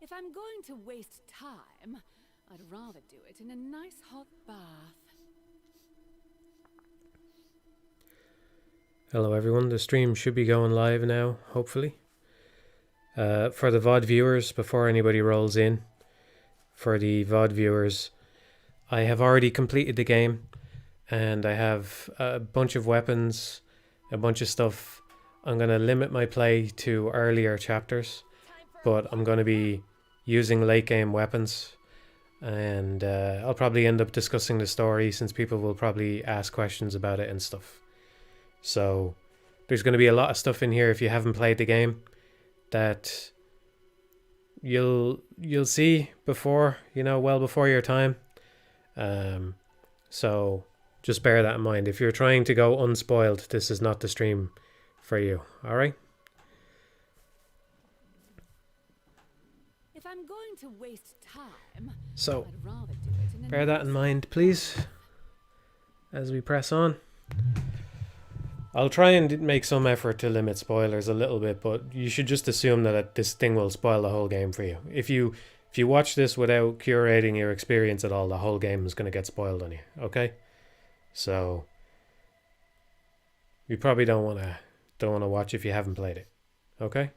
If I'm going to waste time, I'd rather do it in a nice hot bath. Hello everyone, the stream should be going live now, hopefully. For the VOD viewers, before anybody rolls in, for the VOD viewers, I have already completed the game and I have a bunch of weapons, a bunch of stuff. I'm going to limit my play to earlier chapters, but I'm going to be using late game weapons, and I'll probably end up discussing the story since people will probably ask questions about it and stuff. So there's going to be a lot of stuff in here if you haven't played the game that you'll see before, well before your time. So just bear that in mind. If you're trying to go unspoiled, this is not the stream for you. All right? If I'm going to waste time, So I'd rather do it in a bear that in mind, please, as we press on. I'll try and make some effort to limit spoilers a little bit, but you should just assume that this thing will spoil the whole game for you. If you watch this without curating your experience at all, the whole game is going to get spoiled on you. Okay, so you probably don't want to watch if you haven't played it. Okay.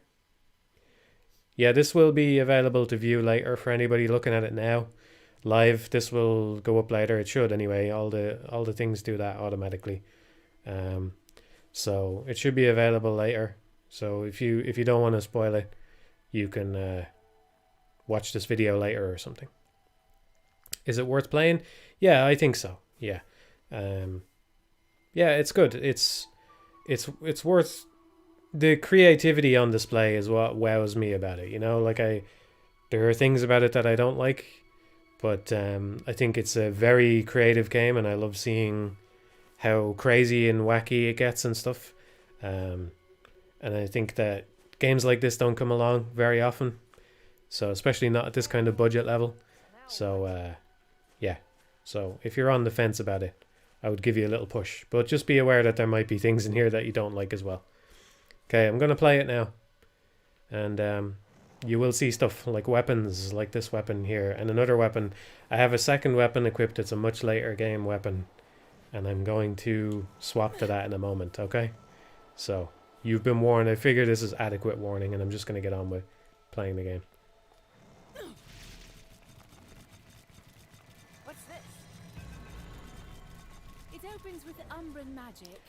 Yeah, this will be available to view later for anybody looking at it now. Live, this will go up later. It should anyway. All the things do that automatically. So it should be available later. So if you don't want to spoil it, you can watch this video later or something. Is it worth playing? Yeah, I think so. Yeah. Yeah, it's good. It's worth. The creativity on display is what wows me about it. There are things about it that I don't like, but I think it's a very creative game, and I love seeing how crazy and wacky it gets and stuff. And I think that games like this don't come along very often, so especially not at this kind of budget level. So yeah, so if you're on the fence about it, I would give you a little push, but just be aware that there might be things in here that you don't like as well. Okay, I'm going to play it now, and you will see stuff like weapons, like this weapon here, and another weapon. I have a second weapon equipped. It's a much later game weapon, and I'm going to swap to that in a moment, okay? So, you've been warned. I figure this is adequate warning, and I'm just going to get on with playing the game. What's this? It opens with Umbran magic.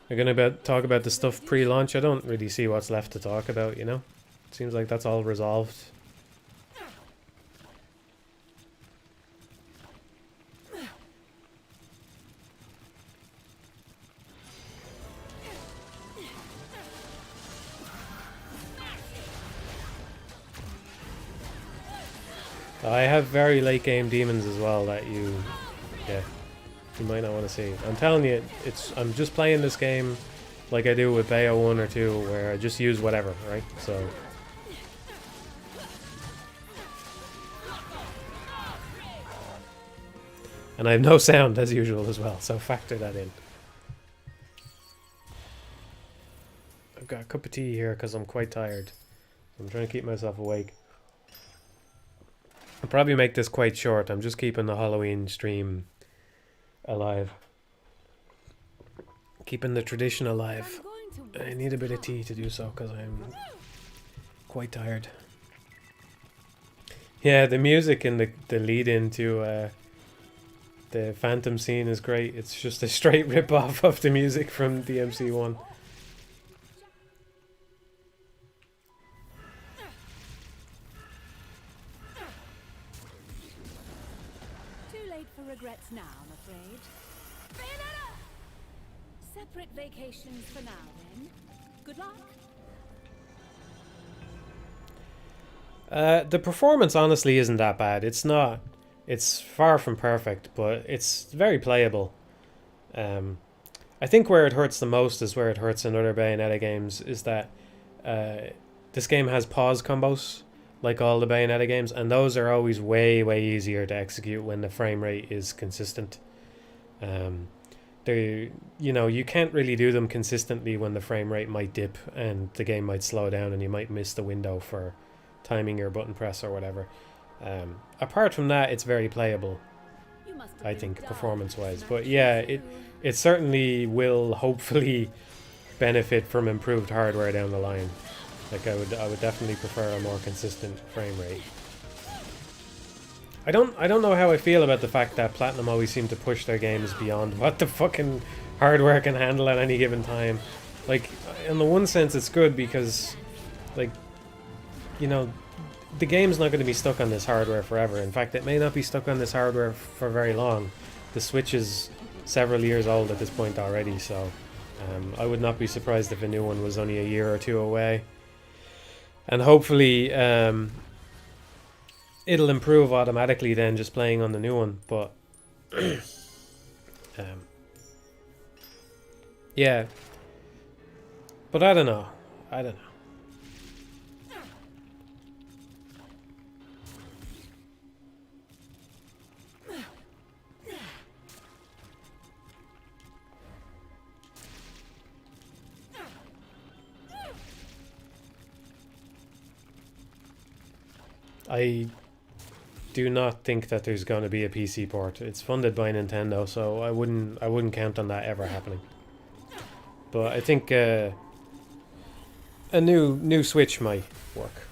We're going to talk about the stuff pre-launch. I don't really see what's left to talk about, It seems like that's all resolved. I have very late game demons as well that you might not want to see. I'm telling you, I'm just playing this game like I do with Bayo 1 or 2, where I just use whatever, right? So and I have no sound as usual as well, so factor that in. I've got a cup of tea here because I'm quite tired. I'm trying to keep myself awake. I'll probably make this quite short. I'm just keeping the Halloween stream alive. Keeping the tradition alive. I need a bit of tea to do so because I'm quite tired. Yeah, the music and the lead into the Phantom scene is great. It's just a straight rip-off of the music from DMC1. Regrets now, I'm afraid. Bayonetta! Separate vacations for now, then. Good luck. The performance honestly isn't that bad. It's not. It's far from perfect, but it's very playable. I think where it hurts the most is where it hurts in other Bayonetta games is that this game has pause combos, like all the Bayonetta games, and those are always way easier to execute when the frame rate is consistent. You can't really do them consistently when the frame rate might dip and the game might slow down and you might miss the window for timing your button press or whatever. Apart from that, it's very playable, I think, performance-wise. But yeah, it certainly will hopefully benefit from improved hardware down the line. Like I would definitely prefer a more consistent frame rate. I don't know how I feel about the fact that Platinum always seem to push their games beyond what the fucking hardware can handle at any given time. Like, in the one sense it's good because, like, you know, the game's not going to be stuck on this hardware forever. In fact, it may not be stuck on this hardware for very long. The Switch is several years old at this point already, so I would not be surprised if a new one was only a year or two away. And hopefully it'll improve automatically then just playing on the new one. But yeah. But I don't know. I do not think that there's going to be a PC port. It's funded by Nintendo, so I wouldn't count on that ever happening. But I think a new Switch might work.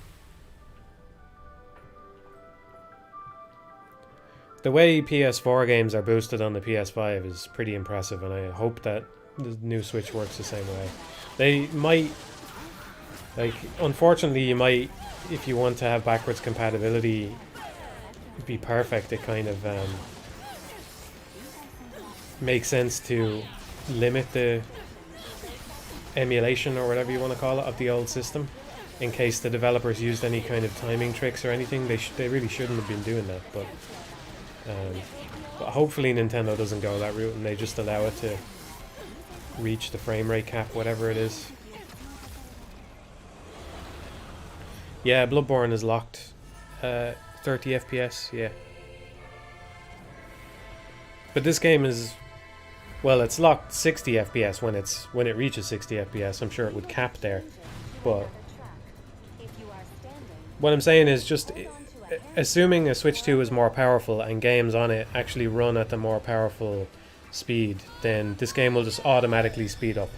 The way PS4 games are boosted on the PS5 is pretty impressive, and I hope that the new Switch works the same way. They might, like, unfortunately, you might, if you want to have backwards compatibility be perfect, it kind of makes sense to limit the emulation or whatever you want to call it of the old system, in case the developers used any kind of timing tricks or anything. They really shouldn't have been doing that, but hopefully Nintendo doesn't go that route and they just allow it to reach the frame rate cap, whatever it is. Yeah, Bloodborne is locked 30 FPS, yeah. But this game is, well, it's locked 60 FPS when it reaches 60 FPS. I'm sure it would cap there. But what I'm saying is, just assuming a Switch 2 is more powerful and games on it actually run at the more powerful speed, then this game will just automatically speed up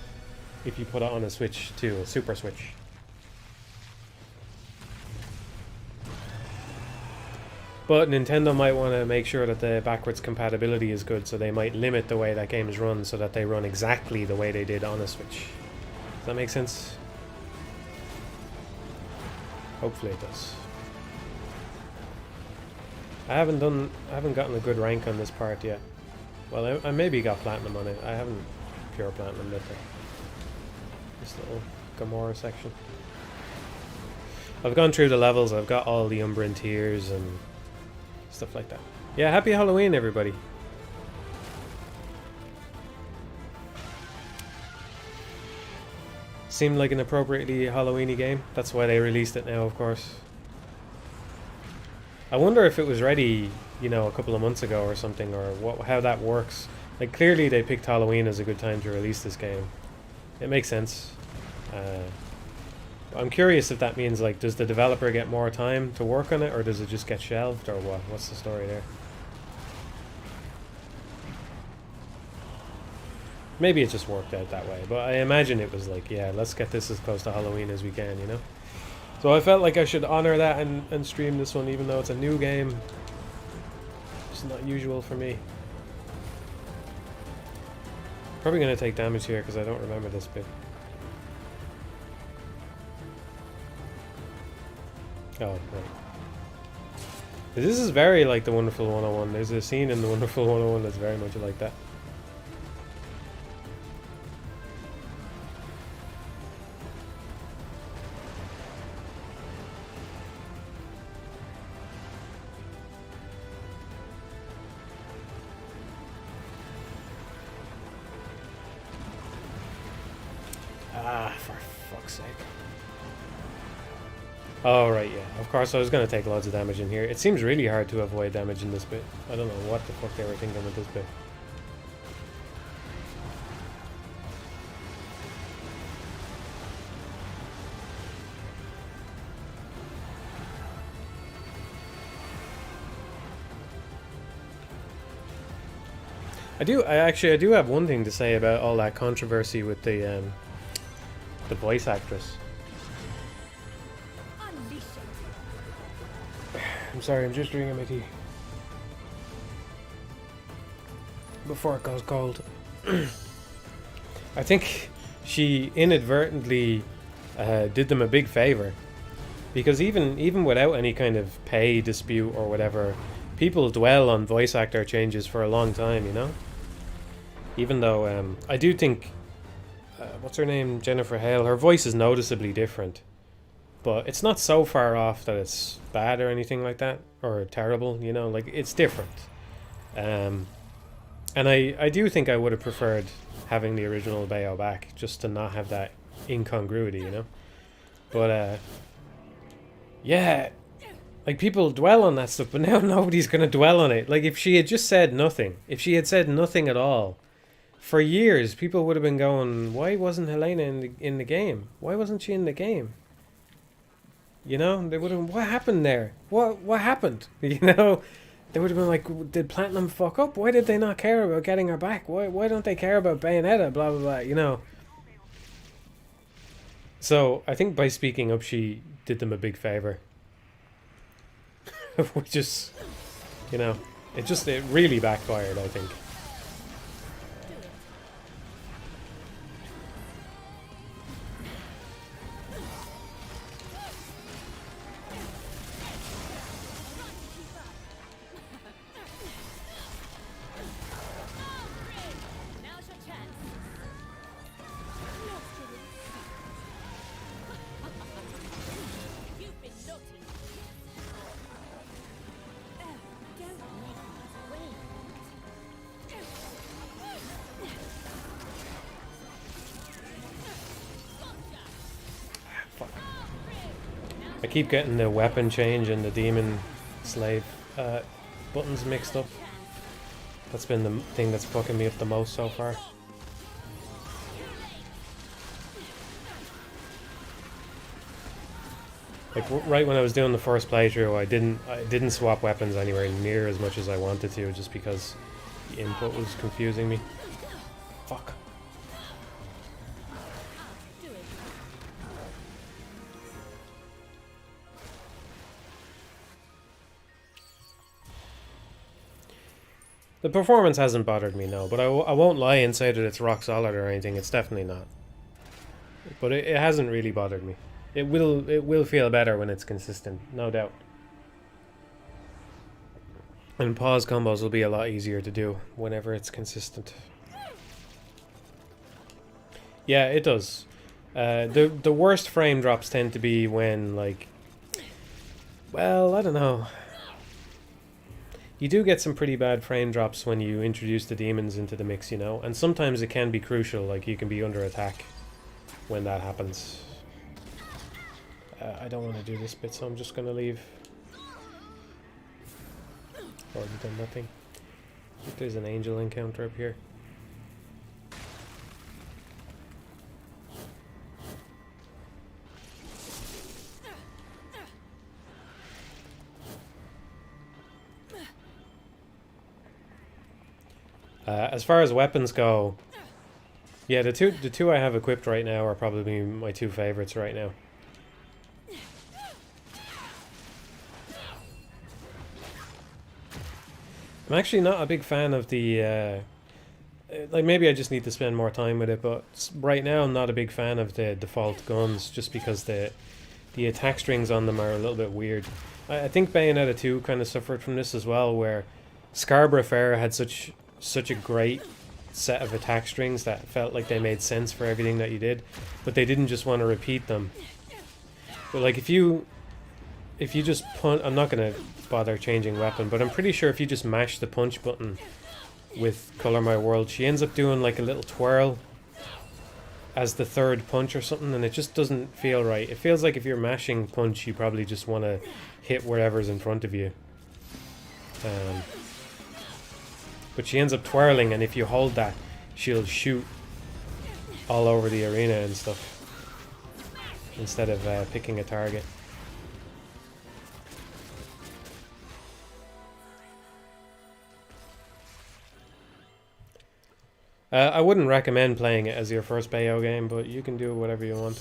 if you put it on a Switch 2, a Super Switch. But Nintendo might want to make sure that the backwards compatibility is good, so they might limit the way that games run so that they run exactly the way they did on a Switch. Does that make sense? Hopefully it does. I haven't gotten a good rank on this part yet. Well, I maybe got platinum on it. I haven't pure platinum yet. This little Gamora section. I've gone through the levels. I've got all the Umbran tiers and stuff like that. Yeah, happy Halloween, everybody. Seemed like an appropriately Halloweeny game. That's why they released it now, of course. I wonder if it was ready, you know, a couple of months ago or something, or how that works. Like, clearly they picked Halloween as a good time to release this game. It makes sense. I'm curious if that means, like, does the developer get more time to work on it, or does it just get shelved, or what? What's the story there? Maybe it just worked out that way, but I imagine it was like, yeah, let's get this as close to Halloween as we can, you know? So I felt like I should honor that and stream this one, even though it's a new game. It's not usual for me. Probably going to take damage here because I don't remember this bit. Oh, right. This is very like the Wonderful 101. There's a scene in the Wonderful 101 that's very much like that. Ah, for fuck's sake. Oh, right, yeah. Of course, I was going to take loads of damage in here. It seems really hard to avoid damage in this bit. I don't know what the fuck they were thinking with this bit. I do have one thing to say about all that controversy with the voice actress. Unleash it. I'm sorry, I'm just drinking my tea before it goes cold. I think she inadvertently did them a big favor, because even without any kind of pay dispute or whatever, people dwell on voice actor changes for a long time, you know? Even though I do think, what's her name, Jennifer Hale, her voice is noticeably different, but it's not so far off that it's bad or anything like that, or terrible, you know, like, it's different. And I do think I would have preferred having the original Bayo back, just to not have that incongruity, you know? But, yeah, like, people dwell on that stuff, but now nobody's going to dwell on it. Like, if she had just said nothing, if she had said nothing at all, for years, people would have been going, why wasn't Helena in the game? Why wasn't she in the game? You know, they would have, what happened there? What happened? You know, they would have been like, did Platinum fuck up? Why did they not care about getting her back? Why don't they care about Bayonetta? Blah, blah, blah, you know. So, I think by speaking up, she did them a big favor. Which is, you know, it really backfired, I think. Now's your chance. You've been naughty. Don't make us wait. Fuck. I keep getting the weapon change and the demon slave buttons mixed up. That's been the thing that's fucking me up the most so far. Like right when I was doing the first playthrough, I didn't swap weapons anywhere near as much as I wanted to, just because the input was confusing me. Fuck. The performance hasn't bothered me, no, but I won't lie and say that it's rock solid or anything. It's definitely not. But it hasn't really bothered me. It will feel better when it's consistent, no doubt. And pause combos will be a lot easier to do whenever it's consistent. Yeah, it does. The worst frame drops tend to be when, like, well, I don't know. You do get some pretty bad frame drops when you introduce the demons into the mix, you know? And sometimes it can be crucial, like you can be under attack when that happens. I don't want to do this bit, so I'm just going to leave. Already done nothing. I think there's an angel encounter up here. As far as weapons go, yeah, the two I have equipped right now are probably my two favorites right now. I'm actually not a big fan of the like, maybe I just need to spend more time with it, but right now I'm not a big fan of the default guns, just because the attack strings on them are a little bit weird. I think Bayonetta 2 kind of suffered from this as well, where Scarborough Fair had such a great set of attack strings that felt like they made sense for everything that you did, but they didn't just want to repeat them. But like if you just punch, I'm not going to bother changing weapon, but I'm pretty sure if you just mash the punch button with Color My World, she ends up doing like a little twirl as the third punch or something, and it just doesn't feel right. It feels like if you're mashing punch, you probably just want to hit whatever's in front of you. But she ends up twirling, and if you hold that, she'll shoot all over the arena and stuff, instead of picking a target. I wouldn't recommend playing it as your first Bayo game, but you can do whatever you want.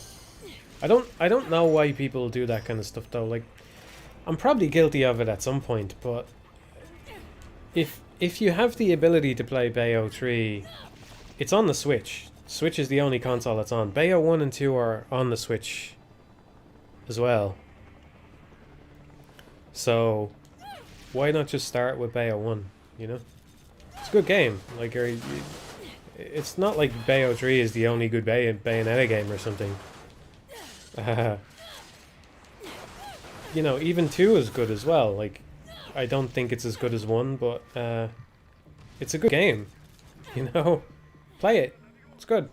I don't know why people do that kind of stuff though. Like, I'm probably guilty of it at some point, but if you have the ability to play Bayo 3, it's on the Switch. Switch is the only console that's on. Bayo 1 and 2 are on the Switch as well. So why not just start with Bayo 1, you know? It's a good game. Like, it's not like Bayo 3 is the only good Bayonetta game or something. You know, even 2 is good as well. Like, I don't think it's as good as 1, but it's a good game. You know? Play it. It's good.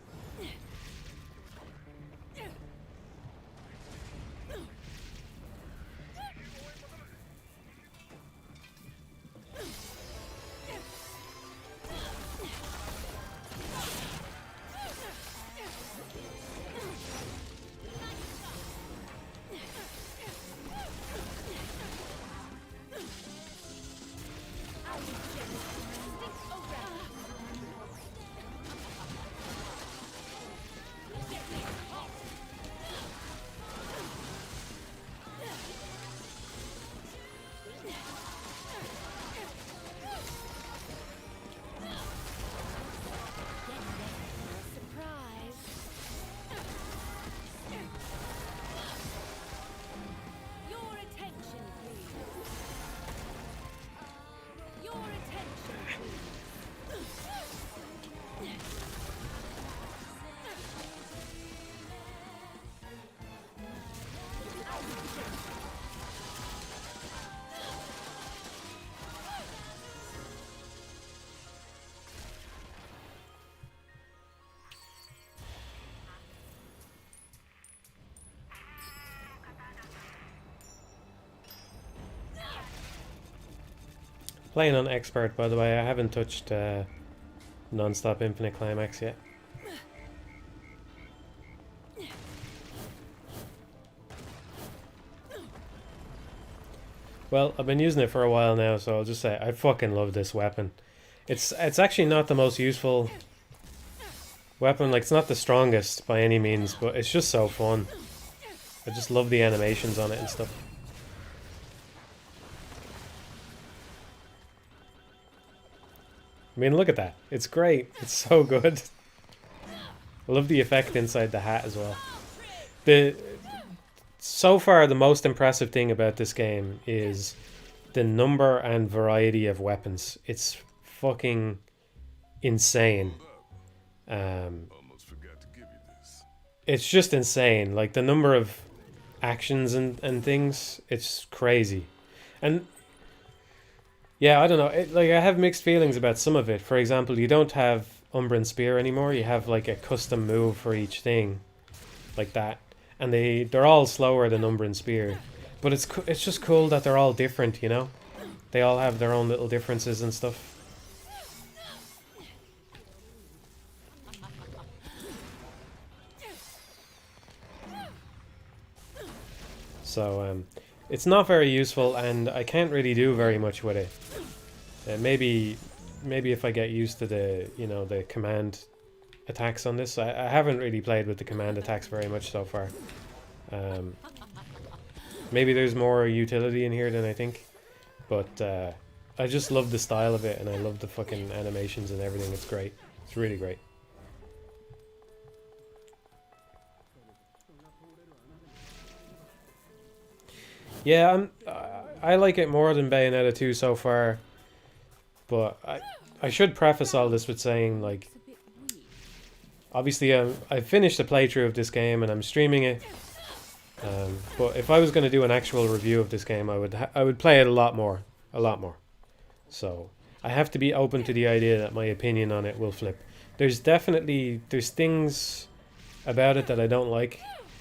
Playing on expert, by the way. I haven't touched non-stop infinite climax yet. Well, I've been using it for a while now, so I'll just say I fucking love this weapon. It's actually not the most useful weapon. Like, it's not the strongest by any means, but it's just so fun. I just love the animations on it and stuff. I mean, look at that. It's great. It's so good. I love the effect inside the hat as well. So far, the most impressive thing about this game is the number and variety of weapons. It's fucking insane. It's just insane. Like, the number of actions and things, it's crazy. And yeah, I don't know. Like, I have mixed feelings about some of it. For example, you don't have Umbran Spear anymore. You have like a custom move for each thing, like that, and they're all slower than Umbran Spear. But it's just cool that they're all different. You know, they all have their own little differences and stuff. So it's not very useful, and I can't really do very much with it. Maybe if I get used to the command attacks on this. I haven't really played with the command attacks very much so far. Maybe there's more utility in here than I think, but I just love the style of it, and I love the fucking animations and everything. It's great. It's really great. Yeah, I like it more than Bayonetta 2 so far, but I should preface all this with saying, like, obviously I finished the playthrough of this game and I'm streaming it, but if I was going to do an actual review of this game, I would play it a lot more. So I have to be open to the idea that my opinion on it will flip. There's things about it that I don't like,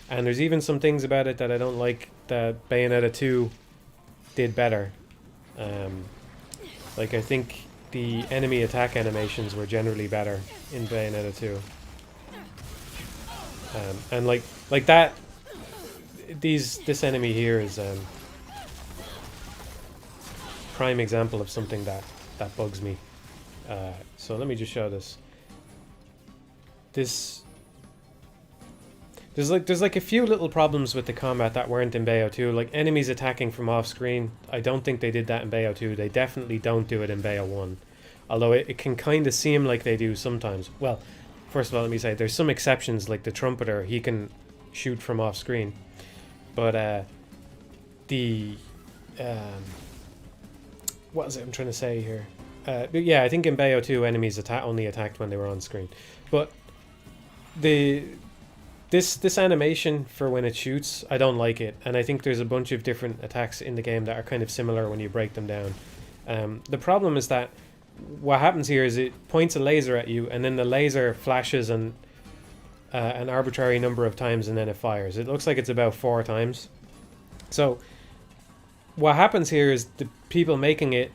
and there's even some things about it that I don't like that Bayonetta 2 did better. Like, I think the enemy attack animations were generally better in Bayonetta 2. And like that, this enemy here is prime example of something that bugs me. So let me just show this. this there's like a few little problems with the combat that weren't in Bayo 2. Like enemies attacking from off screen. I don't think they did that in Bayo 2. They definitely don't do it in Bayo 1. Although it can kind of seem like they do sometimes. Well, first of all, let me say there's some exceptions, like the trumpeter, he can shoot from off screen. But what is it I'm trying to say here? But yeah, I think in Bayo 2 enemies only attacked when they were on screen. But this animation for when it shoots, I don't like it, and I think there's a bunch of different attacks in the game that are kind of similar when you break them down. The problem is that what happens here is it points a laser at you, and then the laser flashes an arbitrary number of times, and then it fires. It looks like it's about 4 times. So what happens here is the people making it,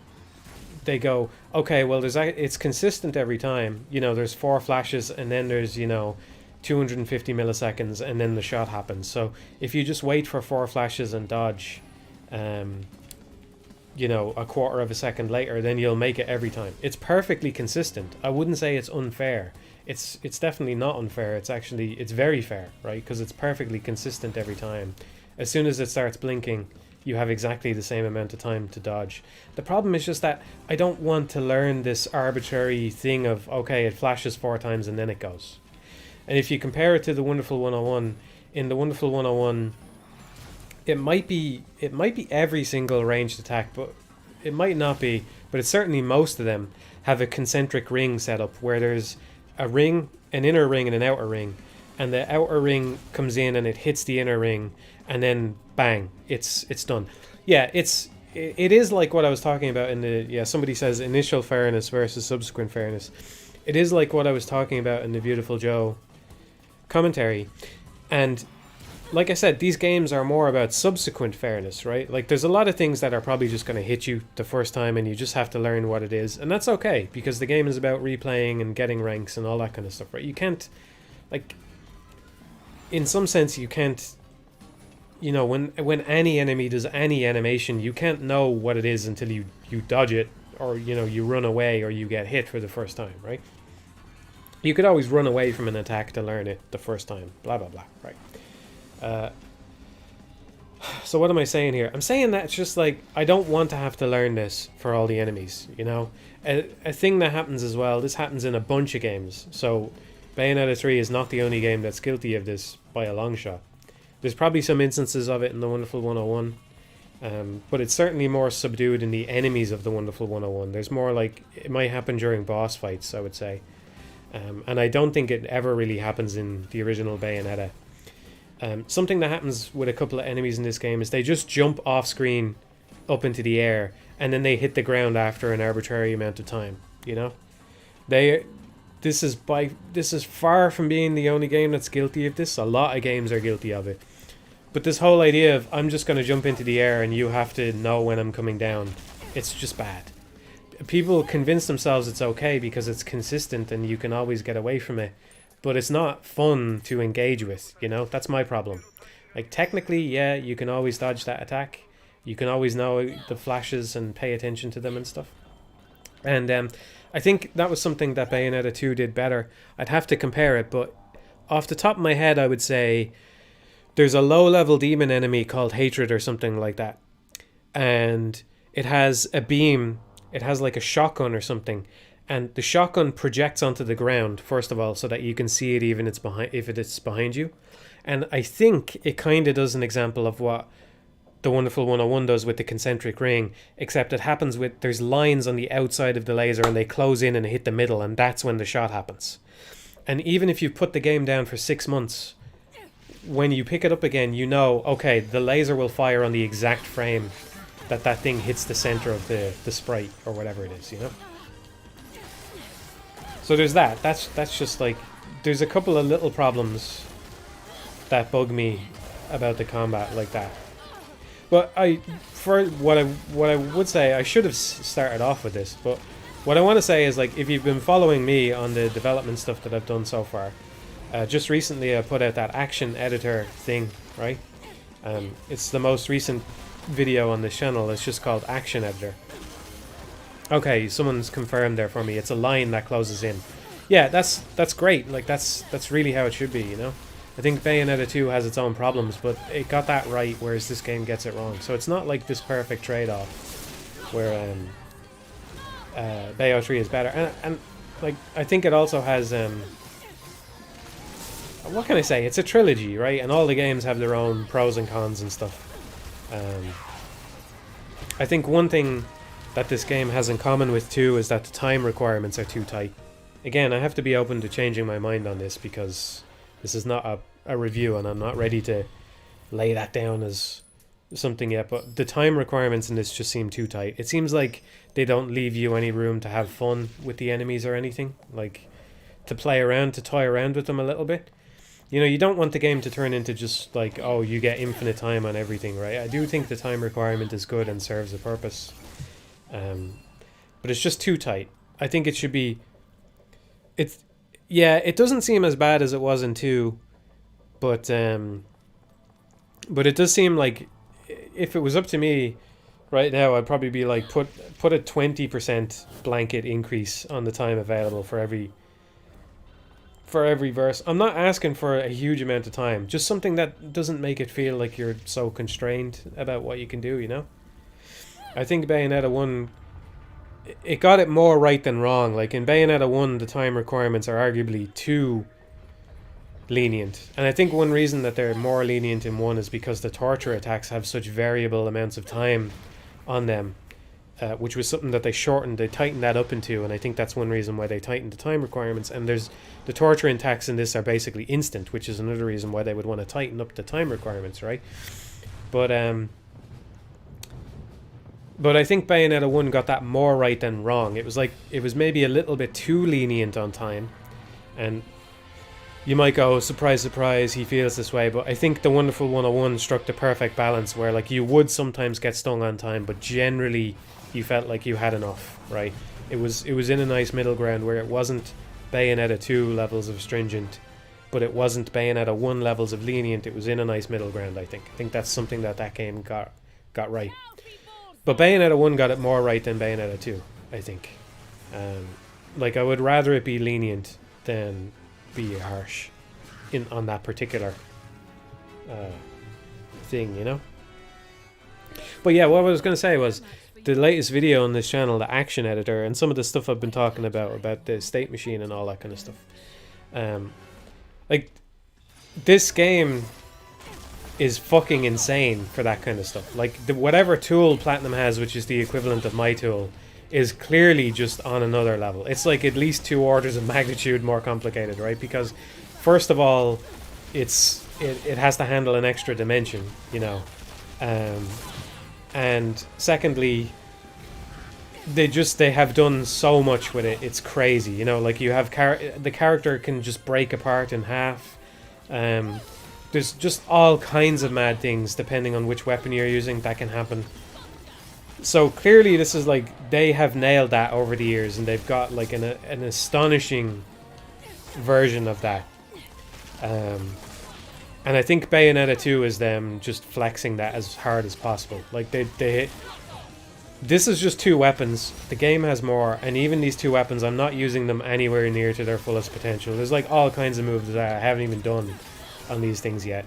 they go, okay, well, it's consistent every time. You know, there's 4 flashes, and then there's, you know, 250 milliseconds, and then the shot happens. So if you just wait for 4 flashes and dodge, you know, a quarter of a second later, then you'll make it every time. It's perfectly consistent. I wouldn't say it's unfair. It's definitely not unfair. It's very fair, right? Because it's perfectly consistent every time. As soon as it starts blinking, you have exactly the same amount of time to dodge. The problem is just that I don't want to learn this arbitrary thing of, okay, it flashes 4 times and then it goes. And if you compare it to the Wonderful 101, in the Wonderful 101, it might be every single ranged attack, but it might not be. But it's certainly most of them have a concentric ring set up where there's a ring, an inner ring, and an outer ring, and the outer ring comes in and it hits the inner ring, and then bang, it's done. Yeah, it is like what I was talking about in the somebody says initial fairness versus subsequent fairness. It is like what I was talking about in the Beautiful Joe commentary, and like I said, these games are more about subsequent fairness, right? Like there's a lot of things that are probably just going to hit you the first time and you just have to learn what it is, and that's okay because the game is about replaying and getting ranks and all that kind of stuff, right? You can't, like, in some sense you can't, you know, when any enemy does any animation, you can't know what it is until you dodge it, or, you know, you run away, or you get hit for the first time, right? You could always run away from an attack to learn it the first time, blah blah blah, right? So what am I saying here? I'm saying that it's just like, I don't want to have to learn this for all the enemies, you know? A thing that happens as well, this happens in a bunch of games, so Bayonetta 3 is not the only game that's guilty of this by a long shot. There's probably some instances of it in the Wonderful 101, but it's certainly more subdued in the enemies of the Wonderful 101. There's more like, it might happen during boss fights, I would say. And I don't think it ever really happens in the original Bayonetta. Something that happens with a couple of enemies in this game is they just jump off screen up into the air, and then they hit the ground after an arbitrary amount of time, you know? This is far from being the only game that's guilty of this. A lot of games are guilty of it. But this whole idea of, I'm just going to jump into the air and you have to know when I'm coming down, it's just bad. People convince themselves it's okay because it's consistent and you can always get away from it. But it's not fun to engage with, you know? That's my problem. Like, technically, yeah, you can always dodge that attack. You can always know the flashes and pay attention to them and stuff. And I think that was something that Bayonetta 2 did better. I'd have to compare it, but off the top of my head, I would say there's a low-level demon enemy called Hatred or something like that. And it has a beam. It has like a shotgun or something. And the shotgun projects onto the ground, first of all, so that you can see it even if it's behind you. And I think it kind of does an example of what the Wonderful 101 does with the concentric ring, except it happens with, there's lines on the outside of the laser and they close in and hit the middle, and that's when the shot happens. And even if you've put the game down for 6 months, when you pick it up again, you know, okay, the laser will fire on the exact frame that thing hits the center of the sprite, or whatever it is, you know? So there's that. That's just like, there's a couple of little problems that bug me about the combat like that. But what I would say, I should have started off with this, but what I want to say is, like, if you've been following me on the development stuff that I've done so far, just recently I put out that action editor thing, right? It's the most recent video on this channel. It's just called Action Editor. Okay, someone's confirmed there for me. It's a line that closes in. yeah, that's great. Like that's really how it should be, you know. I think Bayonetta 2 has its own problems, but it got that right, whereas this game gets it wrong. So it's not like this perfect trade-off where Bayo 3 is better. And like I think it also has what can I say? It's a trilogy, right? And all the games have their own pros and cons and stuff. I think one thing that this game has in common with 2 is that the time requirements are too tight. Again, I have to be open to changing my mind on this because this is not a review and I'm not ready to lay that down as something yet, but the time requirements in this just seem too tight. It seems like they don't leave you any room to have fun with the enemies or anything, like to play around, to toy around with them a little bit. You know, you don't want the game to turn into just like, oh, you get infinite time on everything, right? I do think the time requirement is good and serves a purpose. But it's just too tight. I think it should be... it doesn't seem as bad as it was in 2, but it does seem like if it was up to me right now, I'd probably be like, put a 20% blanket increase on the time available for every verse. I'm not asking for a huge amount of time, just something that doesn't make it feel like you're so constrained about what you can do, you know? I think Bayonetta 1, it got it more right than wrong. Like in Bayonetta 1, the time requirements are arguably too lenient. And I think one reason that they're more lenient in 1 is because the torture attacks have such variable amounts of time on them, which was something that they shortened, they tightened that up into, and I think that's one reason why they tightened the time requirements. And there's the torture attacks in this are basically instant, which is another reason why they would want to tighten up the time requirements, right? But I think Bayonetta 1 got that more right than wrong. It was like, it was maybe a little bit too lenient on time. And you might go, surprise, surprise, he feels this way. But I think the Wonderful 101 struck the perfect balance where like you would sometimes get stung on time, but generally you felt like you had enough, right? It was in a nice middle ground where it wasn't Bayonetta 2 levels of stringent, but it wasn't Bayonetta 1 levels of lenient. It was in a nice middle ground, I think. I think that's something that game got right. But Bayonetta 1 got it more right than Bayonetta 2, I think. Like, I would rather it be lenient than be harsh on that particular thing, you know? But yeah, what I was going to say was the latest video on this channel, the action editor, and some of the stuff I've been talking about the state machine and all that kind of stuff. Like, this game is fucking insane for that kind of stuff. Like, whatever tool Platinum has, which is the equivalent of my tool, is clearly just on another level. It's like at least 2 orders of magnitude more complicated, right? Because first of all, it has to handle an extra dimension, you know. And secondly, they have done so much with it. It's crazy, you know. Like, you have the character can just break apart in half. There's just all kinds of mad things depending on which weapon you're using that can happen. So clearly this is like, they have nailed that over the years, and they've got like an astonishing version of that. And I think Bayonetta 2 is them just flexing that as hard as possible. Like, this is just 2 weapons. The game has more, and even these 2 weapons, I'm not using them anywhere near to their fullest potential. There's like all kinds of moves that I haven't even done on these things yet.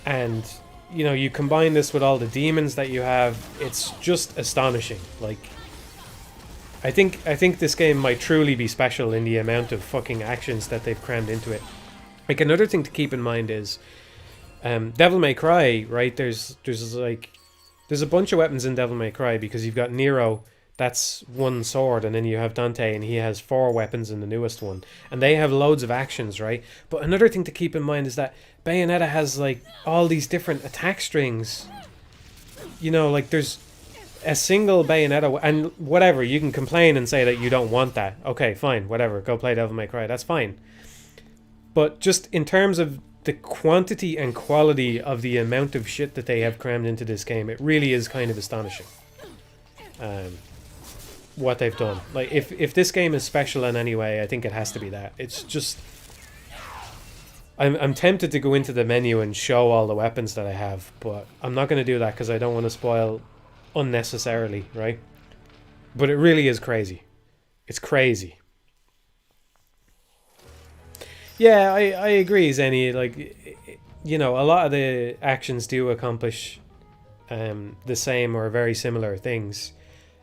And you know, you combine this with all the demons that you have, it's just astonishing. Like, I think this game might truly be special in the amount of fucking actions that they've crammed into it. Like, another thing to keep in mind is Devil May Cry, right? There's a bunch of weapons in Devil May Cry, because you've got Nero, that's 1 sword, and then you have Dante, and he has 4 weapons in the newest one, and they have loads of actions, right? But another thing to keep in mind is that Bayonetta has like all these different attack strings. You know, like, there's a single Bayonetta, and whatever, you can complain and say that you don't want that. Okay, fine, whatever, go play Devil May Cry, that's fine. But just in terms of the quantity and quality of the amount of shit that they have crammed into this game, it really is kind of astonishing. What they've done. Like, if this game is special in any way, I think it has to be that. It's just, I'm tempted to go into the menu and show all the weapons that I have, but I'm not going to do that because I don't want to spoil unnecessarily, right? But it really is crazy. It's crazy. Yeah, I agree, Zenny. Like, you know, a lot of the actions do accomplish the same or very similar things.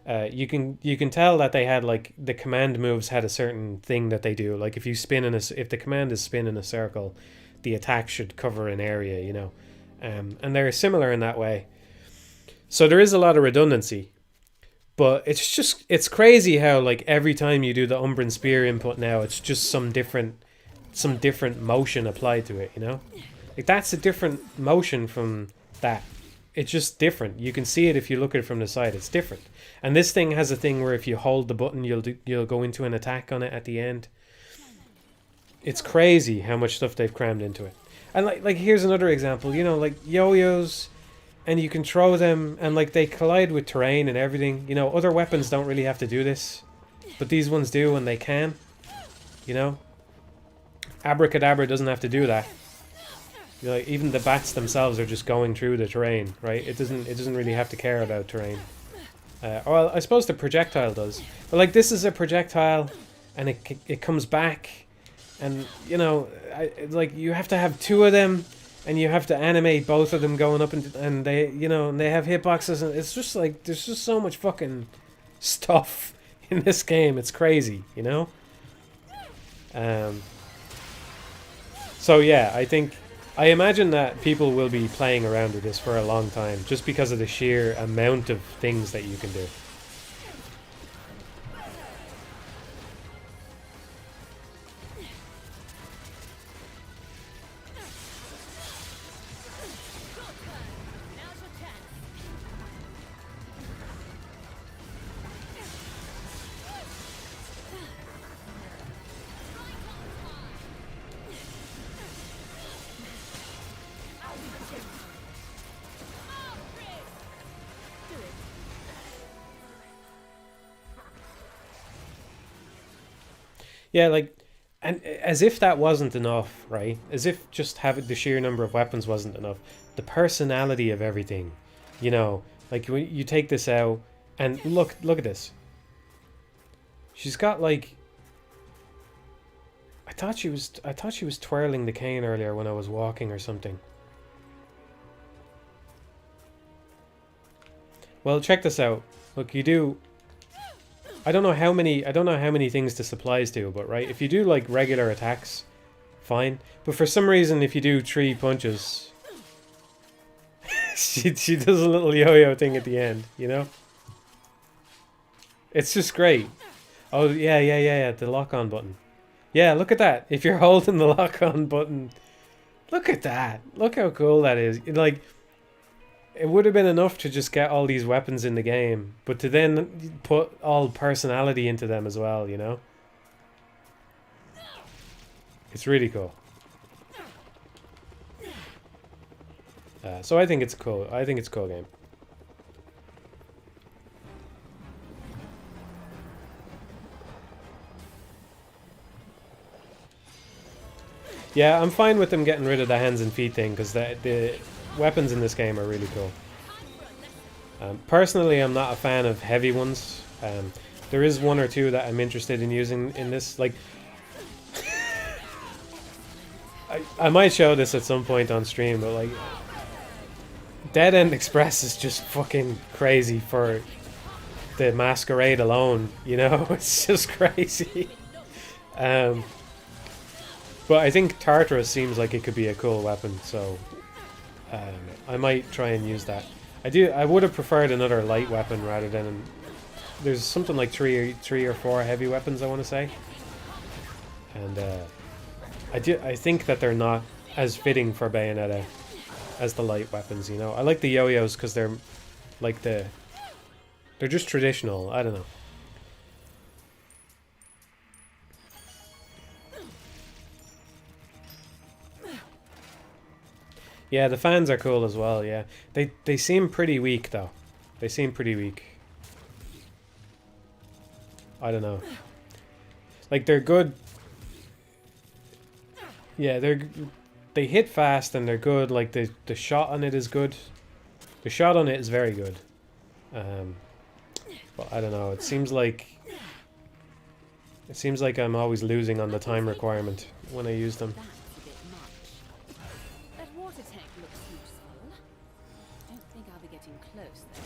You can tell that they had like the command moves had a certain thing that they do. Like if you spin in a if the command is spin in a circle, the attack should cover an area. You know, and they're similar in that way. So there is a lot of redundancy, but it's crazy how like every time you do the Umbran Spear input now, it's just some different motion applied to it. You know, like that's a different motion from that. It's just different. You can see it if you look at it from the side. It's different. And this thing has a thing where if you hold the button, you'll go into an attack on it at the end. It's crazy how much stuff they've crammed into it. And like here's another example. You know, like yo-yos, and you can throw them, and like they collide with terrain and everything. You know, other weapons don't really have to do this, but these ones do, and they can. You know, Abracadabra doesn't have to do that. You know, like even the bats themselves are just going through the terrain, right? It doesn't really have to care about terrain. Well, I suppose the projectile does, but like this is a projectile, and it comes back, and you know, like you have to have two of them, and you have to animate both of them going up, and they, you know, and they have hitboxes, and it's just like there's just so much fucking stuff in this game. It's crazy, you know. So yeah, I imagine that people will be playing around with this for a long time, just because of the sheer amount of things that you can do. Yeah, like, and as if that wasn't enough, right? As if just having the sheer number of weapons wasn't enough. The personality of everything, you know, like when you take this out, and look at this. She's got like, I thought she was twirling the cane earlier when I was walking or something. Well, check this out. Look, you do. I don't know how many things the supplies do, but right, if you do like regular attacks, fine. But for some reason, if you do 3 punches, she does a little yo-yo thing at the end, you know? It's just great. Oh yeah, the lock-on button. Yeah, look at that. If you're holding the lock-on button, look at that. Look how cool that is. Like, it would have been enough to just get all these weapons in the game, but to then put all personality into them as well, you know? It's really cool. So I think it's cool. I think it's a cool game. Yeah, I'm fine with them getting rid of the hands and feet thing, because the weapons in this game are really cool. Personally, I'm not a fan of heavy ones. There is one or two that I'm interested in using in this. Like, I might show this at some point on stream, but like, Dead End Express is just fucking crazy for the masquerade alone. You know, it's just crazy. But I think Tartarus seems like it could be a cool weapon, so I might try and use that. I would have preferred another light weapon rather than. There's something like three or four heavy weapons, I want to say, and I think that they're not as fitting for Bayonetta as the light weapons. You know, I like the yo-yos because they're like they're just traditional. I don't know. Yeah, the fans are cool as well, yeah. They seem pretty weak, though. They seem pretty weak. I don't know. Like, they're good. Yeah, they hit fast and they're good. Like, the shot on it is good. The shot on it is very good. But I don't know, it seems like It seems like I'm always losing on the time requirement when I use them. That's a bit much. That water tank looks useful. Don't think I'll be getting close though.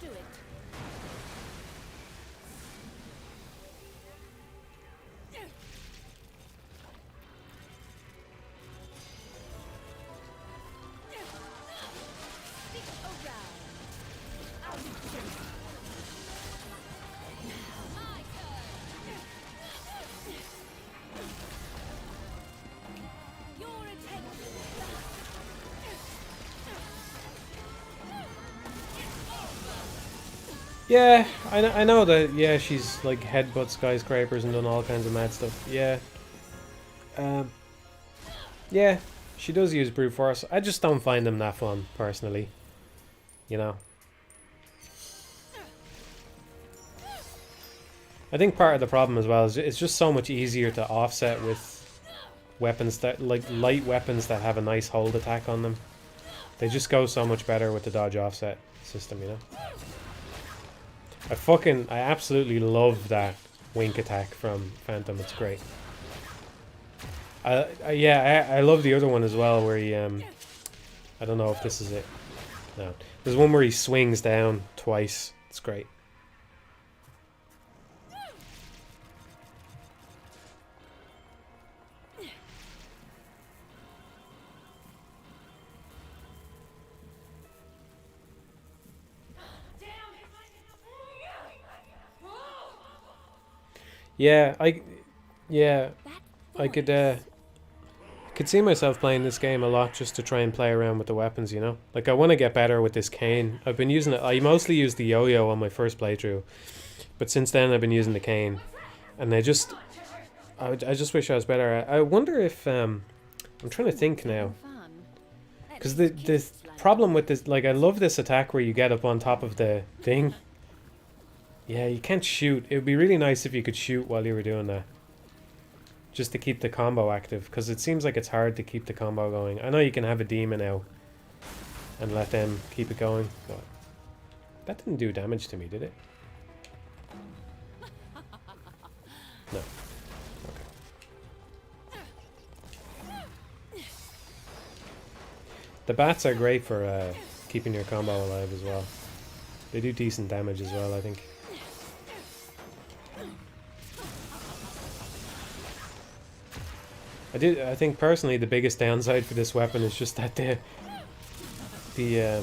Do it. Stick around. I'll be gentle. My turn. Your attention. Yeah, I know that, yeah, she's like headbutt skyscrapers and done all kinds of mad stuff. Yeah. Yeah, she does use brute force. I just don't find them that fun, personally. You know. I think part of the problem as well is it's just so much easier to offset with weapons that, like, light weapons that have a nice hold attack on them. They just go so much better with the dodge offset system, you know. I absolutely love that wink attack from Phantom. It's great. I love the other one as well, where he I don't know if this is it. No, there's one where he swings down twice. It's great. Yeah, I could see myself playing this game a lot just to try and play around with the weapons, you know? Like, I want to get better with this cane. I've been using it. I mostly used the yo-yo on my first playthrough, but since then I've been using the cane, and I just wish I was better. I wonder if I'm trying to think now, because the problem with this, like, I love this attack where you get up on top of the thing. Yeah, you can't shoot. It would be really nice if you could shoot while you were doing that. Just to keep the combo active, because it seems like it's hard to keep the combo going. I know you can have a demon out and let them keep it going, but that didn't do damage to me, did it? No. Okay. The bats are great for keeping your combo alive as well. They do decent damage as well, I think. I think personally the biggest downside for this weapon is just that the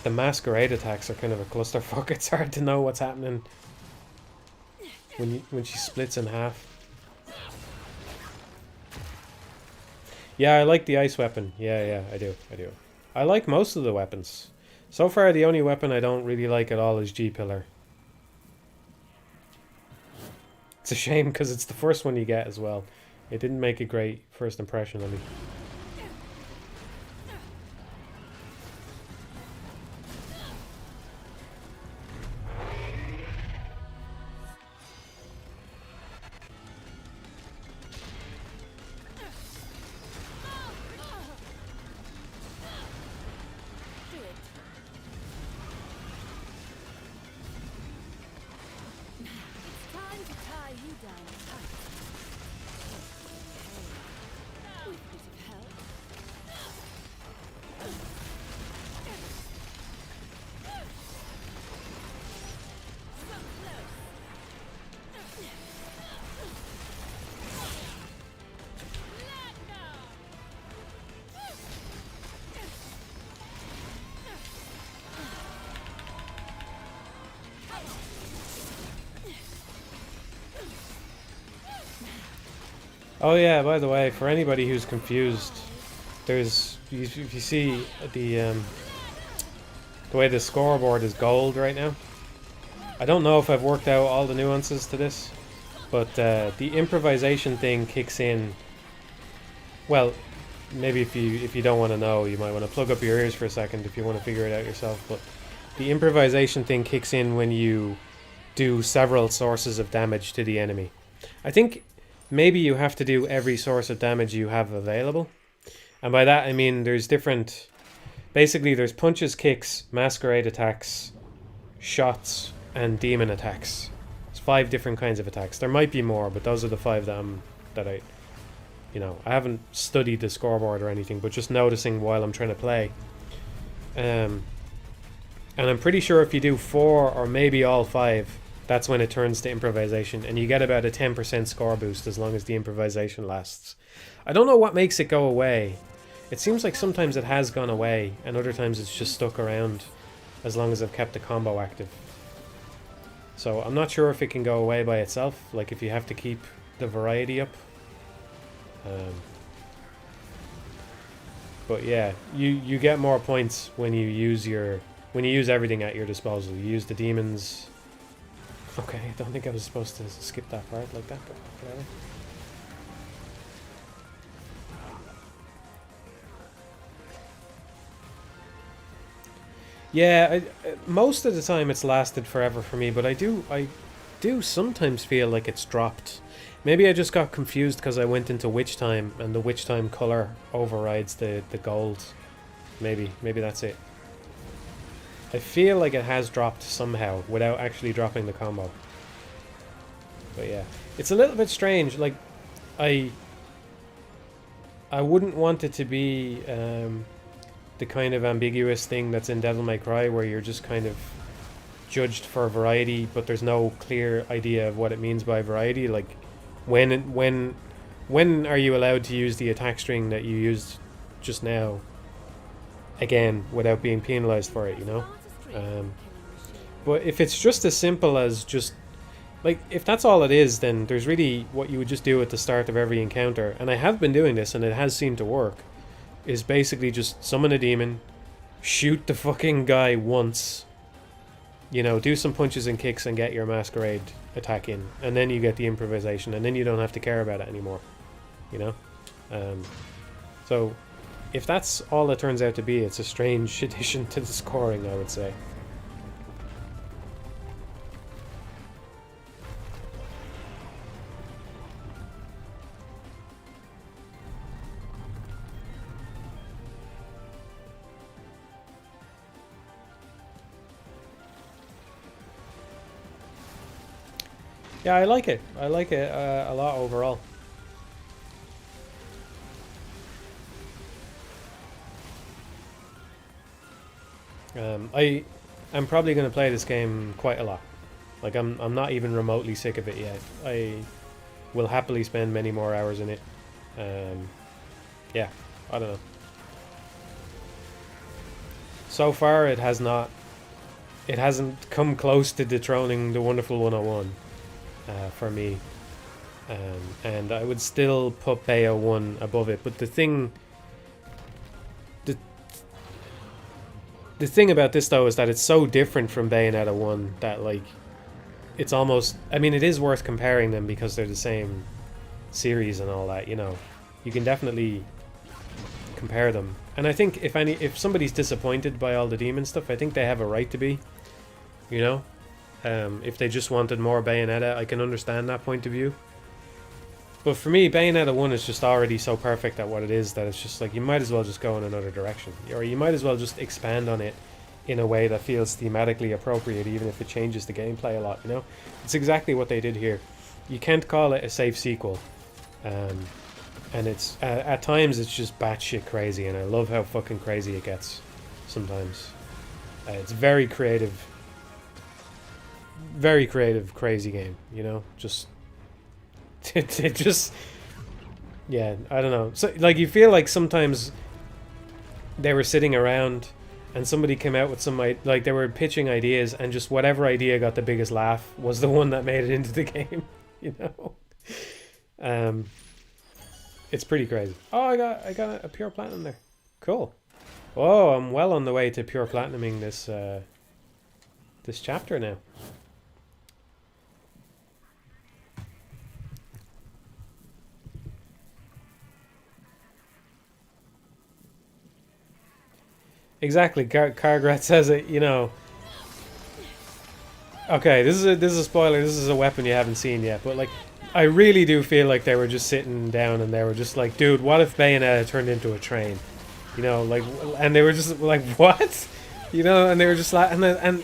masquerade attacks are kind of a clusterfuck. It's hard to know what's happening when she splits in half. Yeah, I like the ice weapon. Yeah, I do. I like most of the weapons. So far, the only weapon I don't really like at all is G-Pillar. It's a shame because it's the first one you get as well. It didn't make a great first impression on me. Oh yeah, by the way, for anybody who's confused, there's, if you see the way the scoreboard is gold right now. I don't know if I've worked out all the nuances to this, but the improvisation thing kicks in. Well, maybe if you don't want to know, you might want to plug up your ears for a second if you want to figure it out yourself. But the improvisation thing kicks in when you do several sources of damage to the enemy. I think maybe you have to do every source of damage you have available. And by that I mean there's different... Basically there's punches, kicks, masquerade attacks, shots, and demon attacks. 5 different kinds of attacks. There might be more, but those are the 5 that I, you know, I haven't studied the scoreboard or anything, but just noticing while I'm trying to play. And I'm pretty sure if you do 4 or maybe all 5, that's when it turns to improvisation, and you get about a 10% score boost as long as the improvisation lasts. I don't know what makes it go away. It seems like sometimes it has gone away, and other times it's just stuck around as long as I've kept the combo active. So I'm not sure if it can go away by itself, like if you have to keep the variety up. But yeah, you get more points when you use everything at your disposal. You use the demons. Okay, I don't think I was supposed to skip that part like that, but whatever. Yeah, most of the time it's lasted forever for me, but I do sometimes feel like it's dropped. Maybe I just got confused because I went into Witch Time, and the Witch Time color overrides the gold. Maybe that's it. I feel like it has dropped somehow without actually dropping the combo. But yeah, it's a little bit strange. Like, I wouldn't want it to be the kind of ambiguous thing that's in Devil May Cry, where you're just kind of judged for variety, but there's no clear idea of what it means by variety. Like, when are you allowed to use the attack string that you used just now again without being penalized for it, you know? But if it's just as simple as just, like, if that's all it is, then there's really what you would just do at the start of every encounter, and I have been doing this and it has seemed to work, is basically just summon a demon, shoot the fucking guy once, you know, do some punches and kicks and get your masquerade attack in, and then you get the improvisation, and then you don't have to care about it anymore, you know? So if that's all it turns out to be, it's a strange addition to the scoring, I would say. Yeah, I like it. I like it a lot overall. I'm probably going to play this game quite a lot. Like, I'm not even remotely sick of it yet. I will happily spend many more hours in it. Yeah, I don't know. So far, it hasn't come close to dethroning the Wonderful 101 for me. And I would still put Bayo 1 above it. But the thing about this, though, is that it's so different from Bayonetta 1 that, like, it's almost... I mean, it is worth comparing them because they're the same series and all that, you know. You can definitely compare them. And I think if somebody's disappointed by all the demon stuff, I think they have a right to be, you know. If they just wanted more Bayonetta, I can understand that point of view. But for me, Bayonetta 1 is just already so perfect at what it is that it's just like, you might as well just go in another direction. Or you might as well just expand on it in a way that feels thematically appropriate, even if it changes the gameplay a lot, you know? It's exactly what they did here. You can't call it a safe sequel. And it's, at times, it's just batshit crazy, and I love how fucking crazy it gets sometimes. It's very creative, crazy game, you know? Just... it just, yeah, I don't know. So, like, you feel like sometimes they were sitting around and somebody came out with some, like, they were pitching ideas, and just whatever idea got the biggest laugh was the one that made it into the game, you know? It's pretty crazy. Oh, I got a pure platinum there. Cool. Oh, I'm well on the way to pure platinuming this chapter now. Exactly, Cargrat says it, you know. Okay, this is a spoiler, this is a weapon you haven't seen yet, but, like, I really do feel like they were just sitting down and they were just like, dude, what if Bayonetta turned into a train? You know, like, and they were just like, what? You know, and they were just like, and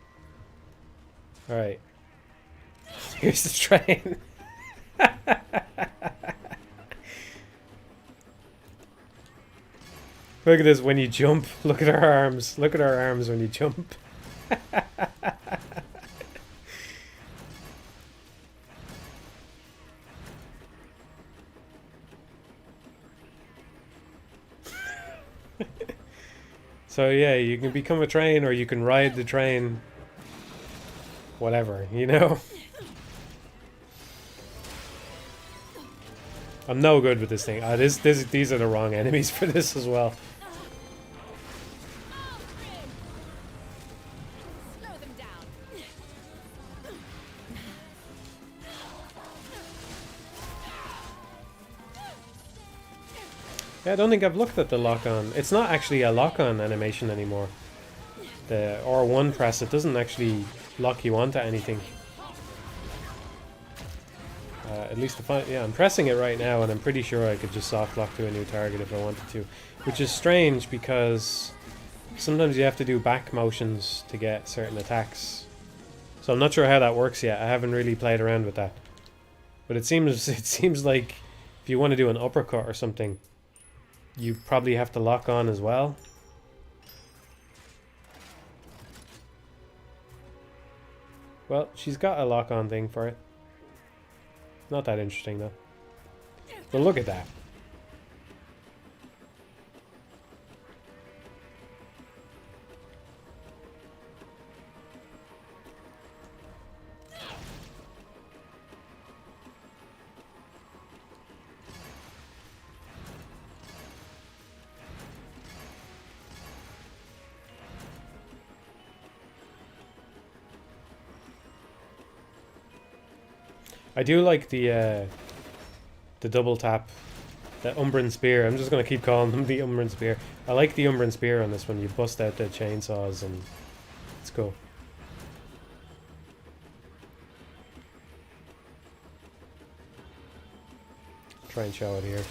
Alright. Here's the train. Look at this when you jump. Look at our arms. Look at our arms when you jump. So yeah, you can become a train or you can ride the train. Whatever, you know? I'm no good with this thing. These are the wrong enemies for this as well. Slow them down. Yeah, I don't think I've looked at the lock-on. It's not actually a lock-on animation anymore. The R1 press, it doesn't actually lock you onto anything. At least if yeah, I'm pressing it right now and I'm pretty sure I could just soft lock to a new target if I wanted to. Which is strange because sometimes you have to do back motions to get certain attacks. So I'm not sure how that works yet. I haven't really played around with that. But it seems like if you want to do an uppercut or something, you probably have to lock on as well. Well, she's got a lock-on thing for it. Not that interesting though. But look at that. I do like the double tap, the Umbran Spear. I'm just going to keep calling them the Umbran Spear. I like the Umbran Spear on this one. You bust out the chainsaws and it's cool. Try and show it here.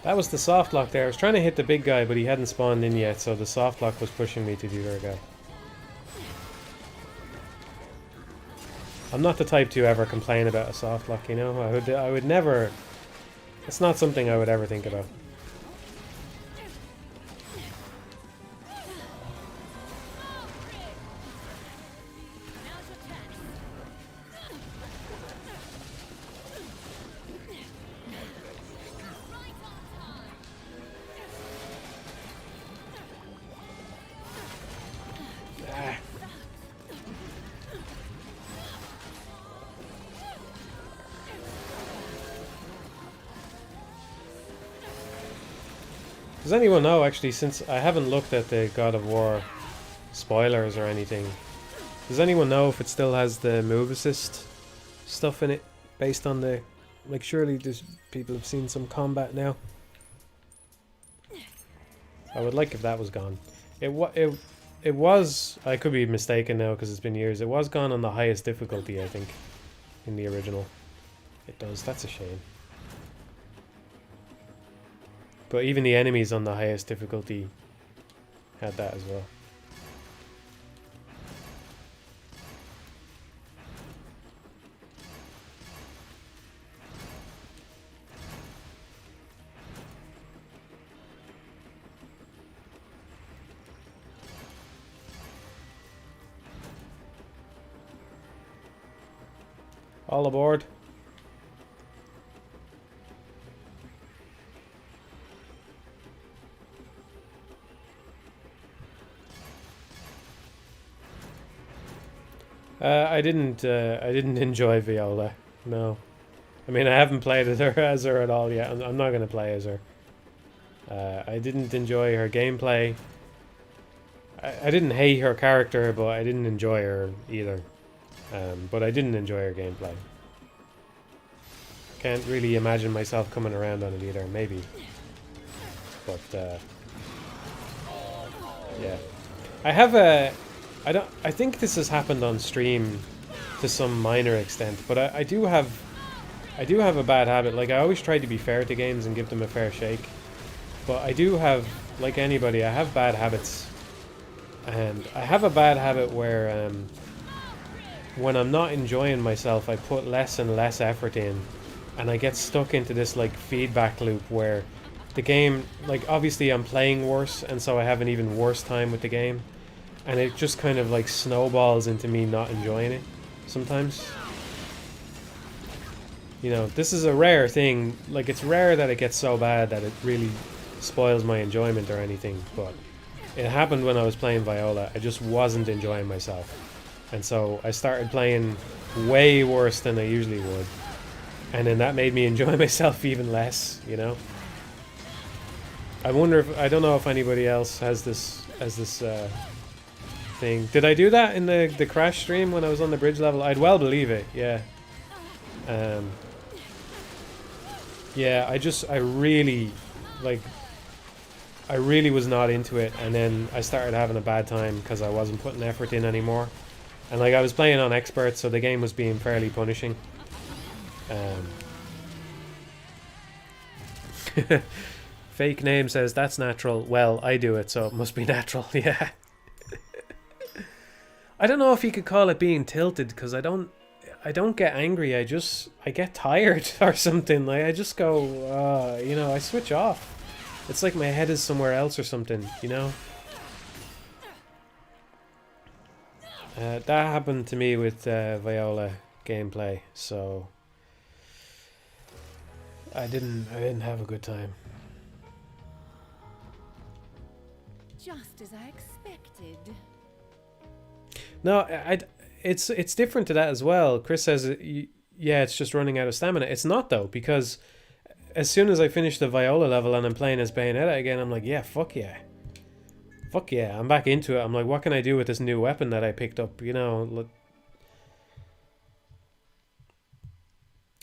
That was the soft lock there. I was trying to hit the big guy, but he hadn't spawned in yet, so the soft lock was pushing me to the other guy. I'm not the type to ever complain about a soft lock, you know? I would never... It's not something I would ever think about. Does anyone know, actually, since I haven't looked at the God of War spoilers or anything, does anyone know if it still has the move assist stuff in it, based on the... Like, surely there's people have seen some combat now. I would like if that was gone. It was... I could be mistaken now because it's been years. It was gone on the highest difficulty, I think, in the original. It does. That's a shame. But even the enemies on the highest difficulty had that as well. All aboard. I didn't enjoy Viola. No, I mean I haven't played as her at all yet. I'm not gonna play as her. I didn't enjoy her gameplay. I didn't hate her character, but I didn't enjoy her either. But I didn't enjoy her gameplay. Can't really imagine myself coming around on it either. Maybe, but yeah, I have a. I think this has happened on stream to some minor extent, but I do have I do have a bad habit. Like, I always try to be fair to games and give them a fair shake. But I do have, like anybody, I have bad habits. And I have a bad habit where when I'm not enjoying myself, I put less and less effort in. And I get stuck into this, like, feedback loop where the game, like, obviously I'm playing worse, and so I have an even worse time with the game. And it just kind of, like, snowballs into me not enjoying it sometimes. You know, this is a rare thing. Like, it's rare that it gets so bad that it really spoils my enjoyment or anything, but it happened when I was playing Viola. I just wasn't enjoying myself. And so I started playing way worse than I usually would. And then that made me enjoy myself even less, you know? I wonder if, I don't know if anybody else has this thing. Did I do that in the crash stream when I was on the bridge level? I'd well believe it, yeah. Yeah, I really, like, I really was not into it, and then I started having a bad time because I wasn't putting effort in anymore. And, like, I was playing on expert, so the game was being fairly punishing. Fake name says, that's natural. Well, I do it, so it must be natural, yeah. I don't know if you could call it being tilted, because I don't get angry, I get tired or something. Like, I just go, you know, I switch off. It's like my head is somewhere else or something, you know? That happened to me with Viola gameplay, so I didn't have a good time. Just as I expected. No, it's different to that as well. Chris says, yeah, it's just running out of stamina. It's not, though, because as soon as I finish the Viola level and I'm playing as Bayonetta again, I'm like, yeah, fuck yeah. Fuck yeah, I'm back into it. I'm like, what can I do with this new weapon that I picked up, you know?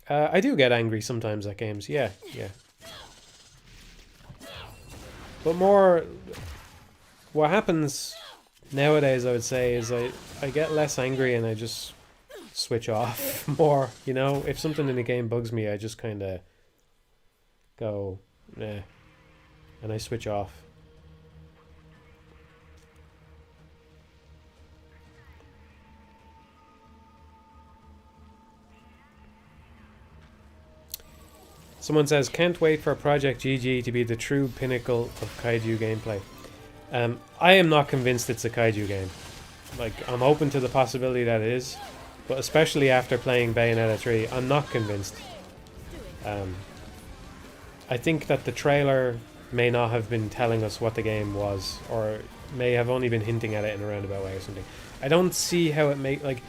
I do get angry sometimes at games, yeah. But more, what happens nowadays, I would say, is I get less angry and I just switch off more, you know? If something in the game bugs me, I just kind of go, nah, and I switch off. Someone says, can't wait for Project GG to be the true pinnacle of kaiju gameplay. I am not convinced it's a kaiju game. Like, I'm open to the possibility that it is, but especially after playing Bayonetta 3, I'm not convinced. I think that the trailer may not have been telling us what the game was, or may have only been hinting at it in a roundabout way or something. I don't see how it like,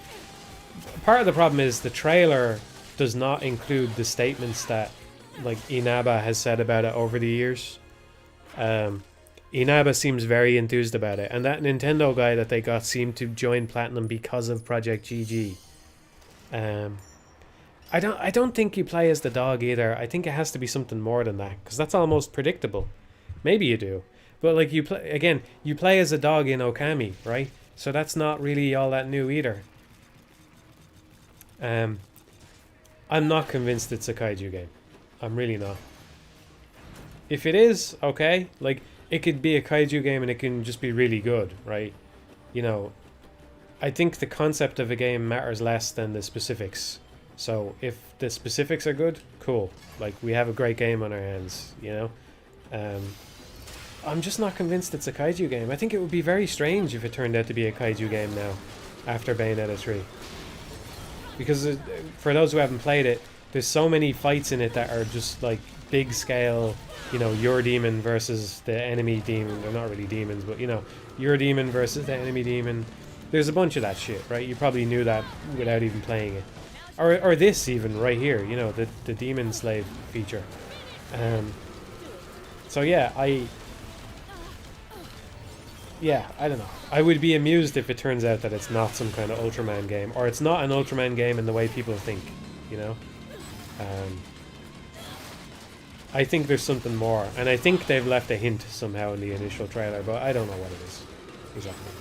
part of the problem is the trailer does not include the statements that, like, Inaba has said about it over the years. Inaba seems very enthused about it, and that Nintendo guy that they got seemed to join Platinum because of Project GG. I don't think you play as the dog either. I think it has to be something more than that, because that's almost predictable. Maybe you do, but, like, you play as a dog in Okami, right? So that's not really all that new either. I'm not convinced it's a kaiju game. I'm really not. If it is, okay, like, it could be a kaiju game and it can just be really good, right? You know, I think the concept of a game matters less than the specifics. So if the specifics are good, cool. Like, we have a great game on our hands, you know? I'm just not convinced it's a kaiju game. I think it would be very strange if it turned out to be a kaiju game now, after Bayonetta 3. Because for those who haven't played it, there's so many fights in it that are just, like, big scale, you know, your demon versus the enemy demon. They're not really demons, but, you know, your demon versus the enemy demon. There's a bunch of that shit, right? You probably knew that without even playing it. Or this even, right here, you know, the demon slave feature. So yeah, I don't know. I would be amused if it turns out that it's not some kind of Ultraman game, or it's not an Ultraman game in the way people think, you know? I think there's something more, and I think they've left a hint somehow in the initial trailer, but I don't know what it is exactly.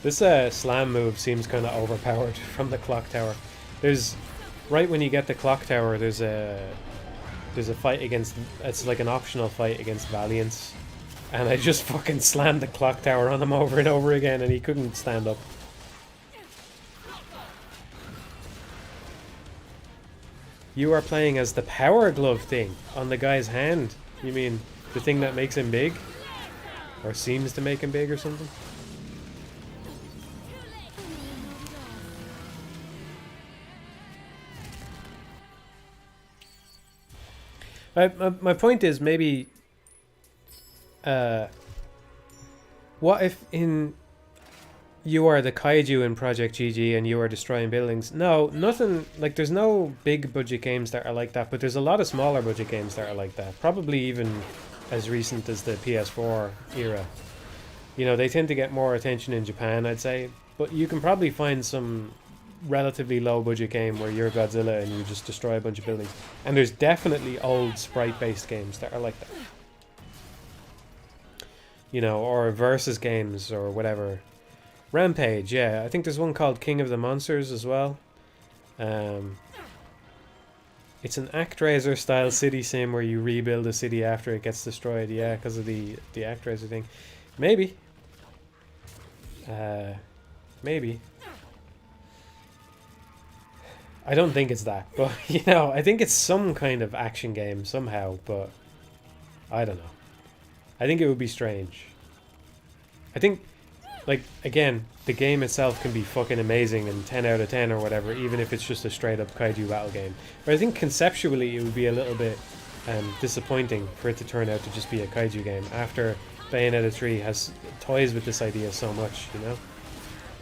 This slam move seems kind of overpowered from the clock tower. There's right when you get the clock tower, there's a fight against. It's like an optional fight against Valiance, and I just fucking slammed the clock tower on him over and over again, and he couldn't stand up. You are playing as the power glove thing on the guy's hand. You mean the thing that makes him big? Or seems to make him big or something? My point is maybe... what if in... You are the kaiju in Project GG and you are destroying buildings? No, nothing... Like, there's no big budget games that are like that, but there's a lot of smaller budget games that are like that. Probably even as recent as the PS4 era. You know, they tend to get more attention in Japan, I'd say. But you can probably find some relatively low budget game where you're Godzilla and you just destroy a bunch of buildings. And there's definitely old sprite-based games that are like that. You know, or versus games or whatever. Rampage, yeah. I think there's one called King of the Monsters as well. It's an ActRaiser style city sim where you rebuild a city after it gets destroyed. Yeah, because of the ActRaiser thing. Maybe. Maybe. I don't think it's that, but you know, I think it's some kind of action game somehow, but I don't know. I think it would be strange. I think, like, again, the game itself can be fucking amazing and 10 out of 10 or whatever, even if it's just a straight up kaiju battle game. But I think conceptually it would be a little bit disappointing for it to turn out to just be a kaiju game after Bayonetta 3 has toys with this idea so much, you know?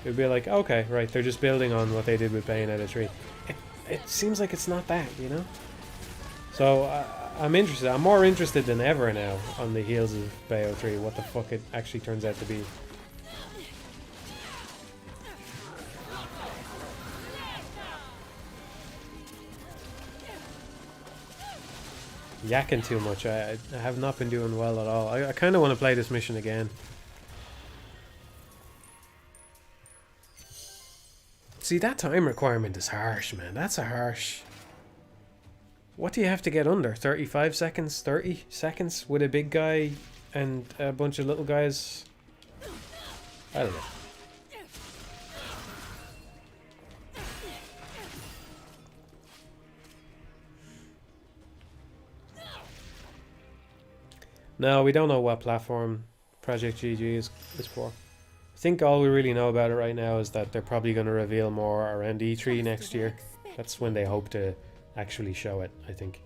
It would be like, okay, right, they're just building on what they did with Bayonetta 3. It seems like it's not that, you know? So I'm interested. I'm more interested than ever now on the heels of Bayo 3, what the fuck it actually turns out to be. Yakking too much. I have not been doing well at all. I kind of want to play this mission again. See, that time requirement is harsh, man. That's a harsh... What do you have to get under? 35 seconds? 30 seconds with a big guy and a bunch of little guys? I don't know. No, we don't know what platform Project GG is for. I think all we really know about it right now is that they're probably going to reveal more around E3 next year. That's when they hope to actually show it, I think.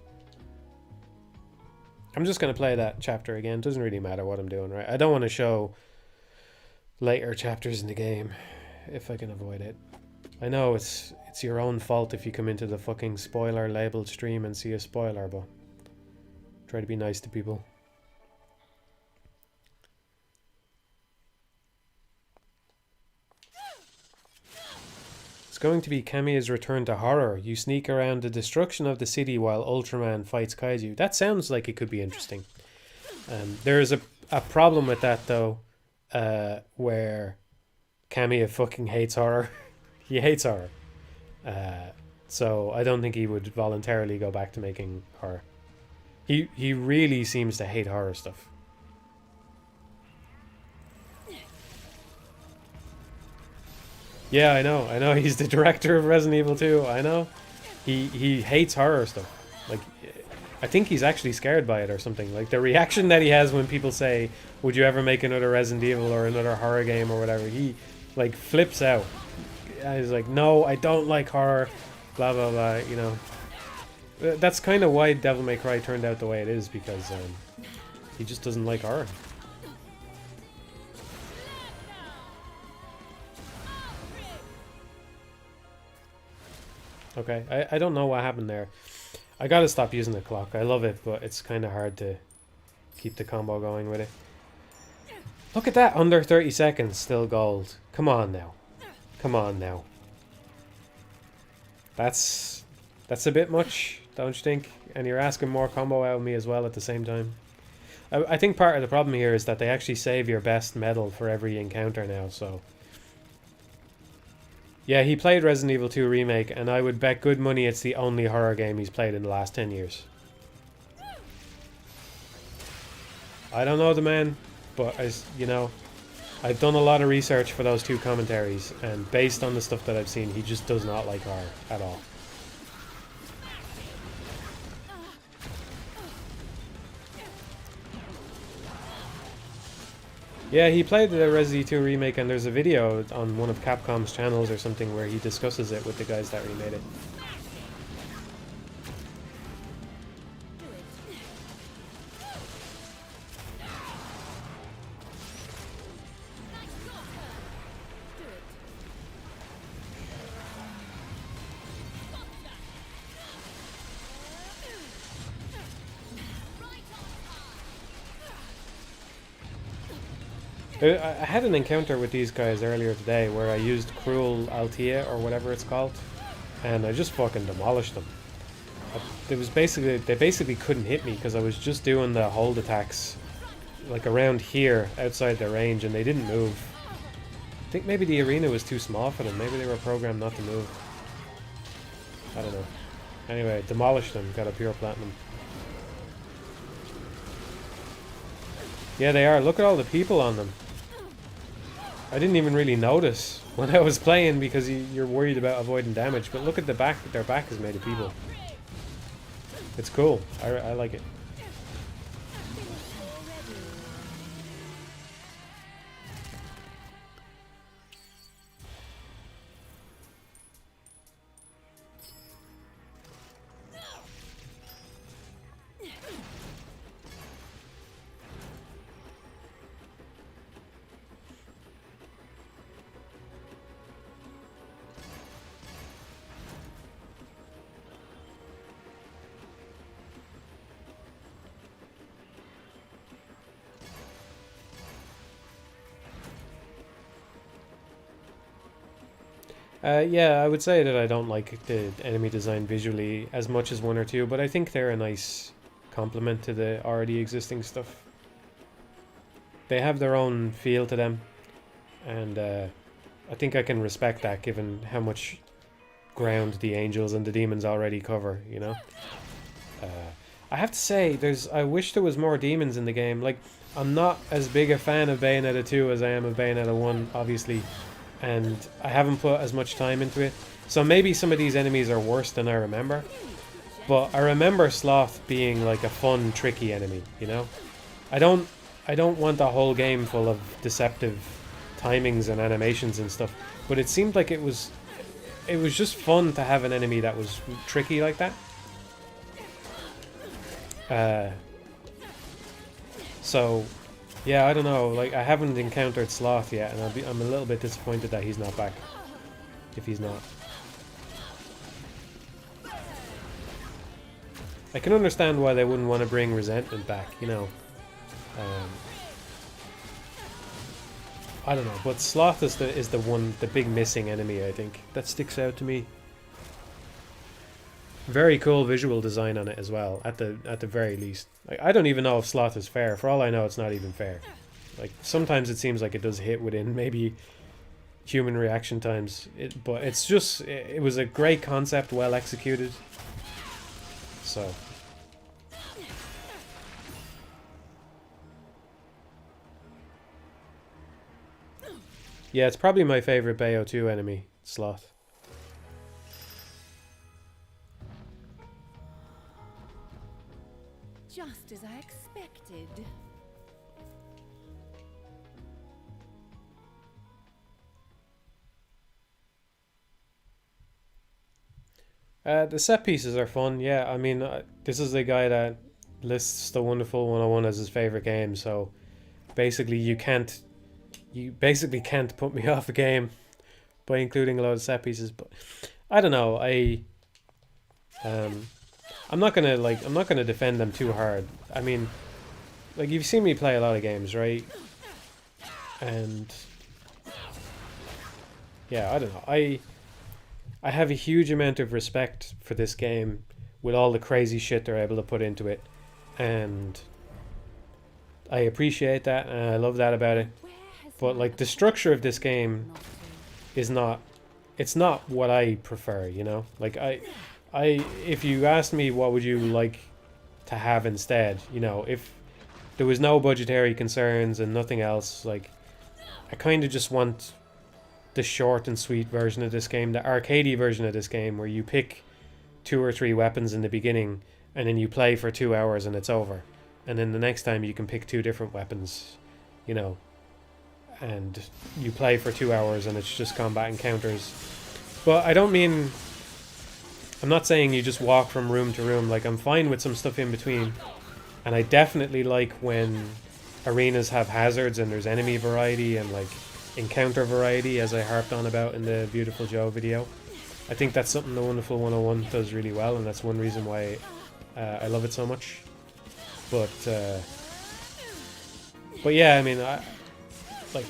I'm just going to play that chapter again. Doesn't really matter what I'm doing, right? I don't want to show later chapters in the game if I can avoid it. I know it's your own fault if you come into the fucking spoiler labeled stream and see a spoiler, but try to be nice to people. Going to be Kamiya's return to horror. You sneak around the destruction of the city while Ultraman fights kaiju. That sounds like it could be interesting. There's a problem with that though, where Kamiya fucking hates horror. He hates horror. So I don't think he would voluntarily go back to making horror. He really seems to hate horror stuff. Yeah, I know. He's the director of Resident Evil 2. I know. He hates horror stuff. Like, I think he's actually scared by it or something. Like, the reaction that he has when people say, would you ever make another Resident Evil or another horror game or whatever, he, like, flips out. He's like, no, I don't like horror, blah, blah, blah, you know. That's kind of why Devil May Cry turned out the way it is, because he just doesn't like horror. Okay, I don't know what happened there. I gotta stop using the clock. I love it, but it's kind of hard to keep the combo going with it. Look at that, under 30 seconds, still gold. Come on now. Come on now. That's a bit much, don't you think? And you're asking more combo out of me as well at the same time. I think part of the problem here is that they actually save your best medal for every encounter now, so Yeah, he played Resident Evil 2 Remake, and I would bet good money it's the only horror game he's played in the last 10 years. I don't know the man, but as you know, I've done a lot of research for those 2 commentaries, and based on the stuff that I've seen, he just does not like horror at all. Yeah, he played the Resident Evil 2 Remake, and there's a video on one of Capcom's channels or something where he discusses it with the guys that remade it. I had an encounter with these guys earlier today where I used Cruel Altea or whatever it's called, and I just fucking demolished them. They basically couldn't hit me because I was just doing the hold attacks like around here outside their range, and they didn't move. I think maybe the arena was too small for them. Maybe they were programmed not to move. I don't know. Anyway, demolished them. Got a pure platinum. Yeah, they are. Look at all the people on them. I didn't even really notice when I was playing because you're worried about avoiding damage. But look at the back. Their back is made of people. It's cool. I like it. Yeah, I would say that I don't like the enemy design visually as much as 1 or 2, but I think they're a nice complement to the already existing stuff. They have their own feel to them, and I think I can respect that given how much ground the angels and the demons already cover, you know? I have to say, I wish there was more demons in the game. Like, I'm not as big a fan of Bayonetta 2 as I am of Bayonetta 1, obviously. And I haven't put as much time into it. So maybe some of these enemies are worse than I remember. But I remember Sloth being like a fun, tricky enemy, you know? I don't want a whole game full of deceptive timings and animations and stuff. But it seemed like it was just fun to have an enemy that was tricky like that. So yeah, I don't know. Like, I haven't encountered Sloth yet, and I'm a little bit disappointed that he's not back. If he's not, I can understand why they wouldn't want to bring Resentment back. You know, I don't know. But Sloth is the big missing enemy. I think that sticks out to me. Very cool visual design on it as well, at the very least. Like, I don't even know if Sloth is fair. For all I know, it's not even fair. Like, sometimes it seems like it does hit within maybe human reaction times. But it's just, it was a great concept, well executed. So. Yeah, it's probably my favorite Bayo 2 enemy, Sloth. Just as I expected. The set pieces are fun, yeah. I mean, this is the guy that lists the Wonderful 101 as his favorite game, so basically you basically can't put me off a game by including a lot of set pieces. But I don't know, I'm not gonna defend them too hard. I mean, like, you've seen me play a lot of games, right? And yeah, I don't know. I have a huge amount of respect for this game with all the crazy shit they're able to put into it, and I appreciate that, and I love that about it. But like, the structure of this game is not it's not what I prefer, you know? Like, if you asked me what would you like to have instead, you know, if there was no budgetary concerns and nothing else, like, I kind of just want the short and sweet version of this game, the arcadey version of this game, where you pick 2 or 3 weapons in the beginning and then you play for 2 hours and it's over. And then the next time you can pick 2 different weapons, you know, and you play for 2 hours and it's just combat encounters. But I don't mean, I'm not saying you just walk from room to room. Like, I'm fine with some stuff in between, and I definitely like when arenas have hazards and there's enemy variety and like encounter variety, as I harped on about in the Beautiful Joe video. I think that's something the Wonderful 101 does really well, and that's one reason why I love it so much. But yeah, I mean, like,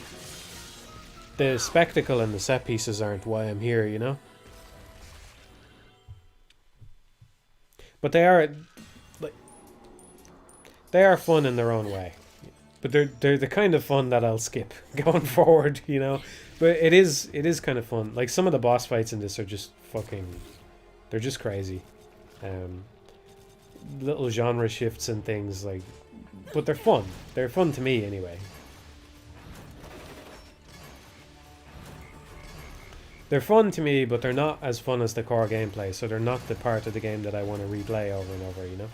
the spectacle and the set pieces aren't why I'm here, you know? But they are, like, they are fun in their own way. But they're the kind of fun that I'll skip going forward, you know? But it is kind of fun. Like, some of the boss fights in this are just fucking, they're just crazy. Little genre shifts and things, like, but they're fun. They're fun to me anyway. They're fun to me, but they're not as fun as the core gameplay, so they're not the part of the game that I want to replay over and over, you know?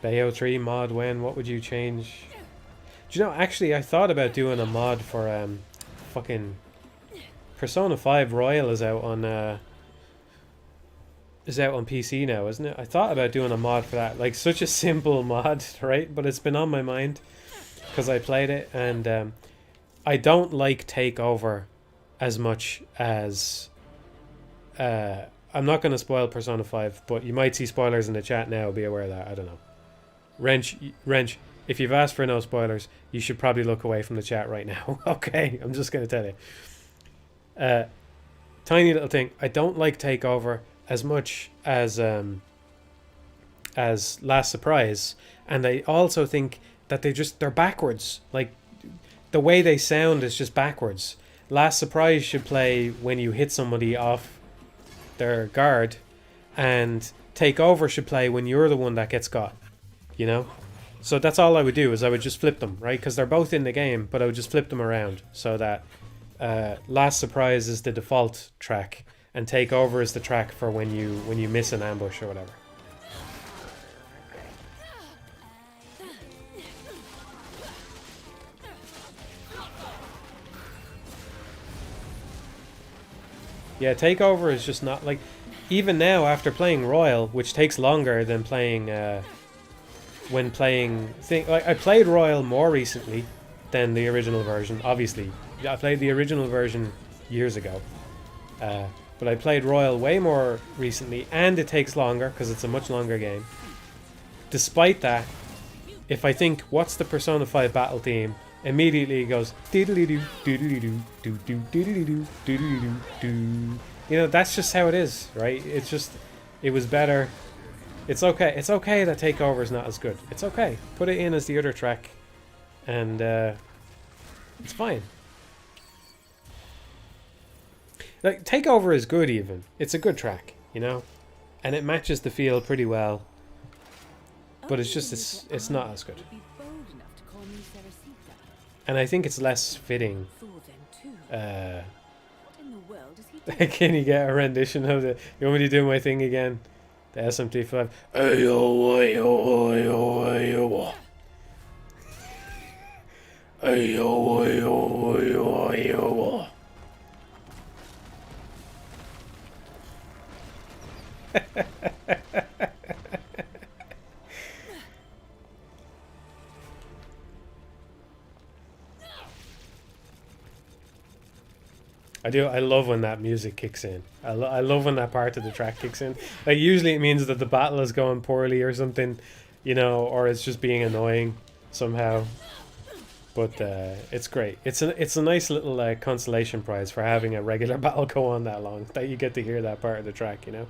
Bayo 3 mod when? What would you change? Do you know, actually, I thought about doing a mod for fucking Persona 5 Royal is out on PC now, isn't it? I thought about doing a mod for that. Like, such a simple mod, right? But it's been on my mind because I played it, and I don't like Takeover as much as I'm not going to spoil Persona 5, but you might see spoilers in the chat now. Be aware of that. I don't know. Wrench, if you've asked for no spoilers, you should probably look away from the chat right now. Okay, I'm just going to tell you. Tiny little thing. I don't like Takeover as much as Last Surprise, and I also think that they're backwards. Like, the way they sound is just backwards. Last Surprise should play when you hit somebody off their guard, and Takeover should play when you're the one that gets got. You know? So that's all I would do, is I would just flip them, right? Because they're both in the game, but I would just flip them around so that Last Surprise is the default track and Takeover is the track for when you miss an ambush or whatever. Yeah, Takeover is just not, like, even now after playing Royal, which takes longer than playing like, I played Royal more recently than the original version. Obviously, I played the original version years ago, but I played Royal way more recently, and it takes longer because it's a much longer game. Despite that, if I think, what's the Persona 5 battle theme, immediately it goes doodly-doo, doodly-doo, doo-doo, doodly-doo, doodly-doo, doo. You know, that's just how it is, right? It's just, it was better. It's okay. It's okay that Takeover is not as good. It's okay. Put it in as the other track, and it's fine. Like, Takeover is good even. It's a good track, you know? And it matches the feel pretty well. But it's just, it's not as good. And I think it's less fitting. Can you get a rendition of the... You want me to do my thing again? The SMT5. Ayo, ayo, ayo, ayo. Ayo, ayo, ayo, ayo. I love when that music kicks in. I love when that part of the track kicks in. Like, usually it means that the battle is going poorly or something, you know, or it's just being annoying somehow. But it's great. It's a nice little consolation prize for having a regular battle go on that long, that you get to hear that part of the track, you know?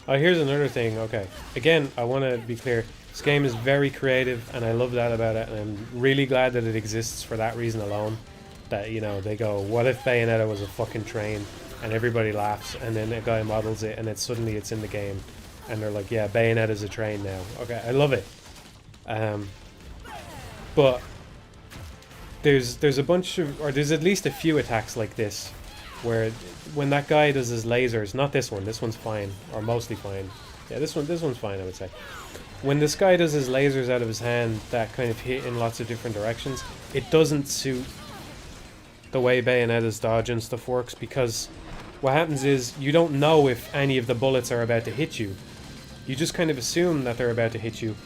Oh, here's another thing. Okay. Again, I want to be clear. This game is very creative, and I love that about it, and I'm really glad that it exists for that reason alone. That, you know, they go, what if Bayonetta was a fucking train? And everybody laughs, and then a guy models it, and suddenly it's in the game. And they're like, yeah, Bayonetta's a train now. Okay, I love it. But there's a bunch of, or there's at least a few attacks like this, where when that guy does his lasers, not this one's fine, or mostly fine. Yeah, this one's fine, I would say. When this guy does his lasers out of his hand that kind of hit in lots of different directions, it doesn't suit the way Bayonetta's dodge and stuff works, because what happens is you don't know if any of the bullets are about to hit you. You just kind of assume that they're about to hit you,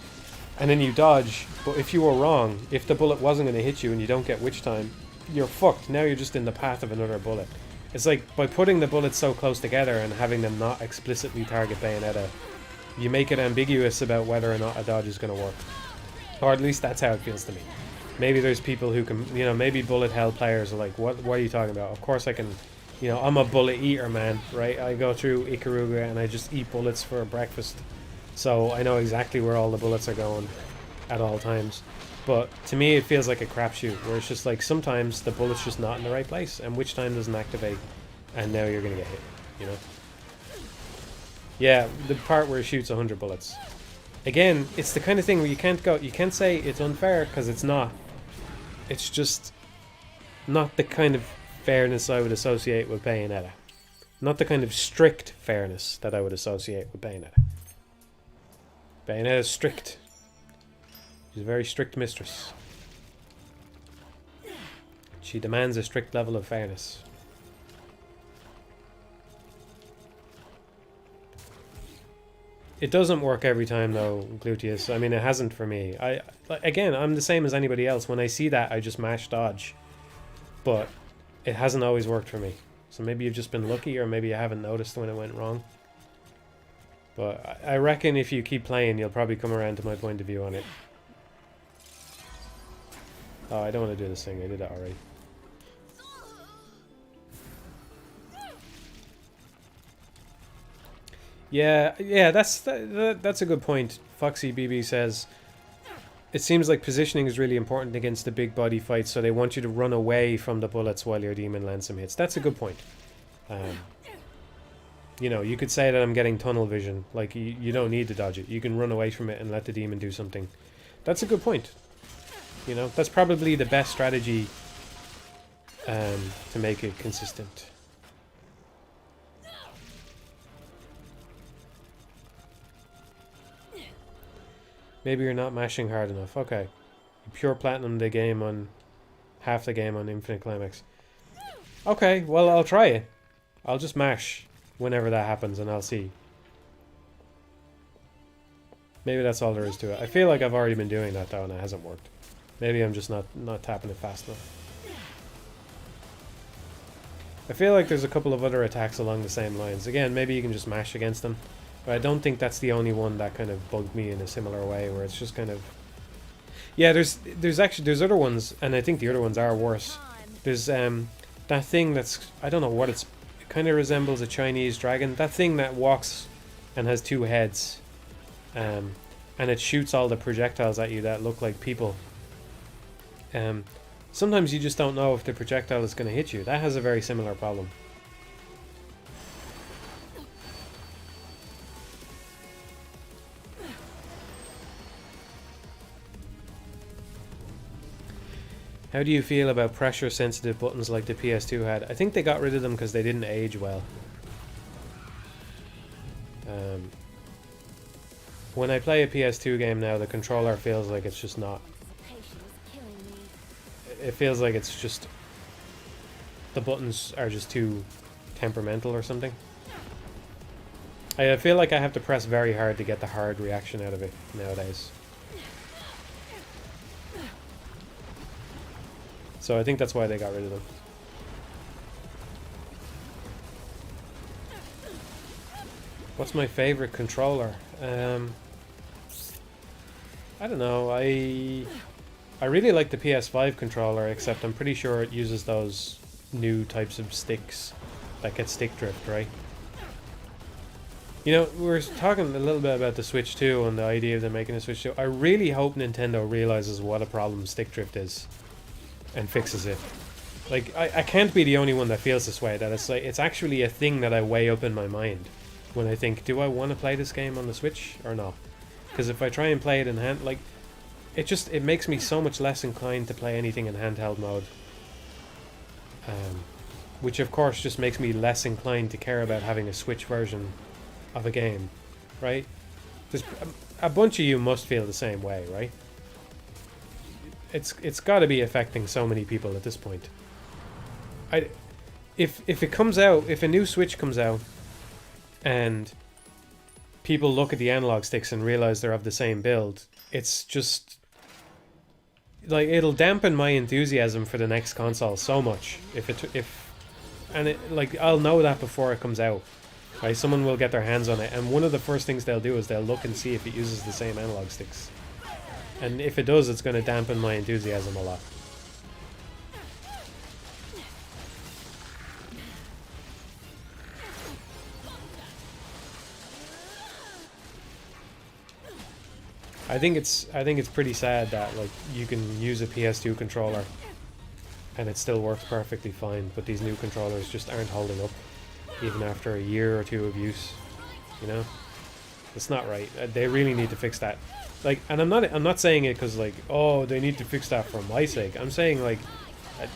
and then you dodge. But if you were wrong, if the bullet wasn't going to hit you and you don't get witch time, you're fucked. Now you're just in the path of another bullet. It's like, by putting the bullets so close together and having them not explicitly target Bayonetta, you make it ambiguous about whether or not a dodge is going to work. Or at least that's how it feels to me. Maybe there's people who can, you know, maybe bullet hell players are like, what are you talking about? Of course I can, you know, I'm a bullet eater, man, right? I go through Ikaruga and I just eat bullets for breakfast. So I know exactly where all the bullets are going at all times. But to me it feels like a crapshoot, where it's just like sometimes the bullet's just not in the right place and witch time doesn't activate, and now you're going to get hit, you know? Yeah, the part where it shoots 100 bullets. Again, it's the kind of thing where you can't say it's unfair, because it's not. It's just not the kind of fairness I would associate with Bayonetta. Not the kind of strict fairness that I would associate with Bayonetta. Bayonetta's strict. She's a very strict mistress. She demands a strict level of fairness. It doesn't work every time though, Gluteus. I mean, it hasn't for me. Again, I'm the same as anybody else. When I see that, I just mash dodge. But it hasn't always worked for me. So maybe you've just been lucky, or maybe you haven't noticed when it went wrong. But I reckon if you keep playing, you'll probably come around to my point of view on it. Oh, I don't want to do this thing. I did that already. Yeah, that's a good point. Foxy BB says, it seems like positioning is really important against the big body fights, so they want you to run away from the bullets while your demon lands some hits. That's a good point. You know, you could say that I'm getting tunnel vision. Like, you don't need to dodge it. You can run away from it and let the demon do something. That's a good point. You know, that's probably the best strategy to make it consistent. Maybe you're not mashing hard enough. Okay. You pure platinum the game on half the game on Infinite Climax. Okay, well, I'll try it. I'll just mash whenever that happens and I'll see. Maybe that's all there is to it. I feel like I've already been doing that though and it hasn't worked. Maybe I'm just not tapping it fast enough. I feel like there's a couple of other attacks along the same lines. Again, maybe you can just mash against them. But I don't think that's the only one that kind of bugged me in a similar way, where it's just kind of... Yeah, there's other ones, and I think the other ones are worse. There's that thing that's... I don't know what it's... It kind of resembles a Chinese dragon. That thing that walks and has two heads. And it shoots all the projectiles at you that look like people. Sometimes you just don't know if the projectile is going to hit you. That has a very similar problem. How do you feel about pressure-sensitive buttons like the PS2 had? I think they got rid of them because they didn't age well. When I play a PS2 game now, the controller feels like it's just not... It feels like it's just... The buttons are just too temperamental or something. I feel like I have to press very hard to get the hard reaction out of it nowadays. So I think that's why they got rid of them. What's my favorite controller? I don't know. I really like the PS5 controller, except I'm pretty sure it uses those new types of sticks that get stick drift, right? You know, we were talking a little bit about the Switch 2 and the idea of them making a Switch 2. I really hope Nintendo realizes what a problem stick drift is and fixes it. Like, I can't be the only one that feels this way, that it's like, it's actually a thing that I weigh up in my mind when I think, do I want to play this game on the Switch or not? Because if I try and play it in hand, like, it makes me so much less inclined to play anything in handheld mode. Which of course just makes me less inclined to care about having a Switch version of a game, right? There's a bunch of you must feel the same way, right? It's got to be affecting so many people at this point. If it comes out, if a new Switch comes out, and people look at the analog sticks and realize they're of the same build, it's just like it'll dampen my enthusiasm for the next console so much. Like I'll know that before it comes out. Right, someone will get their hands on it, and one of the first things they'll do is they'll look and see if it uses the same analog sticks. And if it does, it's going to dampen my enthusiasm a lot. I think it's pretty sad that like you can use a PS2 controller and it still works perfectly fine, but these new controllers just aren't holding up even after a year or two of use. You know, it's not right. They really need to fix that. Like, and I'm not saying it because like, oh, they need to fix that for my sake. I'm saying like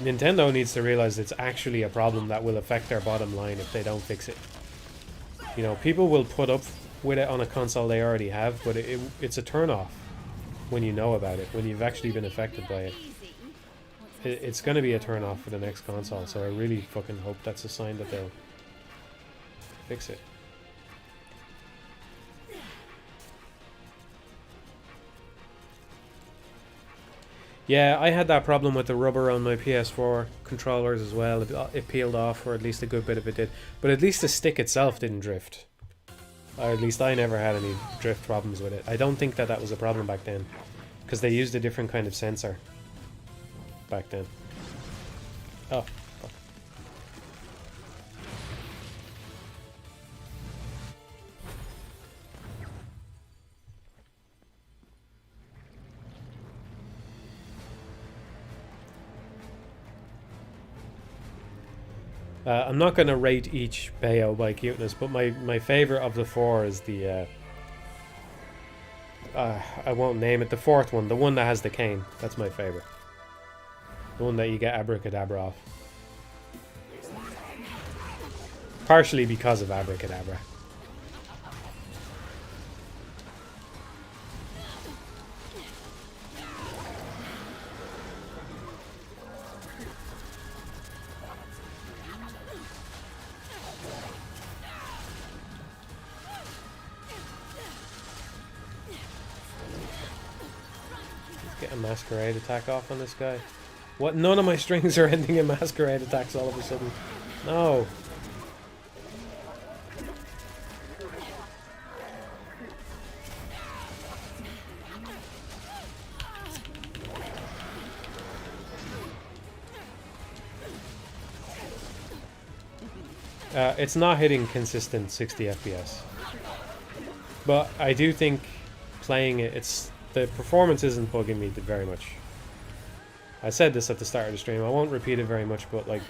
Nintendo needs to realize it's actually a problem that will affect their bottom line if they don't fix it. You know, people will put up with it on a console they already have, but it's a turn-off when you know about it, when you've actually been affected by it. It's going to be a turn-off for the next console, so I really fucking hope that's a sign that they'll fix it. Yeah, I had that problem with the rubber on my PS4 controllers as well. It peeled off, or at least a good bit of it did. But at least the stick itself didn't drift. Or at least I never had any drift problems with it. I don't think that was a problem back then, because they used a different kind of sensor back then. Oh, fuck. I'm not going to rate each Bayo by cuteness, but my favorite of the four is the I won't name it, the fourth one, the one that has the cane. That's my favorite. The one that you get Abracadabra off. Partially because of Abracadabra. Get a masquerade attack off on this guy. What? None of my strings are ending in masquerade attacks all of a sudden. No. It's not hitting consistent 60 FPS. But I do think playing it, the performance isn't bugging me very much. I said this at the start of the stream, I won't repeat it very much, but like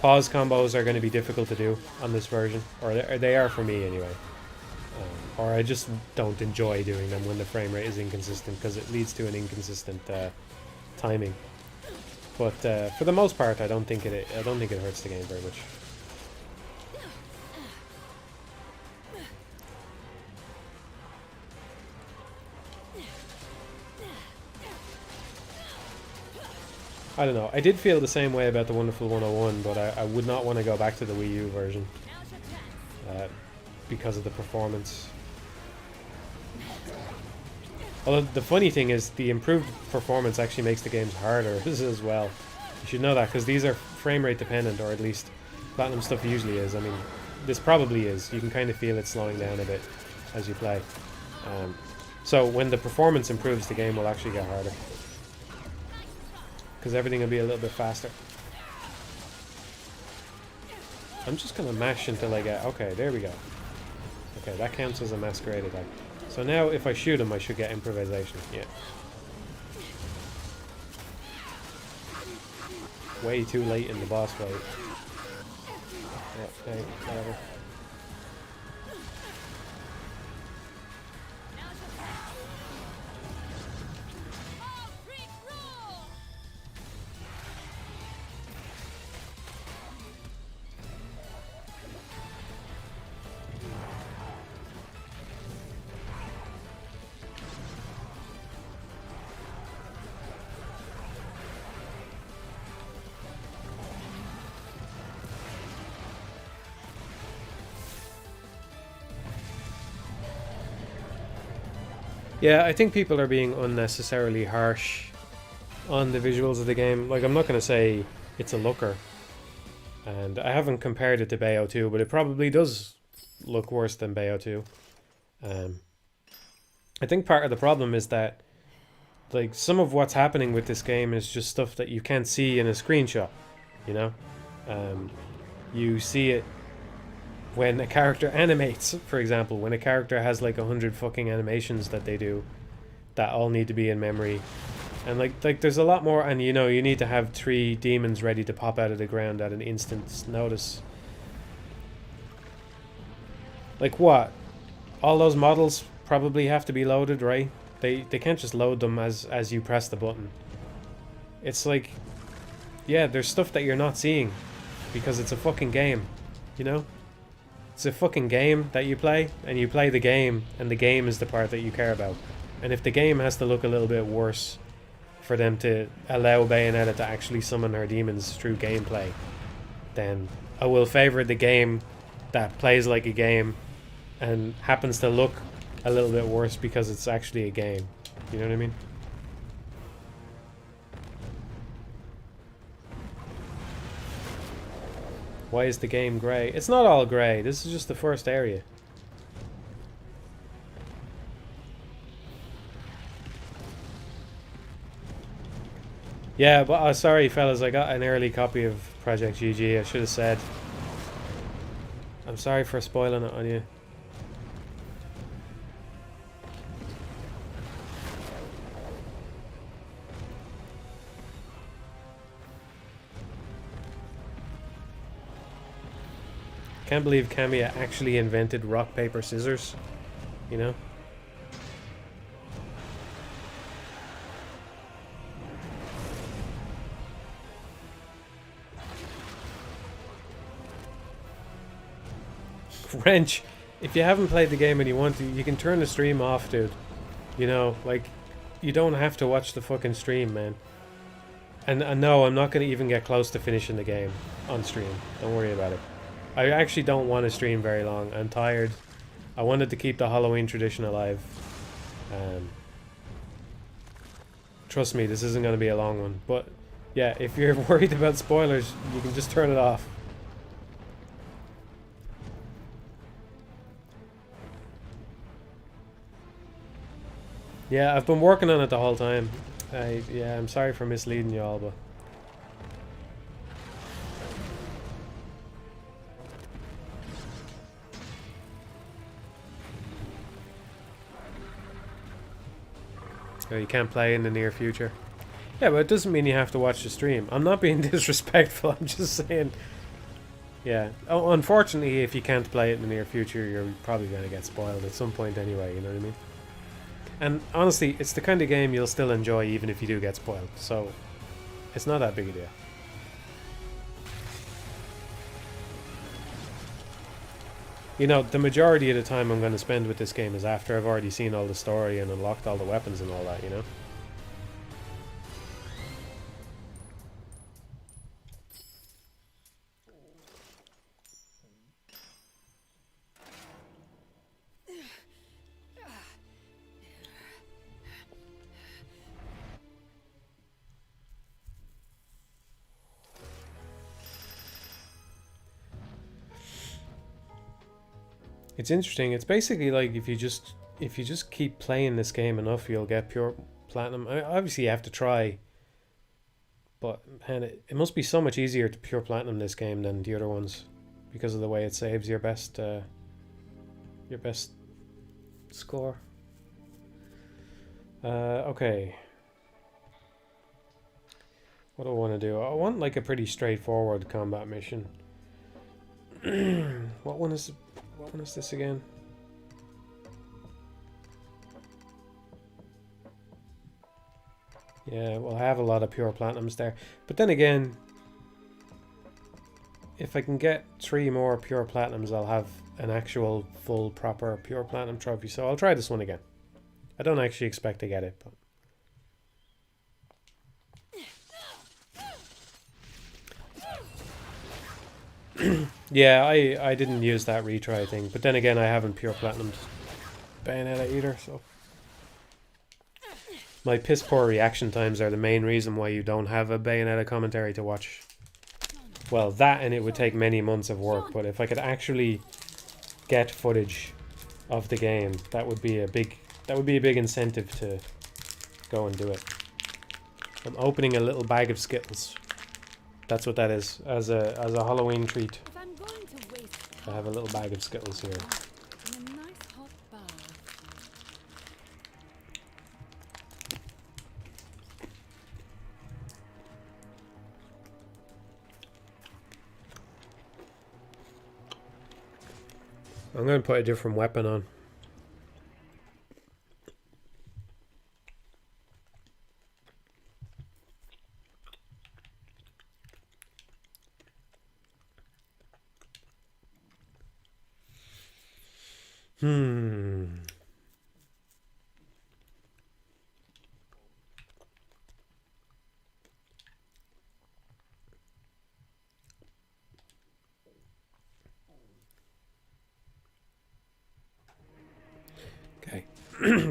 pause combos are going to be difficult to do on this version, or they are for me anyway. Or I just don't enjoy doing them when the frame rate is inconsistent, because it leads to an inconsistent timing. But for the most part, I don't think it hurts the game very much. I don't know. I did feel the same way about the Wonderful 101, but I would not want to go back to the Wii U version. because of the performance. Although the funny thing is, the improved performance actually makes the games harder as well. You should know that, because these are frame rate dependent, or at least Platinum stuff usually is. I mean, this probably is. You can kind of feel it slowing down a bit as you play. So when the performance improves, the game will actually get harder, because everything will be a little bit faster. I'm just going to mash until I get... Okay, there we go. Okay, that counts as a masquerade attack. So now if I shoot him, I should get improvisation. Yeah. Way too late in the boss fight. Yeah, okay, whatever. Yeah, I think people are being unnecessarily harsh on the visuals of the game. Like, I'm not going to say it's a looker, and I haven't compared it to Bayo 2, but it probably does look worse than Bayo 2. I think part of the problem is that, like, some of what's happening with this game is just stuff that you can't see in a screenshot, you know? You see it when a character animates, for example, when a character has like 100 fucking animations that they do that all need to be in memory, and like there's a lot more, and you know, you need to have 3 demons ready to pop out of the ground at an instant's notice. Like what? All those models probably have to be loaded, right? They can't just load them as you press the button. It's like, yeah, there's stuff that you're not seeing because it's a fucking game, you know? It's a fucking game that you play, and you play the game, and the game is the part that you care about. And if the game has to look a little bit worse for them to allow Bayonetta to actually summon her demons through gameplay, then I will favour the game that plays like a game and happens to look a little bit worse because it's actually a game. You know what I mean? Why is the game grey? It's not all grey. This is just the first area. Yeah, but sorry fellas, I got an early copy of Project GG. I should have said. I'm sorry for spoiling it on you. Can't believe Kamiya actually invented rock, paper, scissors. You know? Wrench, if you haven't played the game and you want to, you can turn the stream off, dude. You know, like, you don't have to watch the fucking stream, man. And no, I'm not going to even get close to finishing the game on stream. Don't worry about it. I actually don't want to stream very long. I'm tired. I wanted to keep the Halloween tradition alive. Trust me, this isn't going to be a long one. But, yeah, if you're worried about spoilers, you can just turn it off. Yeah, I've been working on it the whole time. Yeah, I'm sorry for misleading you all, but... Oh, you can't play in the near future. Yeah, but it doesn't mean you have to watch the stream. I'm not being disrespectful, I'm just saying... Yeah. Oh, unfortunately, if you can't play it in the near future, you're probably going to get spoiled at some point anyway, you know what I mean? And honestly, it's the kind of game you'll still enjoy even if you do get spoiled, so it's not that big a deal. You know, the majority of the time I'm going to spend with this game is after I've already seen all the story and unlocked all the weapons and all that, you know? It's interesting. It's basically like if you just keep playing this game enough, you'll get pure platinum. I mean, obviously, you have to try, but man, it must be so much easier to pure platinum this game than the other ones because of the way it saves your best score. Okay. What do I want to do? I want like a pretty straightforward combat mission. What one is this again? Yeah, well, I have a lot of pure platinums there. But then again, if I can get 3 more pure platinums, I'll have an actual full proper pure platinum trophy. So I'll try this one again. I don't actually expect to get it, but yeah, I didn't use that retry thing, but then again, I haven't pure platinumed Bayonetta either, so my piss poor reaction times are the main reason why you don't have a Bayonetta commentary to watch. Well, that and it would take many months of work, but if I could actually get footage of the game, that would be a big incentive to go and do it. I'm opening a little bag of Skittles. That's what that is, as a Halloween treat. I have a little bag of Skittles here. I'm going to put a different weapon on. Okay.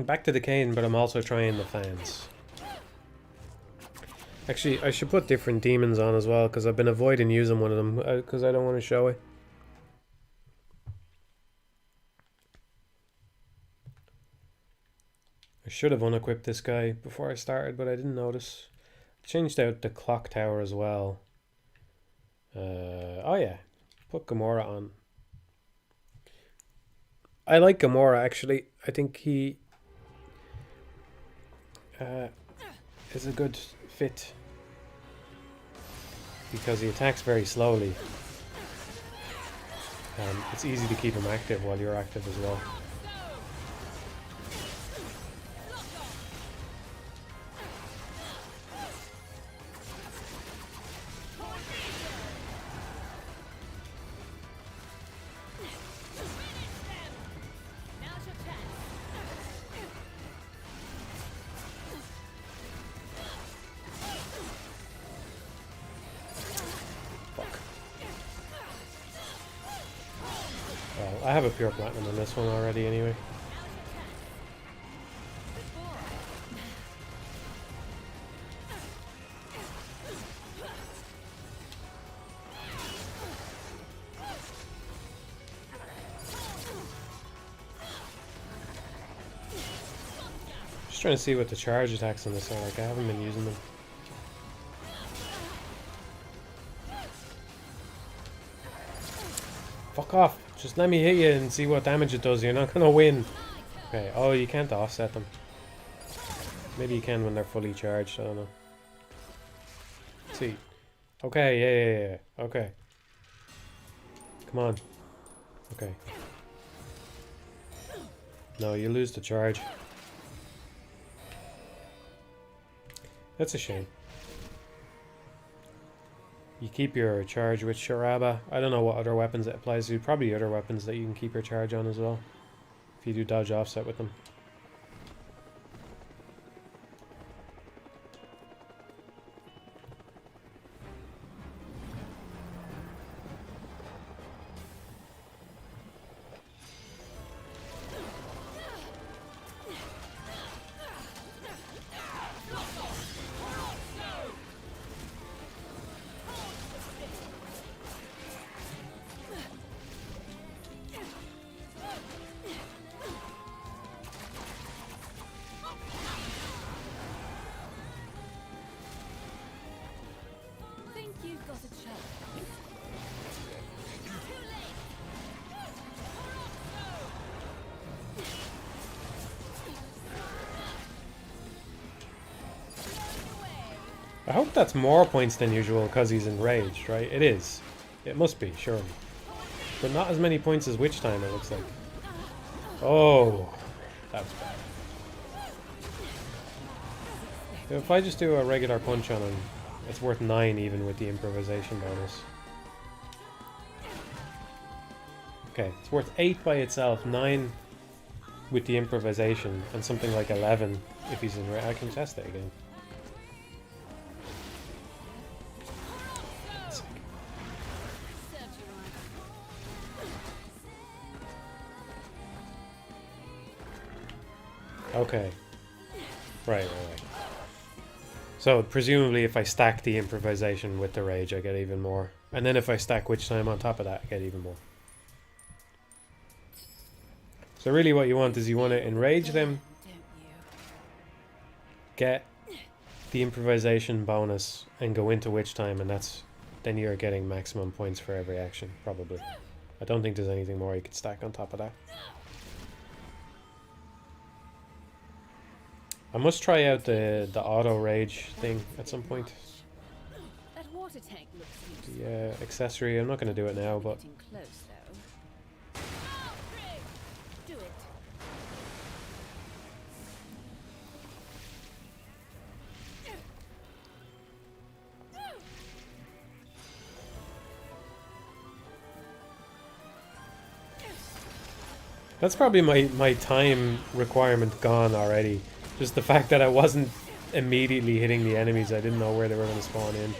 Back to the cane, but I'm also trying the fans. Actually, I should put different demons on as well, because I've been avoiding using one of them, because I don't want to show it. I should have unequipped this guy before I started, but I didn't notice. Changed out the clock tower as well. Oh yeah, put Gamora on. I like Gamora actually. I think he is a good fit because he attacks very slowly. It's easy to keep him active while you're active as well. I have a pure platinum on this one already anyway. Just trying to see what the charge attacks on this are like. I haven't been using them. Fuck off. Just let me hit you and see what damage it does. You're not gonna win. Okay. Oh, you can't offset them. Maybe you can when they're fully charged. I don't know. Let's see. Okay. Yeah. Okay. Come on. Okay. No, you lose the charge. That's a shame. You keep your charge with Sharaba. I don't know what other weapons it applies to. Probably other weapons that you can keep your charge on as well. If you do dodge offset with them. You've got a chance. Too late. I hope that's more points than usual because he's enraged, right? It is. It must be, surely. But not as many points as Witch Time, it looks like. Oh, that was bad. If I just do a regular punch on him, it's worth 9 even with the improvisation bonus. Okay, it's worth 8 by itself, 9 with the improvisation, and something like 11 if he's in. I can test it again. Okay. Right. So, presumably if I stack the improvisation with the rage, I get even more. And then if I stack Witch Time on top of that, I get even more. So really what you want is you want to enrage them, get the improvisation bonus, and go into Witch Time, and then you're getting maximum points for every action, probably. I don't think there's anything more you could stack on top of that. I must try out the auto rage thing at some point. That water tank looks useful. The accessory, I'm not going to do it now, but Getting close, though. Do it. that's probably my time requirement gone already. Just the fact that I wasn't immediately hitting the enemies, I didn't know where they were going to spawn in.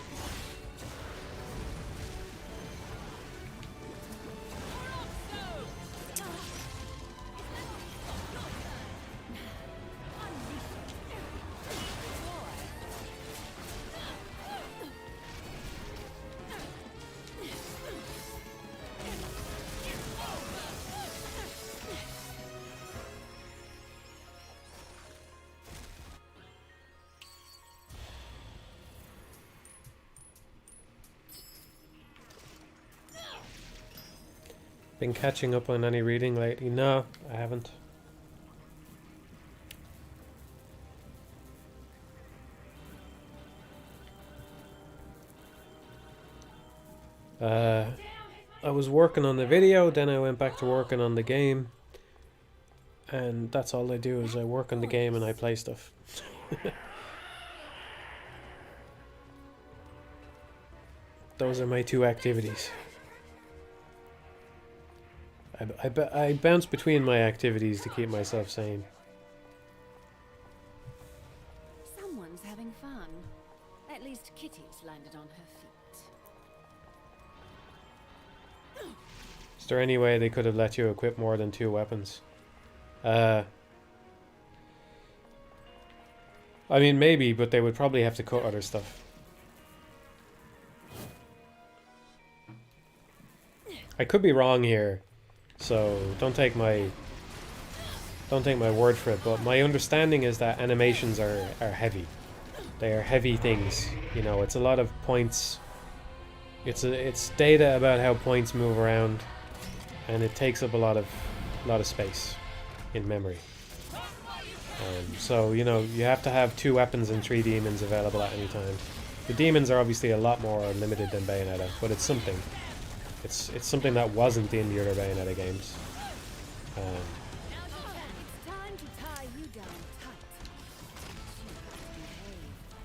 Been catching up on any reading lately? No, I haven't. I was working on the video, then I went back to working on the game. And that's all I do, is I work on the game and I play stuff. Those are my two activities. I bounce between my activities to keep myself sane. Someone's having fun. At least Kitty's landed on her feet. Is there any way they could have let you equip more than 2 weapons? I mean, maybe, but they would probably have to cut other stuff. I could be wrong here, so don't take my word for it, but my understanding is that animations are heavy. They are heavy things. You know, it's a lot of points. It's data about how points move around, and it takes up a lot of space in memory. So, you know, you have to have 2 weapons and 3 demons available at any time. The demons are obviously a lot more limited than Bayonetta, but it's something. It's something that wasn't in the other Bayonetta games.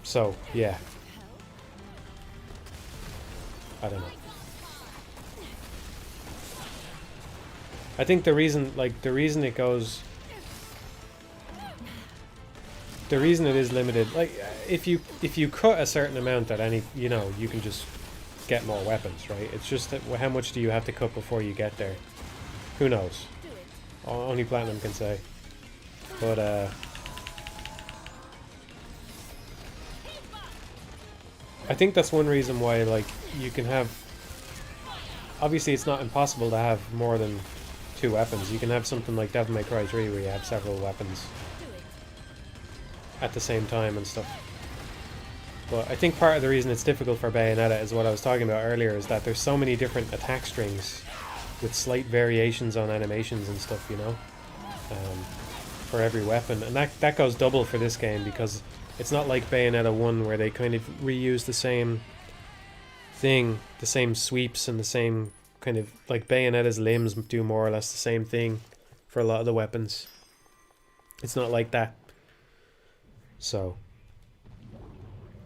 So, yeah. I don't know. I think the reason it goes... The reason it is limited, like, if you cut a certain amount at any, you know, you can just get more weapons, right? It's just that how much do you have to cut before you get there? Who knows? Only Platinum can say. But I think that's one reason why, like, you can have... Obviously, it's not impossible to have more than 2 weapons. You can have something like Devil May Cry 3 where you have several weapons at the same time and stuff. But I think part of the reason it's difficult for Bayonetta is what I was talking about earlier, is that there's so many different attack strings with slight variations on animations and stuff, you know, for every weapon. And that goes double for this game, because it's not like Bayonetta 1 where they kind of reuse the same thing, the same sweeps and the same kind of, like Bayonetta's limbs do more or less the same thing for a lot of the weapons. It's not like that. So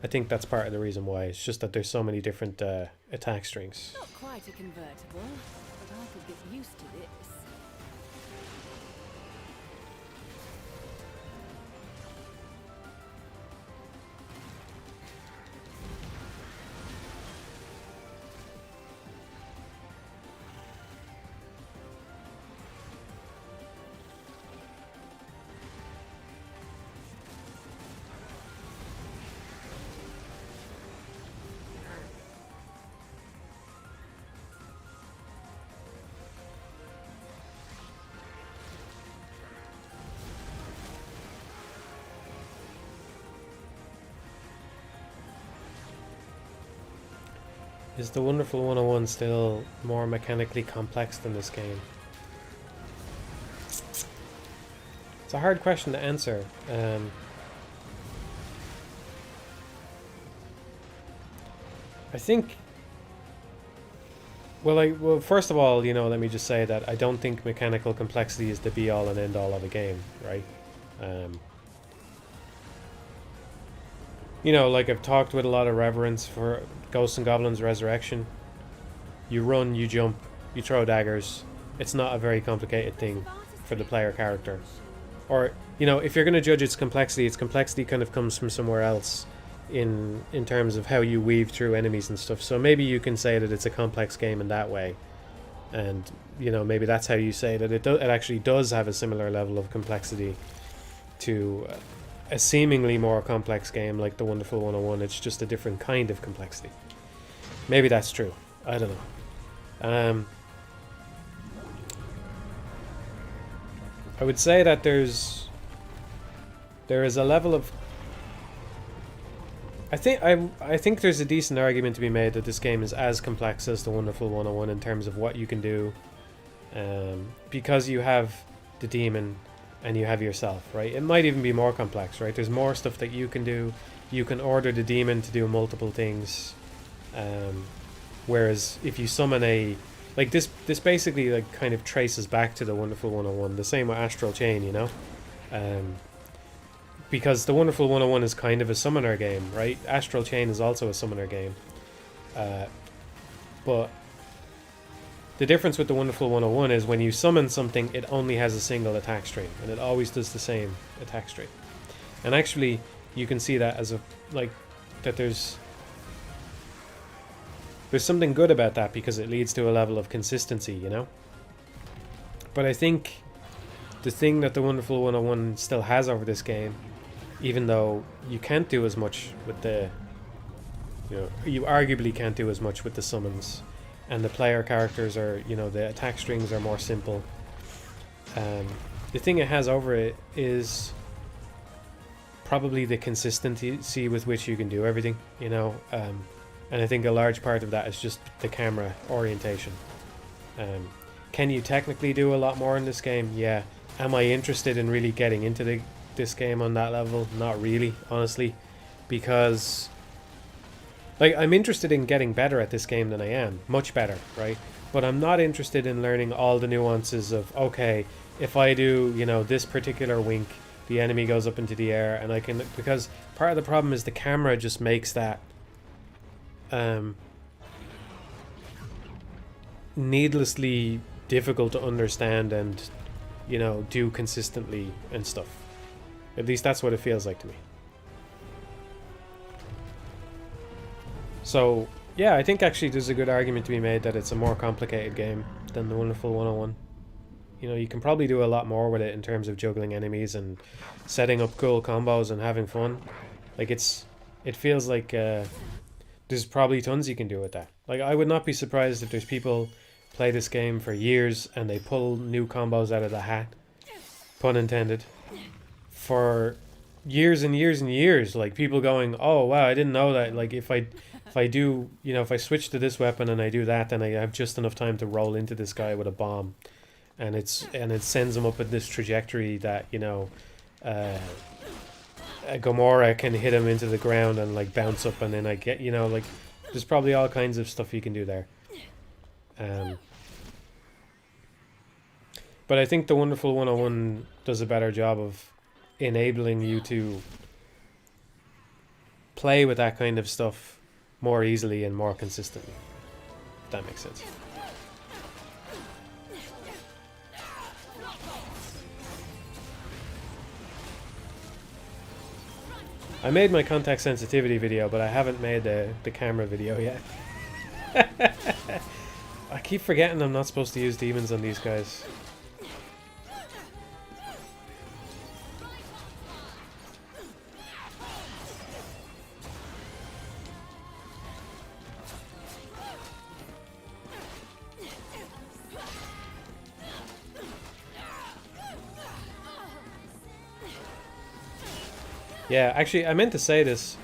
I think that's part of the reason why. It's just that there's so many different attack strings. Not quite a convertible, but I could get used to this. Is the Wonderful 101 still more mechanically complex than this game? It's a hard question to answer. I think... Well, first of all, you know, let me just say that I don't think mechanical complexity is the be-all and end-all of a game, right? You know, like I've talked with a lot of reverence for Ghosts and Goblins Resurrection. You run, you jump, you throw daggers. It's not a very complicated thing for the player character. Or, you know, if you're going to judge its complexity kind of comes from somewhere else in terms of how you weave through enemies and stuff. So maybe you can say that it's a complex game in that way. And, you know, maybe that's how you say that it actually does have a similar level of complexity to a seemingly more complex game like the Wonderful 101. It's just a different kind of complexity. Maybe that's true. I don't know. I would say that there is a level of... I think there's a decent argument to be made that this game is as complex as the Wonderful 101 in terms of what you can do, because you have the demon and you have yourself, right? It might even be more complex, right? There's more stuff that you can do. You can order the demon to do multiple things, whereas if you summon a... Like this basically like kind of traces back to the Wonderful 101, the same with Astral Chain, you know? Because the Wonderful 101 is kind of a summoner game, right? Astral Chain is also a summoner game. But the difference with the Wonderful 101 is when you summon something, it only has a single attack string, and it always does the same attack string. And actually, you can see that as a... like, that there's something good about that, because it leads to a level of consistency, you know? But I think the thing that the Wonderful 101 still has over this game, even though you can't do as much with the... you know, you arguably can't do as much with the summons, and the player characters are, you know, the attack strings are more simple. The thing it has over it is probably the consistency with which you can do everything, you know? And I think a large part of that is just the camera orientation. Can you technically do a lot more in this game? Yeah. Am I interested in really getting into this game on that level? Not really, honestly. Because... like, I'm interested in getting better at this game than I am. Much better, right? But I'm not interested in learning all the nuances of, okay, if I do, you know, this particular wink, the enemy goes up into the air, and I can... because part of the problem is the camera just makes that needlessly difficult to understand and, you know, do consistently and stuff. At least that's what it feels like to me. So, yeah, I think actually there's a good argument to be made that it's a more complicated game than the Wonderful 101. You know, you can probably do a lot more with it in terms of juggling enemies and setting up cool combos and having fun. Like, it feels like there's probably tons you can do with that. Like, I would not be surprised if there's people play this game for years and they pull new combos out of the hat, pun intended, for years and years and years, like people going, oh wow, I didn't know that, like if I do, you know, if I switch to this weapon and I do that, then I have just enough time to roll into this guy with a bomb, and it sends him up at this trajectory that, you know, a Gomorrah can hit him into the ground and like bounce up, and then I get, you know, like there's probably all kinds of stuff you can do there. But I think the Wonderful 101 does a better job of enabling you to play with that kind of stuff more easily and more consistently. If that makes sense. I made my contact sensitivity video, but I haven't made the camera video yet. I keep forgetting I'm not supposed to use demons on these guys. Yeah, actually, I meant to say this,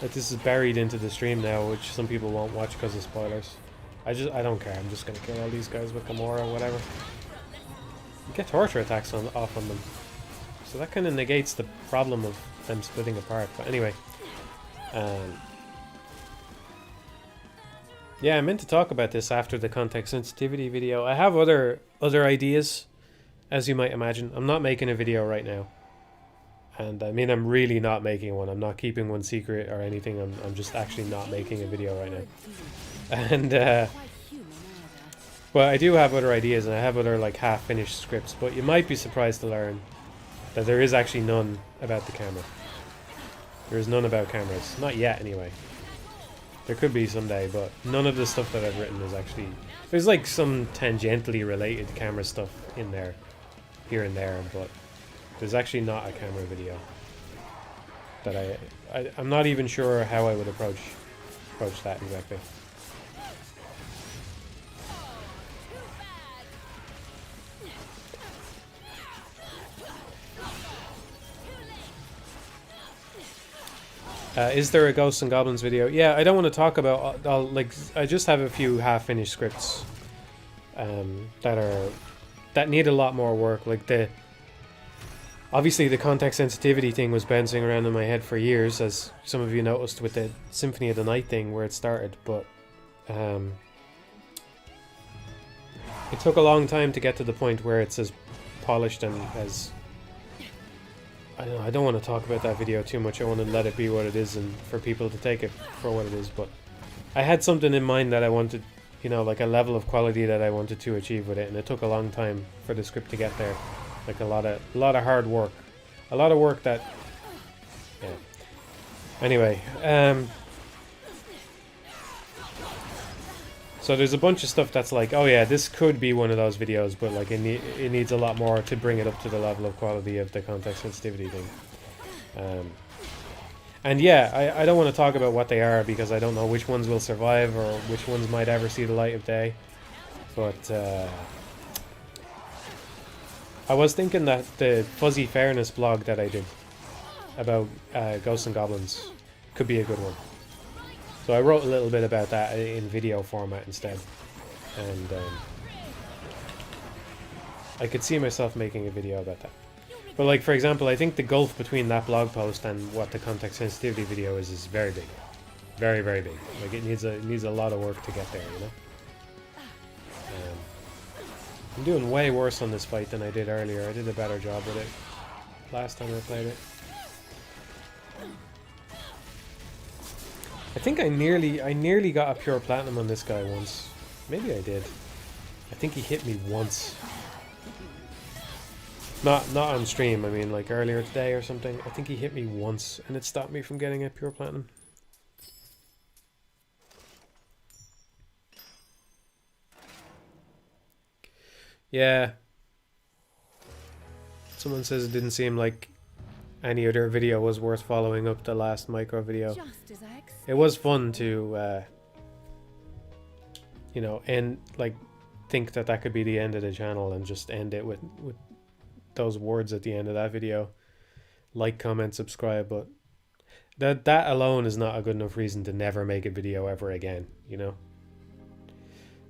that this is buried into the stream now, which some people won't watch because of spoilers. I don't care. I'm just gonna kill all these guys with Gamora or whatever. You get torture attacks off on them, so that kind of negates the problem of them splitting apart. But anyway, yeah, I meant to talk about this after the context sensitivity video. I have other ideas, as you might imagine. I'm not making a video right now. And I mean, I'm really not making one. I'm not keeping one secret or anything. I'm just actually not making a video right now. And, well, I do have other ideas, and I have other, like, half-finished scripts. But you might be surprised to learn that there is actually none about the camera. There is none about cameras. Not yet, anyway. There could be someday, but none of the stuff that I've written is actually... There's, like, some tangentially related camera stuff in there, here and there, but... There's actually not a camera video that I'm not even sure how I would approach that exactly. Is there a Ghosts and Goblins video? Yeah, I don't want to talk about like I just have a few half-finished scripts that need a lot more work. Like obviously, the context sensitivity thing was bouncing around in my head for years, as some of you noticed with the Symphony of the Night thing where it started, but it took a long time to get to the point where it's as polished and as... I don't want to talk about that video too much. I want to let it be what it is and for people to take it for what it is, but I had something in mind that I wanted, you know, like a level of quality that I wanted to achieve with it, and it took a long time for the script to get there. Like a lot of hard work, a lot of work that, yeah. Anyway, so there's a bunch of stuff that's like, oh yeah, this could be one of those videos, but like it needs a lot more to bring it up to the level of quality of the context sensitivity thing. And yeah, I don't want to talk about what they are because I don't know which ones will survive or which ones might ever see the light of day, but. I was thinking that the Fuzzy Fairness blog that I did about Ghosts and Goblins could be a good one. So I wrote a little bit about that in video format instead. And I could see myself making a video about that. But like, for example, I think the gulf between that blog post and what the context sensitivity video is very big. Very, very big. Like it needs a lot of work to get there, you know? I'm doing way worse on this fight than I did earlier. I did a better job with it last time I played it. I think I nearly got a pure platinum on this guy once. Maybe I did. I think he hit me once. Not on stream, I mean like earlier today or something. I think he hit me once and it stopped me from getting a pure platinum. Yeah. Someone says it didn't seem like any other video was worth following up the last micro video. It was fun to, you know, think that could be the end of the channel and just end it with those words at the end of that video. like, comment, subscribe, but that alone is not a good enough reason to never make a video ever again, you know?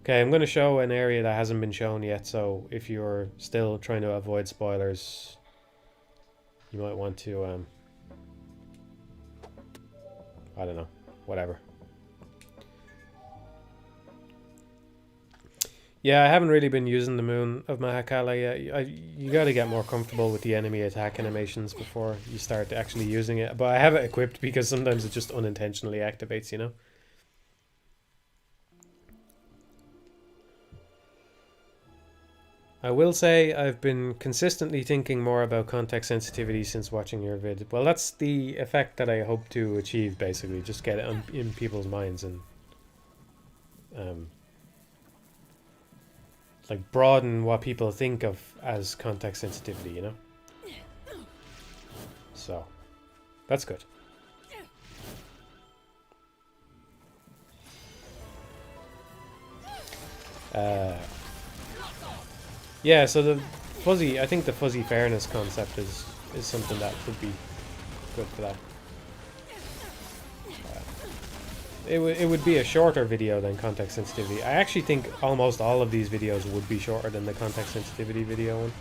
Okay, I'm going to show an area that hasn't been shown yet, so if you're still trying to avoid spoilers, you might want to, I don't know, whatever. Yeah, I haven't really been using the Moon of Mahakala yet. You got to get more comfortable with the enemy attack animations before you start actually using it. But I have it equipped because sometimes it just unintentionally activates, you know? I will say I've been consistently thinking more about context sensitivity since watching your vid. Well, that's the effect that I hope to achieve, basically. Just get it in people's minds and like broaden what people think of as context sensitivity, you know? So, that's good. Yeah, so the fuzzy, I think the fuzzy fairness concept is something that would be good for that. It would be a shorter video than context sensitivity. I actually think almost all of these videos would be shorter than the context sensitivity video one.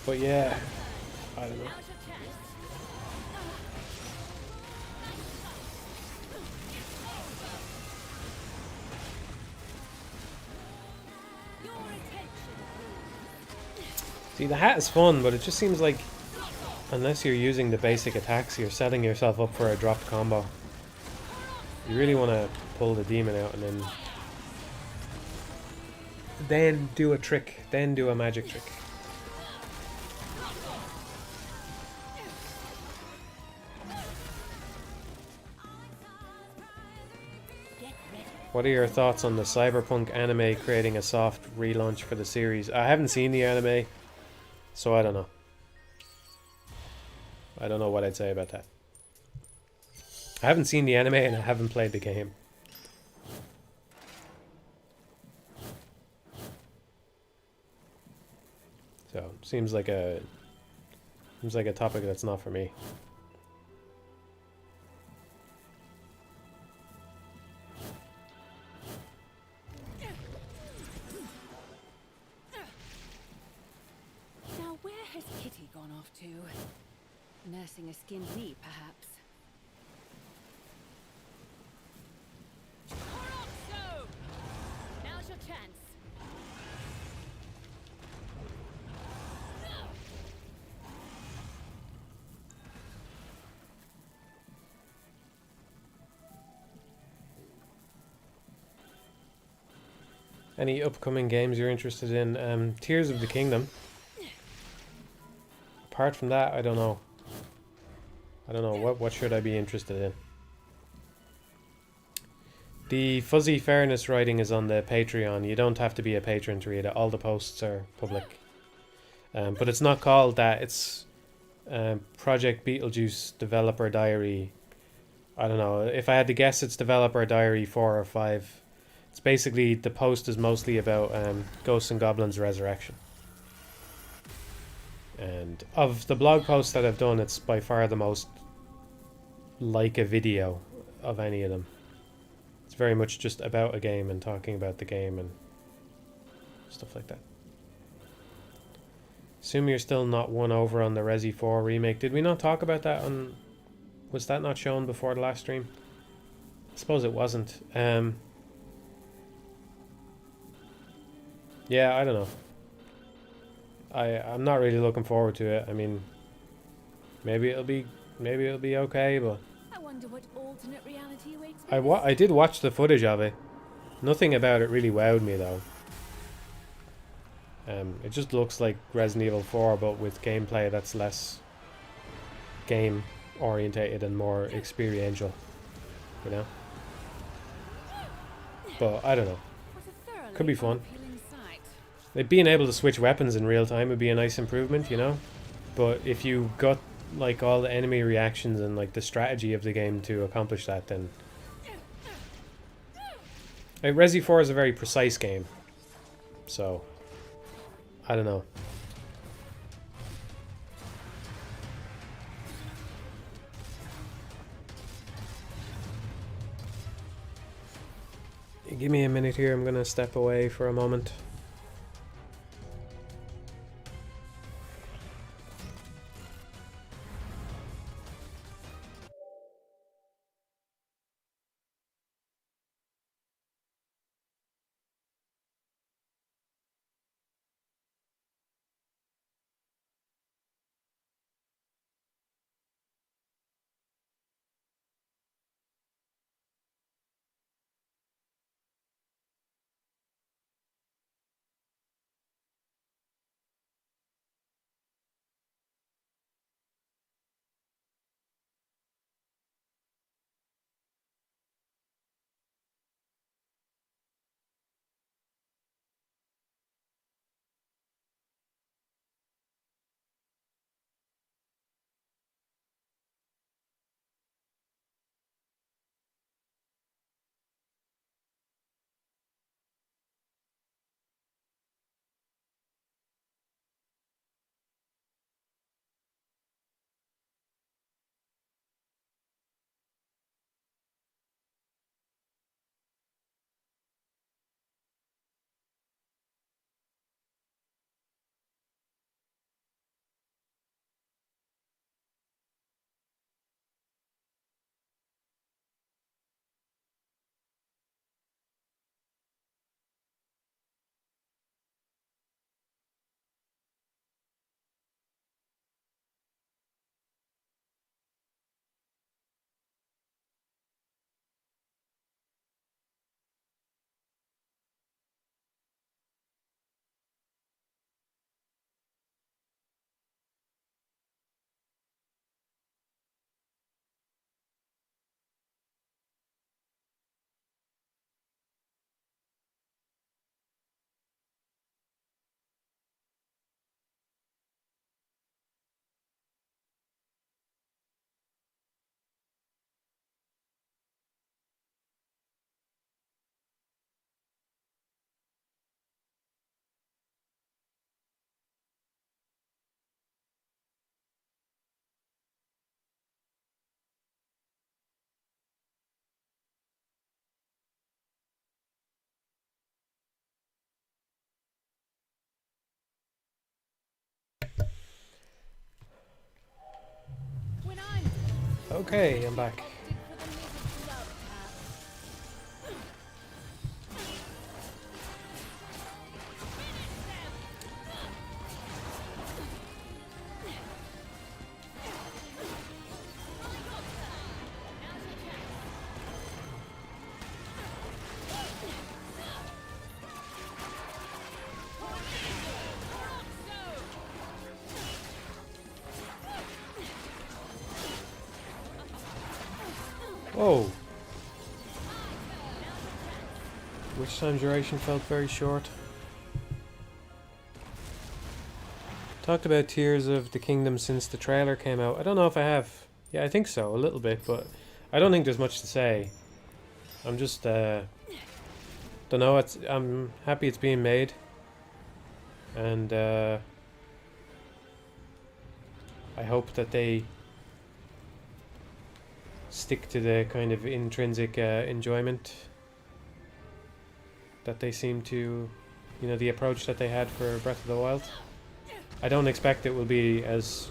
But yeah, I don't know. See, the hat is fun, but it just seems like unless you're using the basic attacks, you're setting yourself up for a dropped combo. You really want to pull the demon out and then do a trick, then do a magic trick. What are your thoughts on the Cyberpunk anime creating a soft relaunch for the series? I haven't seen the anime, so I don't know. I don't know what I'd say about that. I haven't seen the anime and I haven't played the game. So, seems like a topic that's not for me. Now where has Kitty gone off to? Nursing a skinned knee, perhaps. Now's your chance. Any upcoming games you're interested in? Tears of the Kingdom. Apart from that, I don't know. What should I be interested in? The fuzzy fairness writing is on the Patreon. You don't have to be a patron to read it. All the posts are public. But it's not called that. It's Project Beetlejuice Developer Diary. I don't know. If I had to guess, it's Developer Diary 4 or 5. It's basically, the post is mostly about Ghosts and Goblins Resurrection. And of the blog posts that I've done, it's by far the most like a video of any of them. It's very much just about a game and talking about the game and stuff like that. Assume you're still not won over on the Resi 4 remake. Did we not talk about that on... Was that not shown before the last stream? I suppose it wasn't. Yeah, I don't know. I'm not really looking forward to it. I mean, maybe it'll be okay, but I wonder what alternate reality awaits. I did watch the footage of it. Nothing about it really wowed me though. It just looks like Resident Evil 4, but with gameplay that's less game orientated and more experiential, you know. But I don't know. Could be fun. Like, being able to switch weapons in real time would be a nice improvement, you know. But if you got like all the enemy reactions and like the strategy of the game to accomplish that, then Resi 4 is a very precise game, so I don't know. Give me a minute here, I'm gonna step away for a moment. When I'm Okay, I'm back. opted for the little love Whoa. Which time duration felt very short. Talked about Tears of the Kingdom since the trailer came out. I don't know if I have. Yeah, I think so, a little bit, but I don't think there's much to say. I'm just, don't know, I'm happy it's being made. And, I hope that they stick to the kind of intrinsic enjoyment that they seem to, you know, the approach that they had for Breath of the Wild. I don't expect it will be as,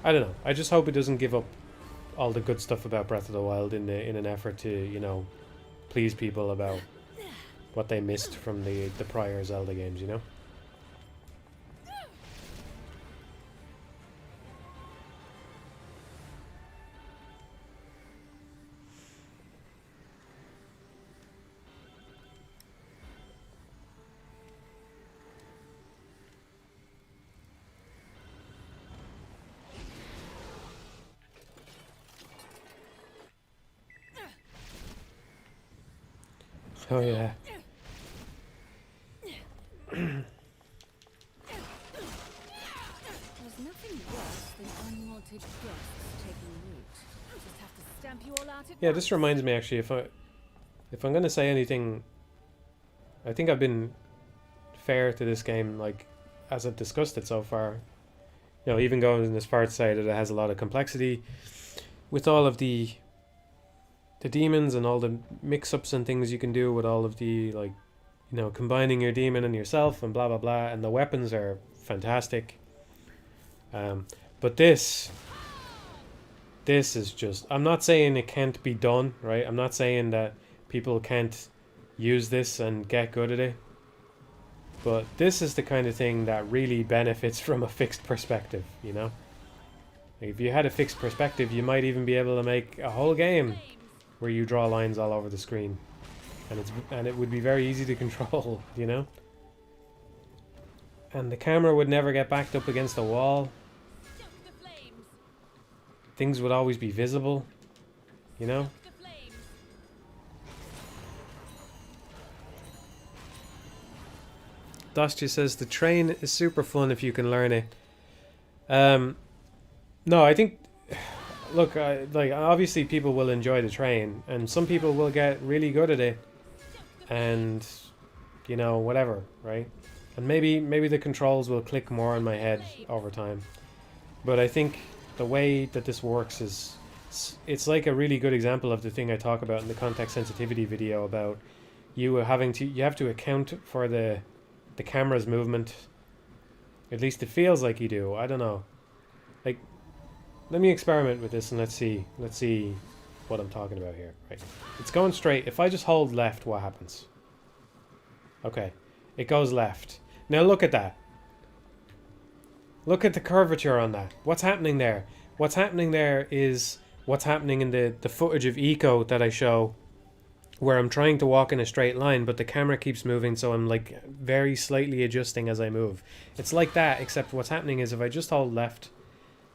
I don't know, I just hope it doesn't give up all the good stuff about Breath of the Wild in an effort to, you know, please people about what they missed from the prior Zelda games, you know? Oh yeah. There's nothing worse than unwanted guests taking root. Just have to stamp you all out at Yeah, once. this reminds me actually, if I'm gonna say anything, I think I've been fair to this game, like as I've discussed it so far. You know, even going as far to say that it has a lot of complexity with all of the demons and all the mix-ups and things you can do with all of the, like, you know, combining your demon and yourself and blah blah blah, and the weapons are fantastic. But this is just, I'm not saying it can't be done, right? I'm not saying that people can't use this and get good at it, but this is the kind of thing that really benefits from a fixed perspective, you know? Like, if you had a fixed perspective, you might even be able to make a whole game where you draw lines all over the screen, and it would be very easy to control, you know? And the camera would never get backed up against the wall. Things would always be visible, you know? Dostya says the train is super fun if you can learn it. No, I think, look, like, obviously people will enjoy the train, and some people will get really good at it, and, you know, whatever, right? And maybe the controls will click more in my head over time. But I think the way that this works is, it's like a really good example of the thing I talk about in the context sensitivity video about you have to account for the camera's movement. At least it feels like you do. I don't know. Like, let me experiment with this and let's see what I'm talking about here. Right. It's going straight. If I just hold left, what happens? Okay. It goes left. Now look at that. Look at the curvature on that. What's happening there? What's happening there is what's happening in the footage of Eco that I show, where I'm trying to walk in a straight line, but the camera keeps moving, so I'm like very slightly adjusting as I move. It's like that, except what's happening is if I just hold left,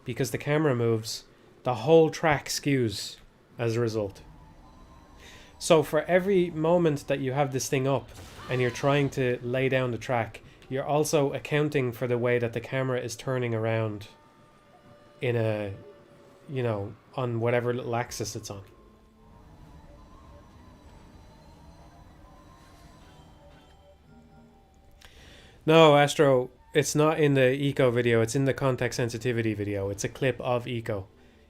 because the camera moves, the whole track skews as a result. So for every moment that you have this thing up and you're trying to lay down the track, you're also accounting for the way that the camera is turning around in a, you know, on whatever little axis it's on. No, Astro, it's not in the Eco video, it's in the context sensitivity video. It's a clip of Eco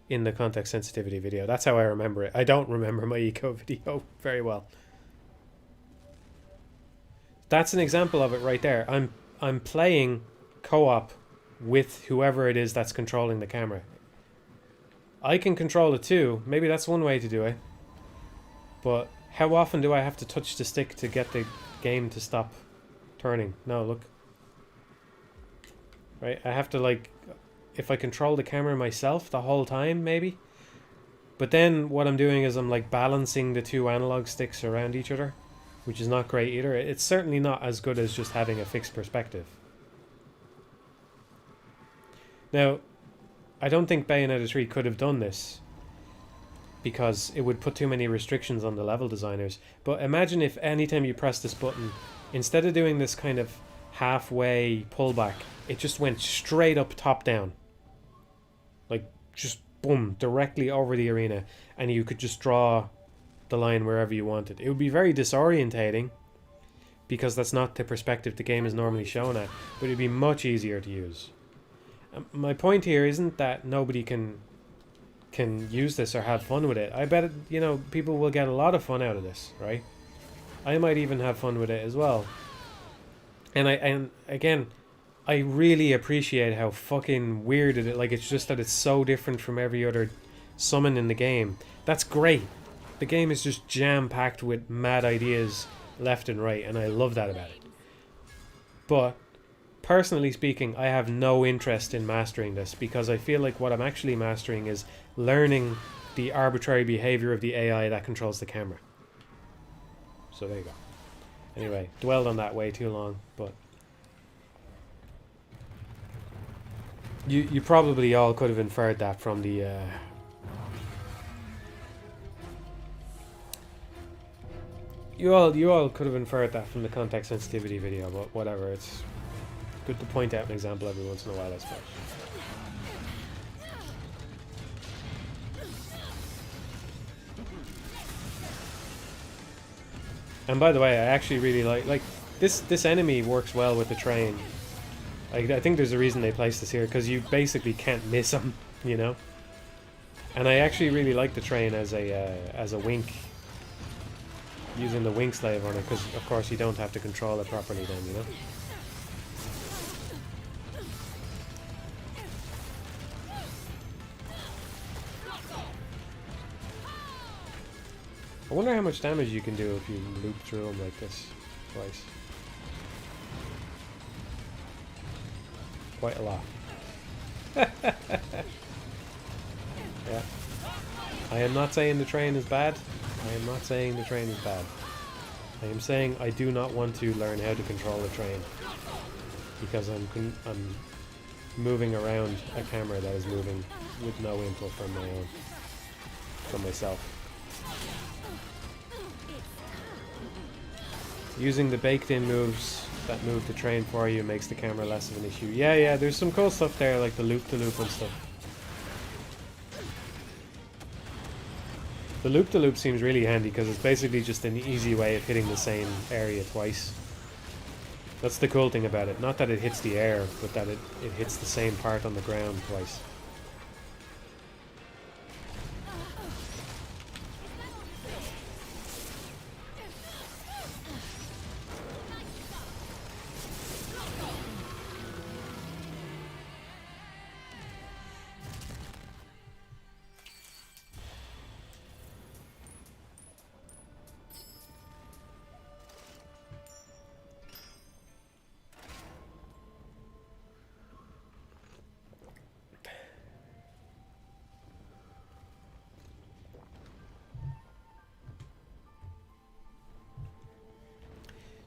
in the context sensitivity video. That's how I remember it. I don't remember my Eco video very well. That's an example of it right there. I'm playing co-op with whoever it is that's controlling the camera. I can control it too. Maybe that's one way to do it. But how often do I have to touch the stick to get the game to stop turning? No, look. Right, I have to, like, if I control the camera myself the whole time, maybe. But then what I'm doing is I'm like balancing the two analog sticks around each other, which is not great either. It's certainly not as good as just having a fixed perspective. Now, I don't think Bayonetta 3 could have done this, because it would put too many restrictions on the level designers. But imagine if anytime you press this button, instead of doing this kind of halfway pullback, it just went straight up top down. Like, just boom, directly over the arena, and you could just draw the line wherever you wanted. It would be very disorientating, because that's not the perspective the game is normally shown at, but it'd be much easier to use. My point here isn't that nobody can use this or have fun with it. I bet, you know, people will get a lot of fun out of this, right? I might even have fun with it as well. And again, I really appreciate how fucking weird it is. Like, it's just that it's so different from every other summon in the game. That's great. The game is just jam-packed with mad ideas left and right, and I love that about it. But personally speaking, I have no interest in mastering this, because I feel like what I'm actually mastering is learning the arbitrary behavior of the AI that controls the camera. So there you go. Anyway, dwelled on that way too long, but you probably all could have inferred that from the you all could have inferred that from the context sensitivity video, but whatever, it's good to point out an example every once in a while, I suppose. And by the way, I actually really like this enemy works well with the train. I think there's a reason they placed this here, because you basically can't miss him, you know. And I actually really like the train as a wink, using the wink slave on it, because of course you don't have to control it properly then, you know. I wonder how much damage you can do if you loop through them like this twice. Quite a lot. Yeah. I am not saying the train is bad. I am not saying the train is bad. I am saying I do not want to learn how to control a train, because I'm moving around a camera that is moving with no input from my own, from myself. Using the baked-in moves that move the train for you makes the camera less of an issue. Yeah, there's some cool stuff there, like the loop-to-loop and stuff. The loop-to-loop seems really handy because it's basically just an easy way of hitting the same area twice. That's the cool thing about it. Not that it hits the air, but that it hits the same part on the ground twice.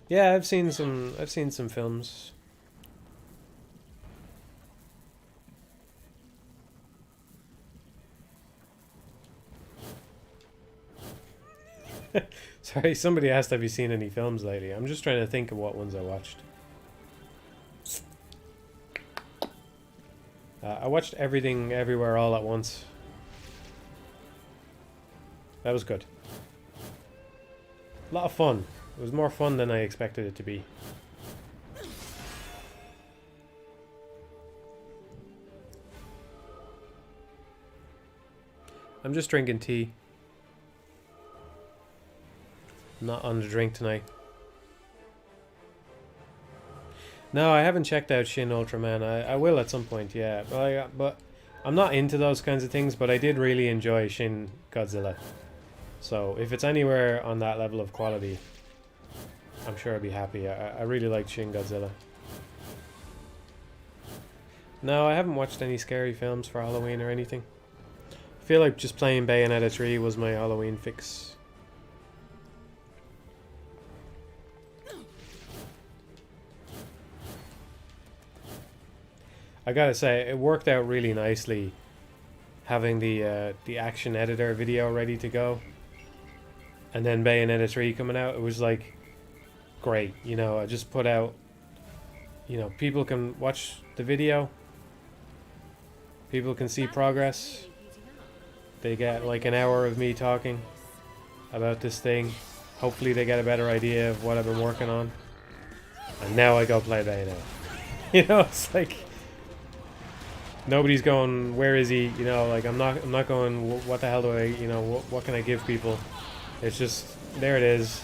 Yeah, I've seen some films. Sorry, somebody asked, have you seen any films lately? I'm just trying to think of what ones I watched. I watched Everything Everywhere All at Once. That was good. A lot of fun. It was more fun than I expected it to be. I'm just drinking tea. Not on the drink tonight. No, I haven't checked out Shin Ultraman. I will at some point, yeah. But I'm not into those kinds of things, but I did really enjoy Shin Godzilla. So if it's anywhere on that level of quality, I'm sure I'll be happy. I really liked Shin Godzilla. No, I haven't watched any scary films for Halloween or anything. I feel like just playing Bayonetta 3 was my Halloween fix. I gotta say, it worked out really nicely having the action editor video ready to go. And then Bayonetta 3 coming out, it was like great, you know. I just put out, you know, people can watch the video, people can see progress, they get like an hour of me talking about this thing, hopefully they get a better idea of what I've been working on, and now I go play Bayonetta. You know, it's like nobody's going, where is he, you know, like I'm not going, what the hell do I, you know, what can I give people? It's just, there it is.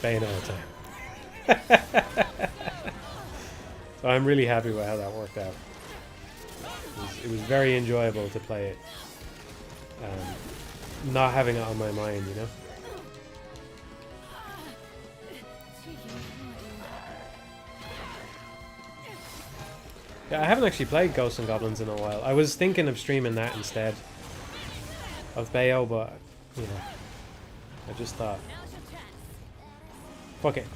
Bayonetta time. So I'm really happy with how that worked out. It was very enjoyable to play it. Not having it on my mind, you know? Yeah, I haven't actually played Ghosts and Goblins in a while. I was thinking of streaming that instead of Bayo, but, you know, I just thought, fuck it.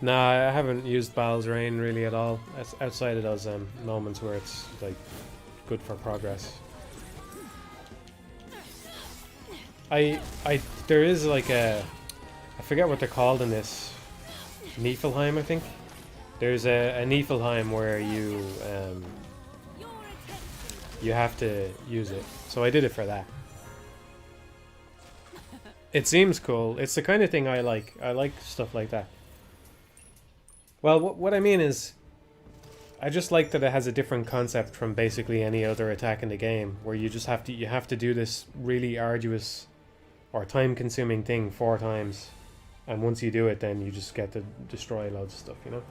Nah, I haven't used Bal's Rain really at all. Outside of those moments where it's like good for progress. There is like a, I forget what they're called in this, Niflheim I think, There's a Niflheim where you have to use it. So I did it for that. It seems cool. It's the kind of thing I like. I like stuff like that. Well, what I mean is, I just like that it has a different concept from basically any other attack in the game, where you just have to do this really arduous or time-consuming thing 4 times, and once you do it, then you just get to destroy loads of stuff, you know?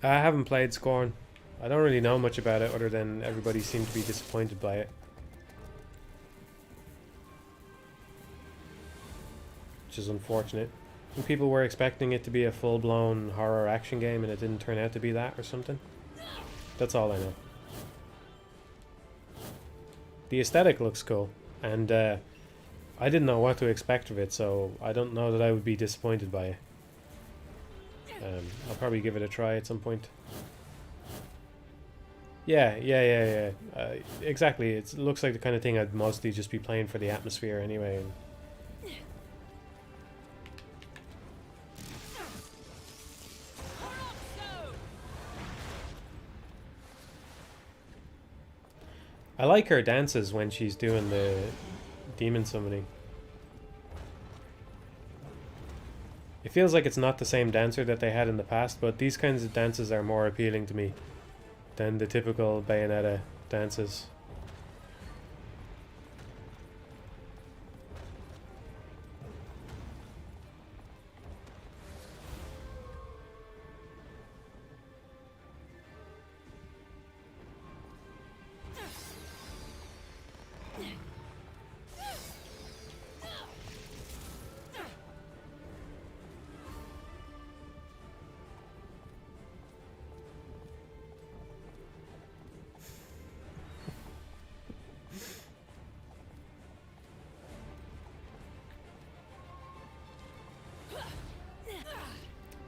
I haven't played Scorn. I don't really know much about it other than everybody seemed to be disappointed by it. Which is unfortunate. And people were expecting it to be a full-blown horror action game and it didn't turn out to be that or something. That's all I know. The aesthetic looks cool, and I didn't know what to expect of it, so I don't know that I would be disappointed by it. I'll probably give it a try at some point. Yeah. Exactly. It looks like the kind of thing I'd mostly just be playing for the atmosphere anyway. I like her dances when she's doing the demon summoning. It feels like it's not the same dancer that they had in the past, but these kinds of dances are more appealing to me than the typical Bayonetta dances.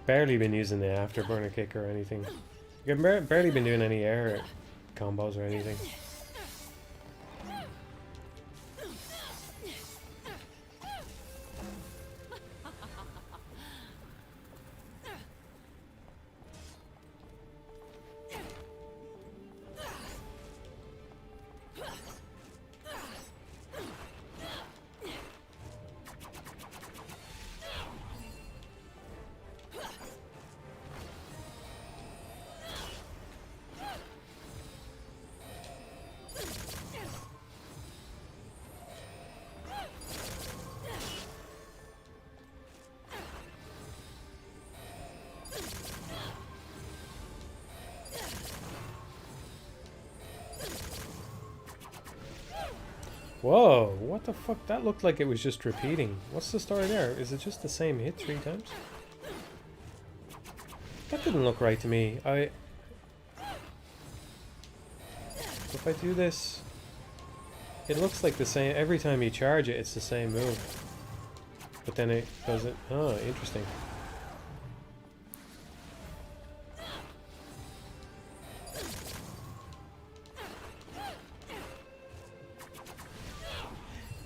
Barely been using the afterburner kick or anything. I've barely been doing any air combos or anything. Whoa, what the fuck? That looked like it was just repeating. What's the story there? Is it just the same hit 3 times? That didn't look right to me. If I do this, it looks like the same. Every time you charge it, it's the same move. But then it doesn't. Oh, interesting.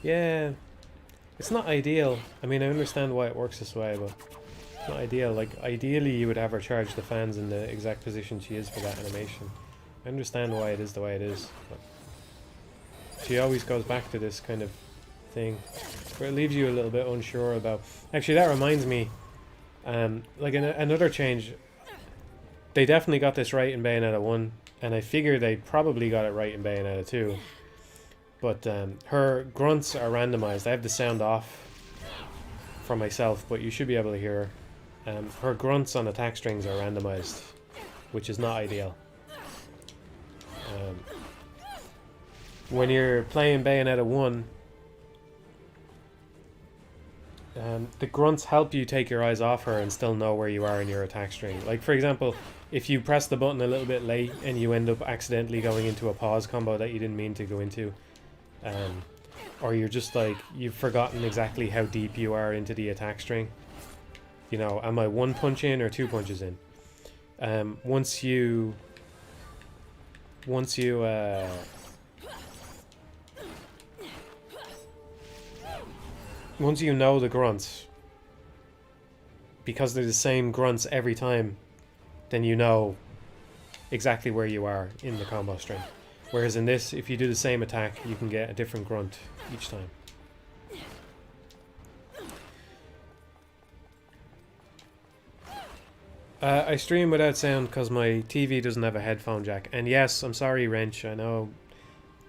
Yeah, it's not ideal. I mean, I understand why it works this way, but it's not ideal. Like, ideally you would have her charge the fans in the exact position she is for that animation. I understand why it is the way it is, but she always goes back to this kind of thing, where it leaves you a little bit unsure about... Actually, that reminds me, like another change, they definitely got this right in Bayonetta 1, and I figure they probably got it right in Bayonetta 2. But her grunts are randomized. I have the sound off for myself, but you should be able to hear her. Her grunts on attack strings are randomized, which is not ideal. When you're playing Bayonetta 1, the grunts help you take your eyes off her and still know where you are in your attack string. Like, for example, if you press the button a little bit late and you end up accidentally going into a pause combo that you didn't mean to go into, or you're just like, you've forgotten exactly how deep you are into the attack string. You know, am I 1 punch in or 2 punches in? Once you once you know the grunts, because they're the same grunts every time, then you know exactly where you are in the combo string. Whereas in this, if you do the same attack, you can get a different grunt each time. I stream without sound because my TV doesn't have a headphone jack. And yes, I'm sorry, Wrench. I know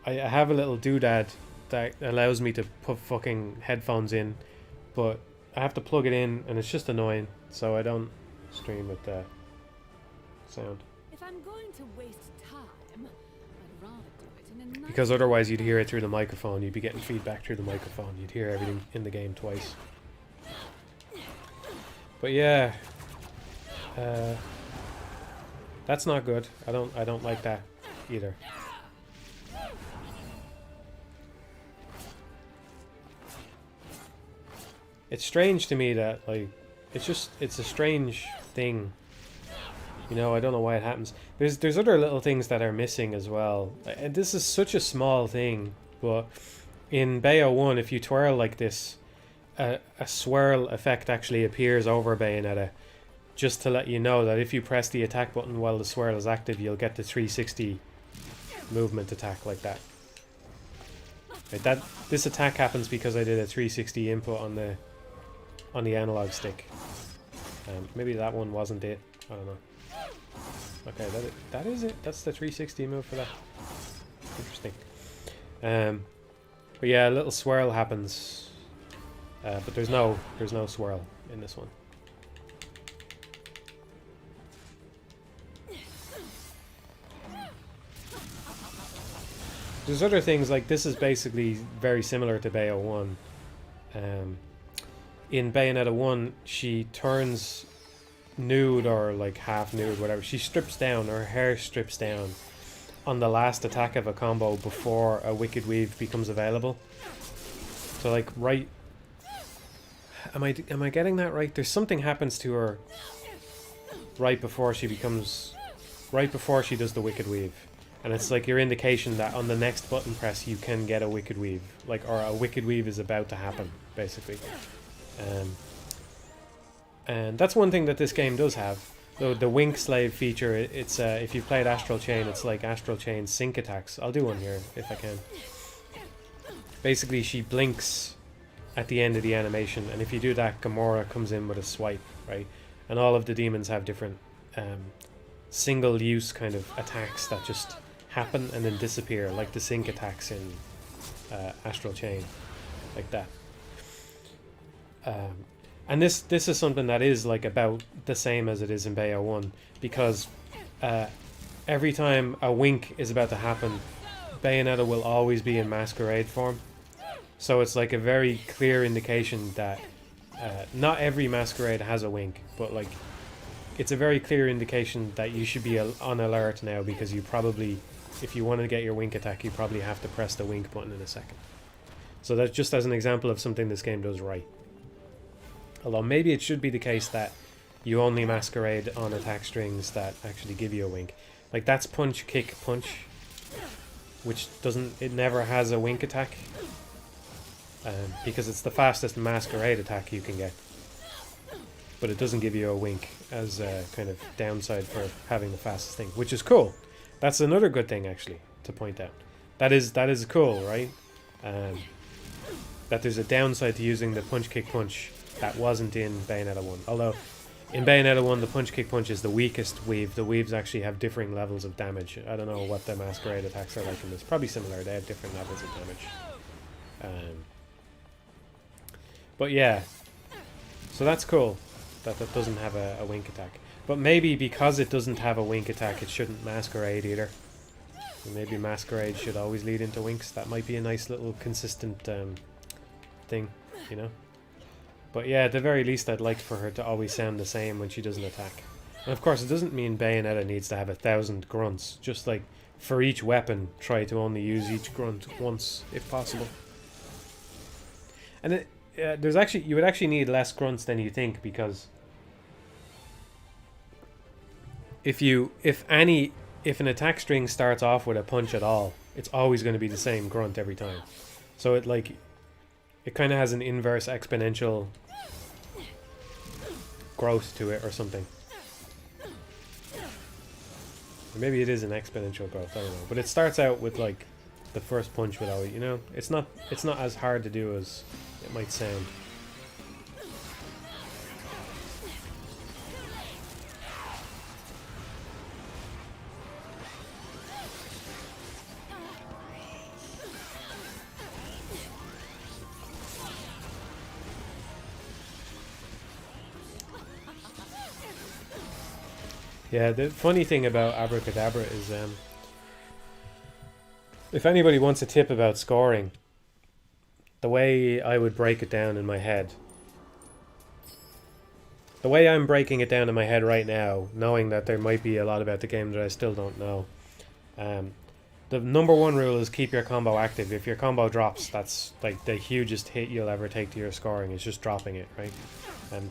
I have a little doodad that allows me to put fucking headphones in, but I have to plug it in, and it's just annoying. So I don't stream with sound. If I'm going to waste time, I'd rather do it in a nice Because otherwise you'd hear it through the microphone. You'd be getting feedback through the microphone. You'd hear everything in the game twice. But yeah, that's not good. I don't like that either. It's strange to me that, like, it's a strange thing. You know, I don't know why it happens. There's other little things that are missing as well. And this is such a small thing, but in Bayo 1, if you twirl like this, a swirl effect actually appears over Bayonetta, just to let you know that if you press the attack button while the swirl is active, you'll get the 360 movement attack like that. Right, this attack happens because I did a 360 input on the analog stick. Maybe that one wasn't it. I don't know. Okay, that is it. That's the 360 move for that. Interesting. But yeah, a little swirl happens, but there's no swirl in this one. There's other things, like this is basically very similar to Bayo 1. In Bayonetta 1, she turns nude or like half nude, whatever. She strips down, her hair strips down on the last attack of a combo before a Wicked Weave becomes available. So like right, am I getting that right? There's something happens to her right before she does the Wicked Weave. And it's like your indication that on the next button press you can get a Wicked Weave, like, or a Wicked Weave is about to happen, basically. And that's one thing that this game does have. The Wink Slave feature, it's if you've played Astral Chain, it's like Astral Chain sync attacks. I'll do one here if I can. Basically, she blinks at the end of the animation, and if you do that, Gamora comes in with a swipe, right? And all of the demons have different single-use kind of attacks that just happen and then disappear, like the sync attacks in Astral Chain, like that. And this is something that is like about the same as it is in Bayo 1, because every time a wink is about to happen, Bayonetta will always be in masquerade form. So it's like a very clear indication that not every masquerade has a wink, but like it's a very clear indication that you should be on alert now, because you probably, if you want to get your wink attack, you probably have to press the wink button in a second. So that's just as an example of something this game does right. Although maybe it should be the case that you only masquerade on attack strings that actually give you a wink. Like that's punch, kick, punch, which it never has a wink attack. Because it's the fastest masquerade attack you can get. But it doesn't give you a wink as a kind of downside for having the fastest thing, which is cool. That's another good thing actually to point out. That is cool, right? That there's a downside to using the punch, kick, punch that wasn't in Bayonetta 1. Although in Bayonetta 1 the punch, kick, punch is the weakest weave. The weaves actually have differing levels of damage. I don't know what the masquerade attacks are like in this. Probably similar. They have different levels of damage. But yeah, so that's cool that doesn't have a wink attack. But maybe because it doesn't have a wink attack, it shouldn't masquerade either. Maybe masquerade should always lead into winks. That might be a nice little consistent thing, you know? But yeah, at the very least I'd like for her to always sound the same when she doesn't attack. And of course it doesn't mean Bayonetta needs to have 1,000 grunts. Just like for each weapon, try to only use each grunt once if possible. And you would actually need less grunts than you think, because if an attack string starts off with a punch at all, it's always going to be the same grunt every time. So It kind of has an inverse exponential growth to it or something. Or maybe it is an exponential growth, I don't know. But it starts out with like the first punch without it, you know? It's not as hard to do as it might sound. Yeah, the funny thing about Abracadabra is if anybody wants a tip about scoring, the way I would break it down in my head, the way I'm breaking it down in my head right now, knowing that there might be a lot about the game that I still don't know, the number one rule is keep your combo active. If your combo drops, that's like the hugest hit you'll ever take to your scoring. It's just dropping it, right?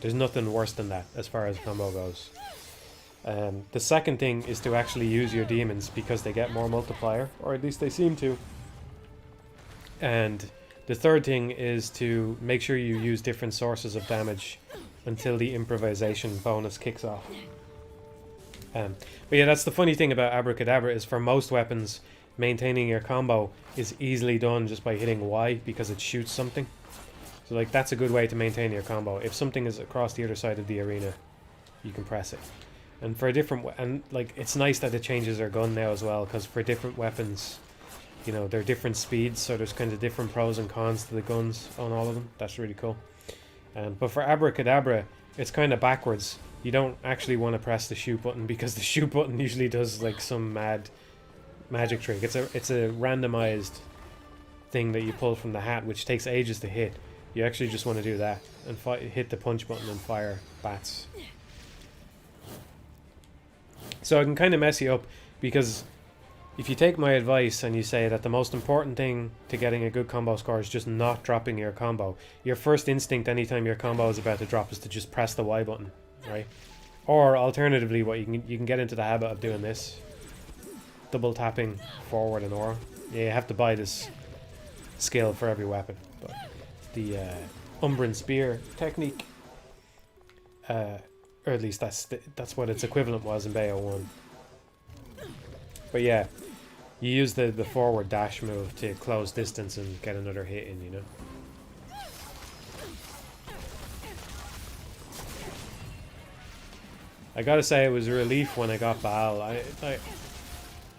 There's nothing worse than that as far as combo goes. The second thing is to actually use your demons because they get more multiplier, or at least they seem to. And the third thing is to make sure you use different sources of damage until the improvisation bonus kicks off. But yeah, that's the funny thing about Abracadabra is for most weapons, maintaining your combo is easily done just by hitting Y because it shoots something. So like that's a good way to maintain your combo. If something is across the other side of the arena, you can press it. And for a different and like it's nice that it changes our gun now as well, because for different weapons, you know, they're different speeds, so there's kind of different pros and cons to the guns on all of them. That's really cool. But for Abracadabra, it's kind of backwards. You don't actually want to press the shoot button because the shoot button usually does like some mad magic trick. It's a randomized thing that you pull from the hat, which takes ages to hit. You actually just want to do that and hit the punch button and fire bats. So it can kind of mess you up, because if you take my advice and you say that the most important thing to getting a good combo score is just not dropping your combo, your first instinct anytime your combo is about to drop is to just press the Y button, right? Or alternatively, what you can get into the habit of doing this, double tapping forward and or. Yeah, you have to buy this skill for every weapon, but the Umbran Spear technique, or at least that's what its equivalent was in Bayo 1. But yeah, you use the forward dash move to close distance and get another hit in, you know. I gotta say, it was a relief when I got Baal.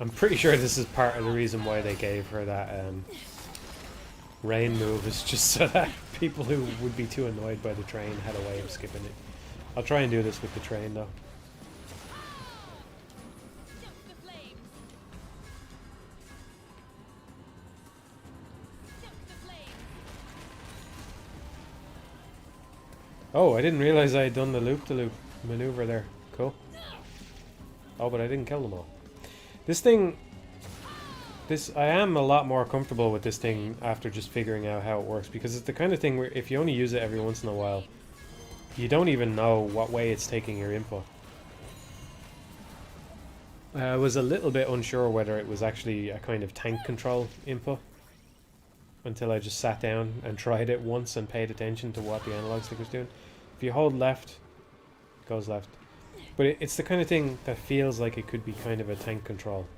I'm pretty sure this is part of the reason why they gave her that rain move, is just so that people who would be too annoyed by the train had a way of skipping it. I'll try and do this with the train though. Oh, I didn't realize I had done the loop-de-loop maneuver there. Cool. Oh, but I didn't kill them all. I am a lot more comfortable with this thing after just figuring out how it works, because it's the kind of thing where if you only use it every once in a while, you don't even know what way it's taking your input. I was a little bit unsure whether it was actually a kind of tank control input until I just sat down and tried it once and paid attention to what the analog stick was doing. If you hold left, it goes left. But it's the kind of thing that feels like it could be kind of a tank control,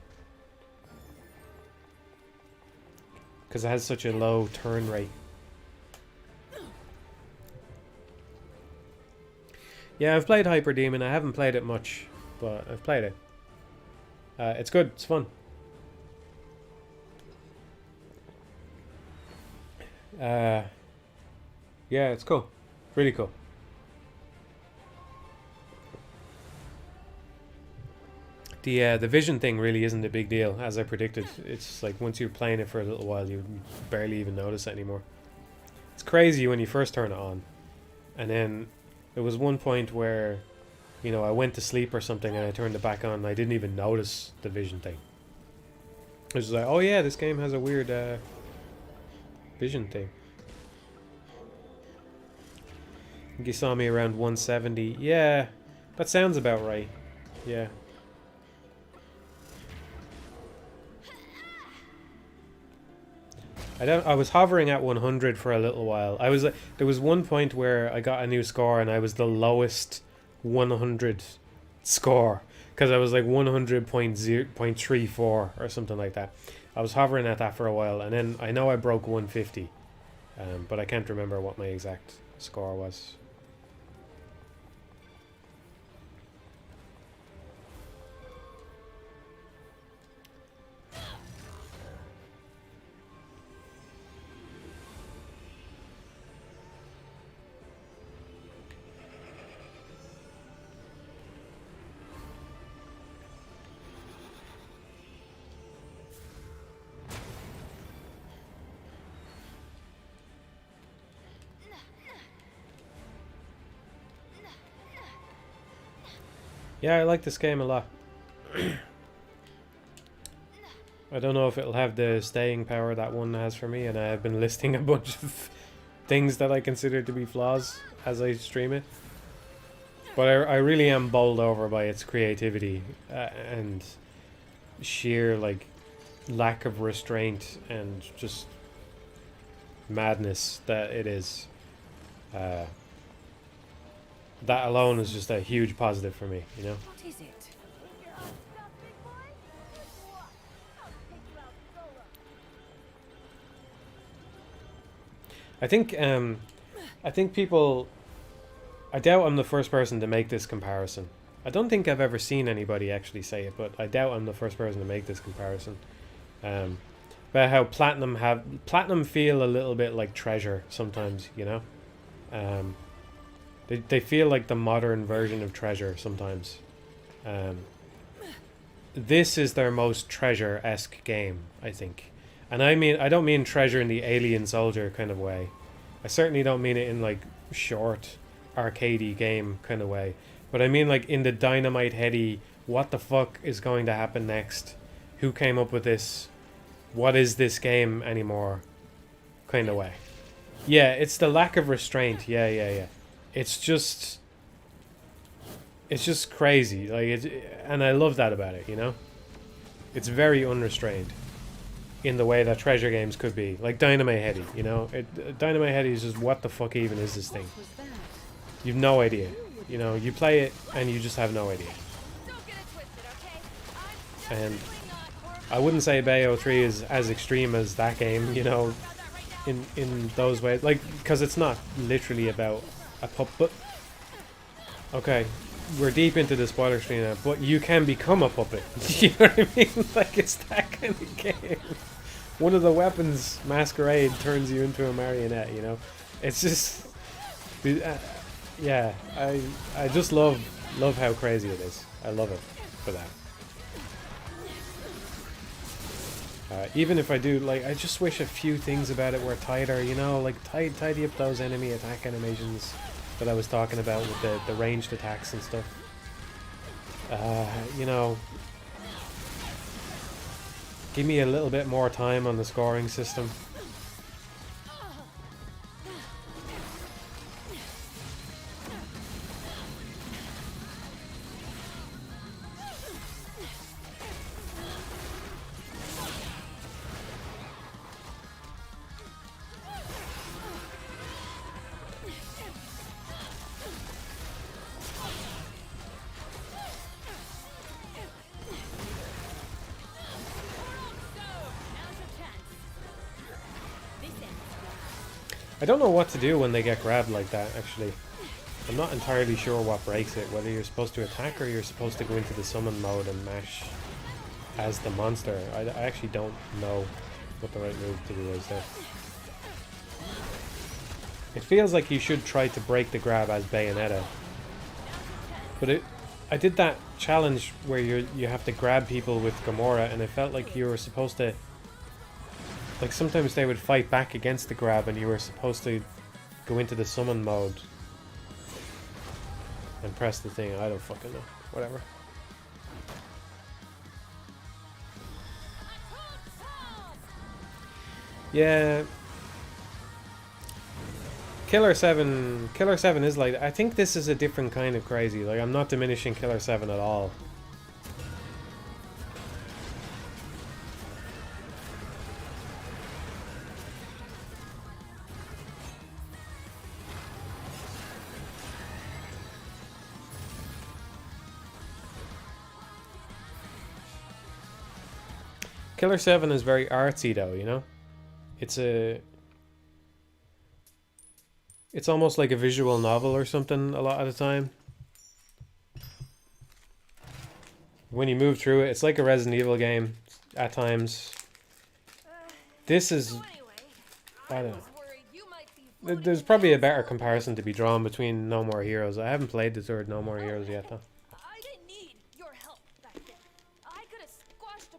because it has such a low turn rate. Yeah, I've played Hyper Demon. I haven't played it much, but I've played it. It's good. It's fun. Yeah, it's cool. Really cool. The vision thing really isn't a big deal, as I predicted. It's like once you're playing it for a little while, you barely even notice it anymore. It's crazy when you first turn it on, and then there was one point where, you know, I went to sleep or something and I turned it back on and I didn't even notice the vision thing. I was just like, oh yeah, this game has a weird vision thing. I think you saw me around 170. Yeah, that sounds about right. Yeah. I was hovering at 100 for a little while. There was one point where I got a new score and I was the lowest 100 score because I was like 100.34 or something like that. I was hovering at that for a while, and then I know I broke 150, but I can't remember what my exact score was. Yeah, I like this game a lot. I don't know if it'll have the staying power that one has for me, and I have been listing a bunch of things that I consider to be flaws as I stream it. But I really am bowled over by its creativity and sheer like lack of restraint and just madness that it is. That alone is just a huge positive for me, you know? What is it? I think people... I doubt I'm the first person to make this comparison. I don't think I've ever seen anybody actually say it, but I doubt I'm the first person to make this comparison. About how Platinum feel a little bit like Treasure sometimes, you know? They feel like the modern version of Treasure sometimes. This is their most Treasure-esque game, I think. And I don't mean Treasure in the Alien Soldier kind of way. I certainly don't mean it in like short, arcadey game kind of way. But I mean like in the dynamite heady, what the fuck is going to happen next? Who came up with this? What is this game anymore? Kind of way. Yeah, it's the lack of restraint. Yeah. It's just crazy. Like and I love that about it, you know? It's very unrestrained in the way that Treasure games could be. Like Dynamite Heady, you know? Dynamite Heady is just, what the fuck even is this thing? You've no idea. You know, you play it and you just have no idea. And I wouldn't say Bayo 3 is as extreme as that game, you know, in those ways. Like, because it's not literally about a puppet. Okay, we're deep into the spoiler screen now, but you can become a puppet. You know what I mean? Like, it's that kind of game. One of the weapons, Masquerade, turns you into a marionette, you know? It's just... yeah, I just love how crazy it is. I love it for that. Even if I do, like, I just wish a few things about it were tighter, you know? Like, tidy up those enemy attack animations that I was talking about with the ranged attacks and stuff. You know, give me a little bit more time on the scoring system. I don't know what to do when they get grabbed like that, actually. I'm not entirely sure what breaks it, whether you're supposed to attack or you're supposed to go into the summon mode and mash as the monster. I actually don't know what the right move to do is there. It feels like you should try to break the grab as Bayonetta. But I did that challenge where you have to grab people with Gamora, and it felt like you were supposed to... Like, sometimes they would fight back against the grab and you were supposed to go into the summon mode and press the thing. I don't fucking know. Whatever. Yeah. Killer 7 is like... I think this is a different kind of crazy. Like, I'm not diminishing Killer 7 at all. Killer 7 is very artsy though, you know? It's a... It's almost like a visual novel or something a lot of the time. When you move through it, it's like a Resident Evil game at times. This is... I don't know. There's probably a better comparison to be drawn between No More Heroes. I haven't played the third No More Heroes yet though. I didn't need your help back then. I could have squashed a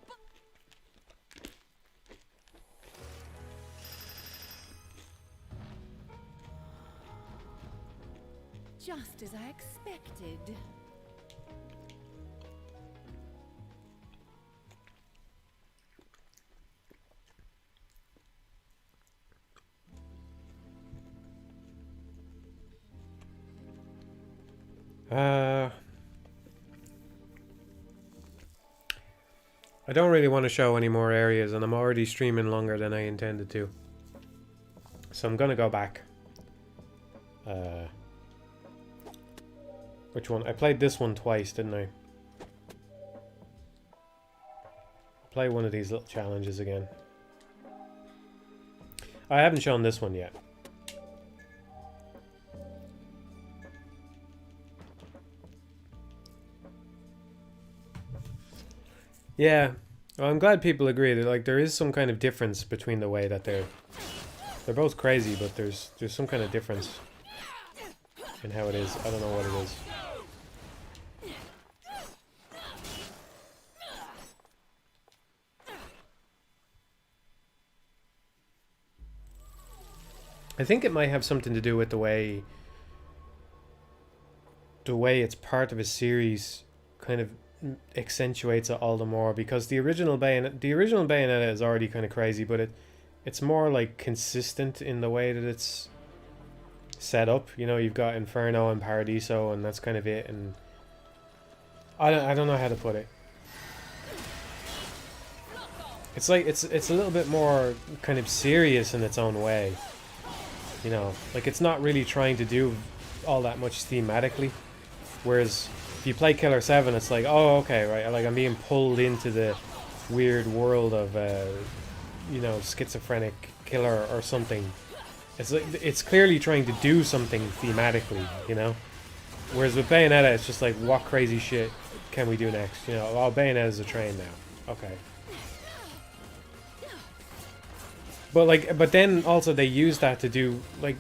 just as I expected. I don't really want to show any more areas, and I'm already streaming longer than I intended to. So I'm gonna go back. Which one? I played this one twice, didn't I? Play one of these little challenges again. I haven't shown this one yet. Yeah, well, I'm glad people agree that like there is some kind of difference between the way that they're both crazy, but there's some kind of difference in how it is. I don't know what it is. I think it might have something to do with the way it's part of a series kind of accentuates it all the more, because the original Bayonetta is already kind of crazy, but it's more like consistent in the way that it's set up. You know, you've got Inferno and Paradiso, and that's kind of it. And I don't know how to put it. It's like it's a little bit more kind of serious in its own way. You know, like it's not really trying to do all that much thematically, whereas if you play Killer 7, it's like, oh, okay, right, like I'm being pulled into the weird world of, you know, schizophrenic killer or something. It's like, it's clearly trying to do something thematically, you know? Whereas with Bayonetta, it's just like, what crazy shit can we do next? You know, oh, Bayonetta's a train now. Okay. But like, but then also they use that to do, like,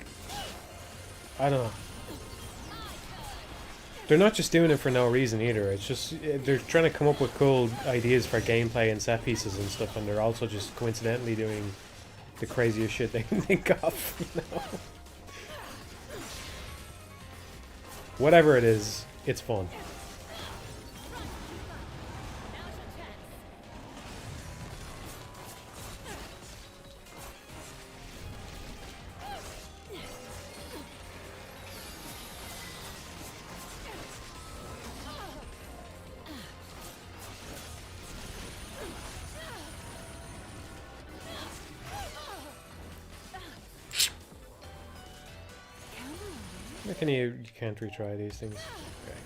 I don't know. They're not just doing it for no reason either. It's just they're trying to come up with cool ideas for gameplay and set pieces and stuff, and they're also just coincidentally doing the craziest shit they can think of. You know? Whatever it is, it's fun. Can you can't retry these things. Okay.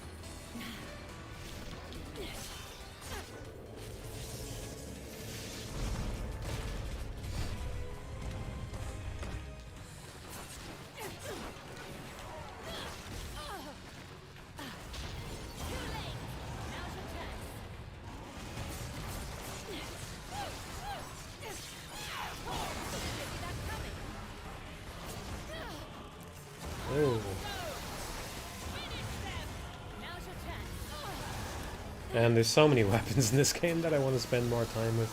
Oh. And there's so many weapons in this game that I want to spend more time with.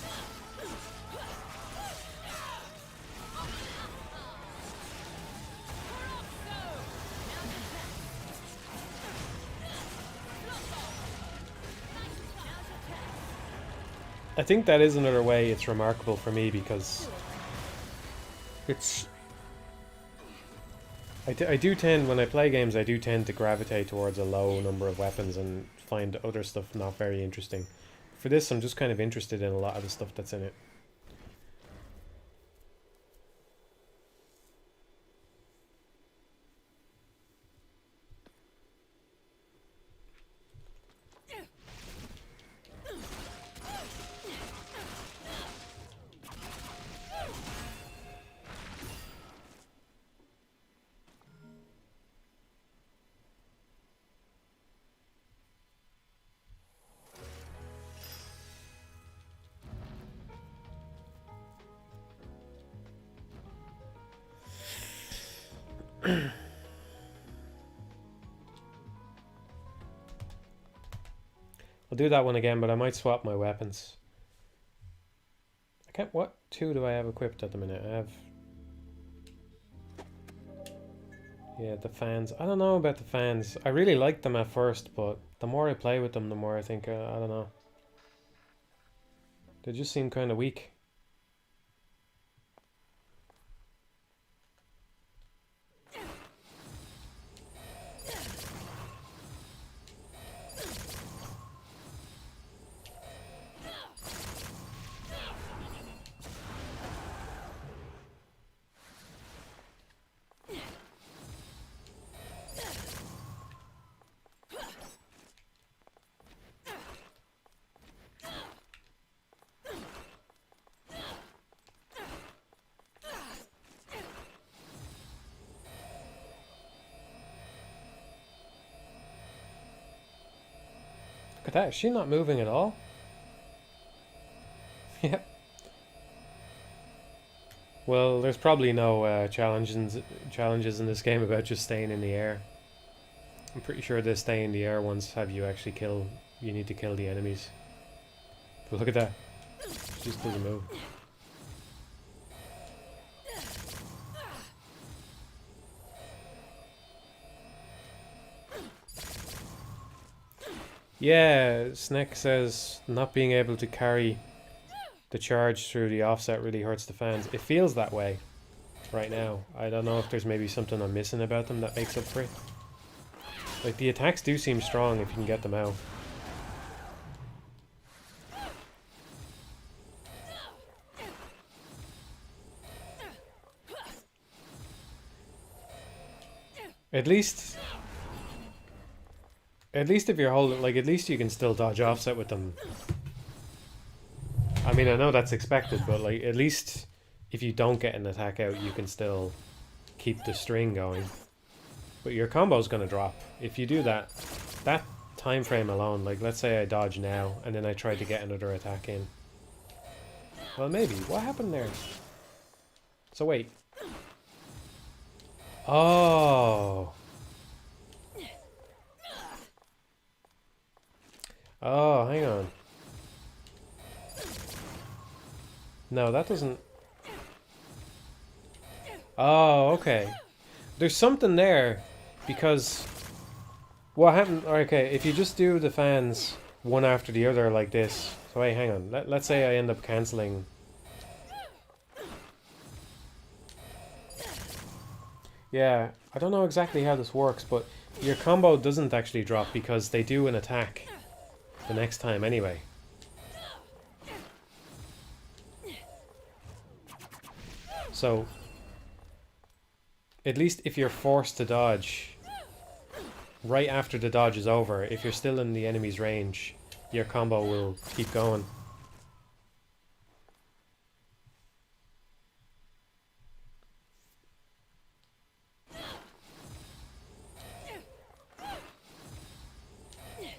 I think that is another way it's remarkable for me, because it's... I do tend, when I play games, I do tend to gravitate towards a low number of weapons and find other stuff not very interesting. For this, I'm just kind of interested in a lot of the stuff that's in it. I'll do that one again, but I might swap my weapons. I can't... What 2 do I have equipped at the minute? I have... Yeah, the fans. I don't know about the fans. I really liked them at first, but the more I play with them, the more I think, I don't know. They just seem kind of weak. Look at that, is she not moving at all? Yep. Well, there's probably no challenges in this game about just staying in the air. I'm pretty sure the stay in the air ones have you actually kill... You need to kill the enemies. But look at that. She just doesn't move. Yeah, Sneck says not being able to carry the charge through the offset really hurts the fans. It feels that way right now. I don't know if there's maybe something I'm missing about them that makes up for it. Like, the attacks do seem strong if you can get them out. At least if you're holding, like, at least you can still dodge offset with them. I mean, I know that's expected, but, like, at least if you don't get an attack out, you can still keep the string going. But your combo's gonna drop. If you do that time frame alone, like, let's say I dodge now, and then I try to get another attack in. Well, maybe. What happened there? So, wait. Oh. Oh, hang on. No, that doesn't... Oh, okay. There's something there, because... What happened... Okay, if you just do the fans one after the other like this... So wait, hang on. Let's say I end up cancelling... Yeah, I don't know exactly how this works, but your combo doesn't actually drop because they do an attack the next time anyway. So, at least if you're forced to dodge, right after the dodge is over, if you're still in the enemy's range, your combo will keep going.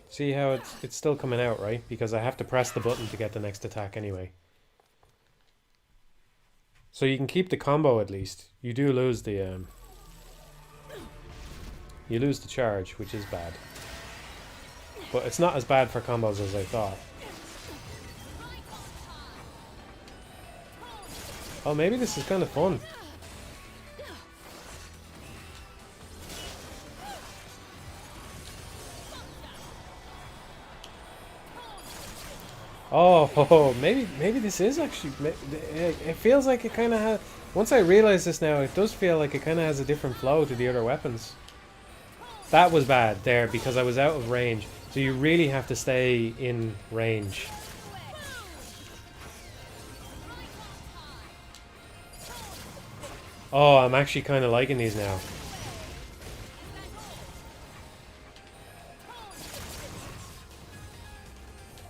See how it's still coming out, right? Because I have to press the button to get the next attack anyway. So you can keep the combo at least. You do lose the you lose the charge, which is bad. But it's not as bad for combos as I thought. Oh, maybe this is kind of fun. Oh, maybe this is actually... It feels like it kind of has... Once I realize this now, it does feel like it kind of has a different flow to the other weapons. That was bad there because I was out of range. So you really have to stay in range. Oh, I'm actually kind of liking these now.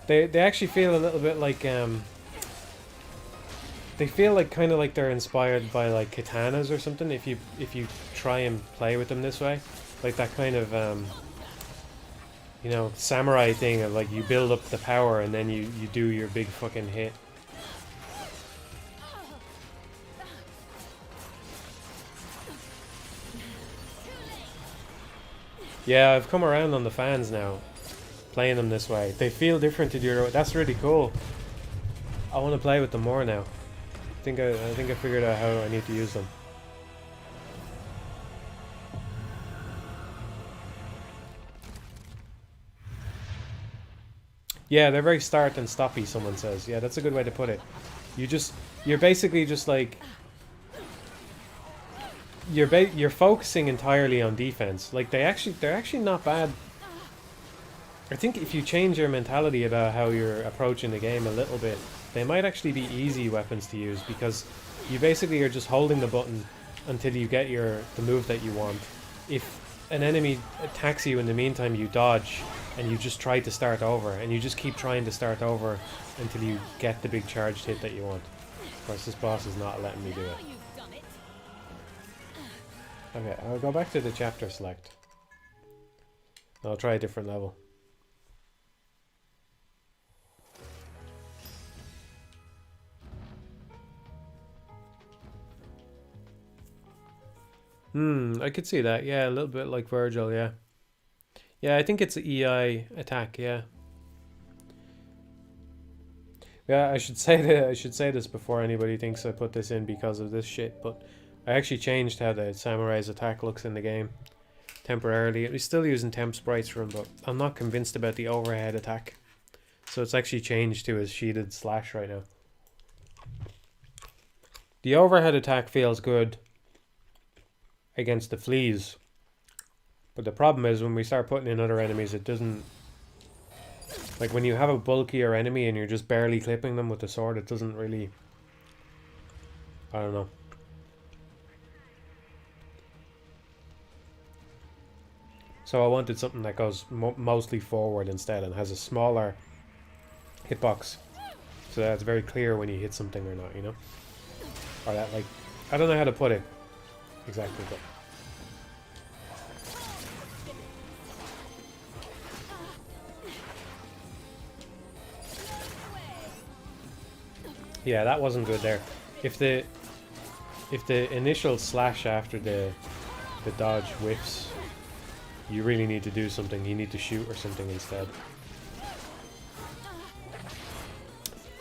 They actually feel a little bit like they feel like kind of like they're inspired by like katanas or something if you try and play with them this way, like that kind of you know, samurai thing of like you build up the power and then you do your big fucking hit. Yeah, I've come around on the fans now, playing them this way. They feel different to the other way. That's really cool. I want to play with them more now. I think I figured out how I need to use them. Yeah, they're very start and stoppy, someone says. Yeah, that's a good way to put it. You're basically just like, you're focusing entirely on defense. Like they're actually not bad. I think if you change your mentality about how you're approaching the game a little bit, they might actually be easy weapons to use, because you basically are just holding the button until you get the move that you want. If an enemy attacks you in the meantime, you dodge and you just try to start over, and you just keep trying to start over until you get the big charged hit that you want. Of course, this boss is not letting me do it. Okay, I'll go back to the chapter select. I'll try a different level. I could see that. Yeah, a little bit like Virgil, yeah. Yeah, I think it's an EI attack, yeah. Yeah, I should say this before anybody thinks I put this in because of this shit, but I actually changed how the samurai's attack looks in the game temporarily. We're still using temp sprites for him, but I'm not convinced about the overhead attack. So it's actually changed to his sheeted slash right now. The overhead attack feels good against the fleas, but the problem is when we start putting in other enemies, it doesn't. Like when you have a bulkier enemy and you're just barely clipping them with the sword, it doesn't really. I don't know. So I wanted something that goes mostly forward instead and has a smaller hitbox, so that it's very clear when you hit something or not, you know? Or that, like, I don't know how to put it exactly, but yeah, that wasn't good there. If the initial slash after the dodge whiffs, you really need to do something. You need to shoot or something instead.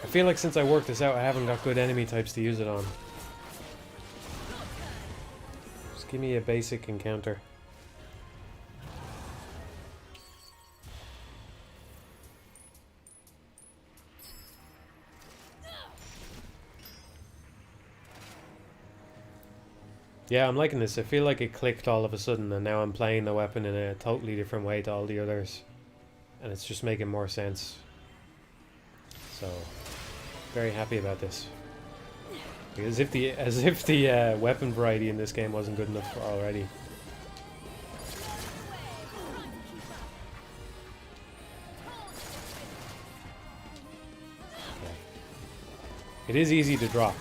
I feel like since I worked this out, I haven't got good enemy types to use it on. Just give me a basic encounter. Yeah, I'm liking this. I feel like it clicked all of a sudden, and now I'm playing the weapon in a totally different way to all the others. And it's just making more sense. So, very happy about this. As if the weapon variety in this game wasn't good enough already. Okay. It is easy to drop.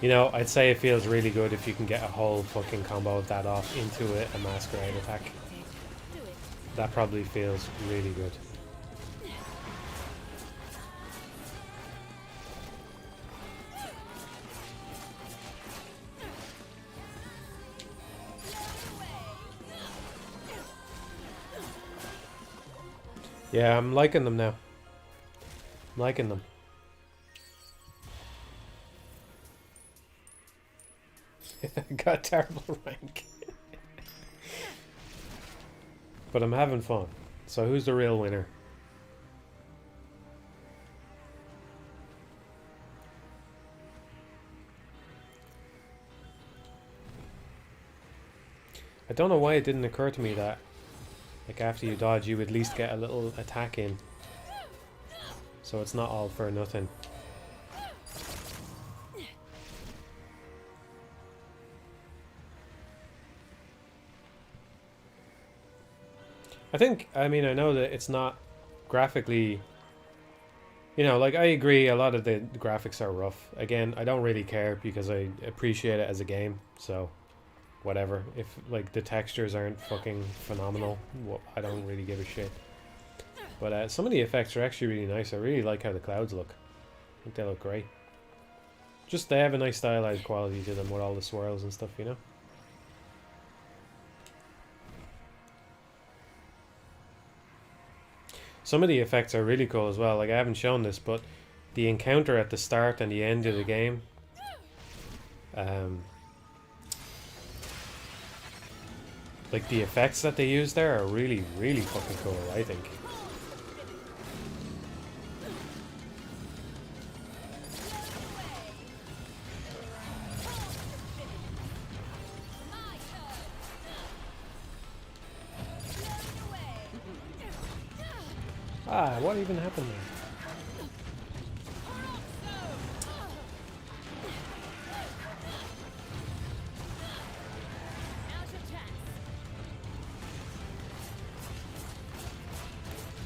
You know, I'd say it feels really good if you can get a whole fucking combo of that off into a masquerade attack. That probably feels really good. Yeah, I'm liking them now. I'm liking them. Got terrible rank. But I'm having fun. So who's the real winner? I don't know why it didn't occur to me that, like, after you dodge, you would at least get a little attack in. So it's not all for nothing. I mean, I know that it's not graphically, you know, like, I agree a lot of the graphics are rough. Again, I don't really care because I appreciate it as a game, so whatever. If like the textures aren't fucking phenomenal, I don't really give a shit. But some of the effects are actually really nice. I really like how the clouds look. I think they look great. Just they have a nice stylized quality to them with all the swirls and stuff, you know? Some of the effects are really cool as well. Like, I haven't shown this, but the encounter at the start and the end of the game, like the effects that they use there are really, really fucking cool, I think. Ah, what even happened there?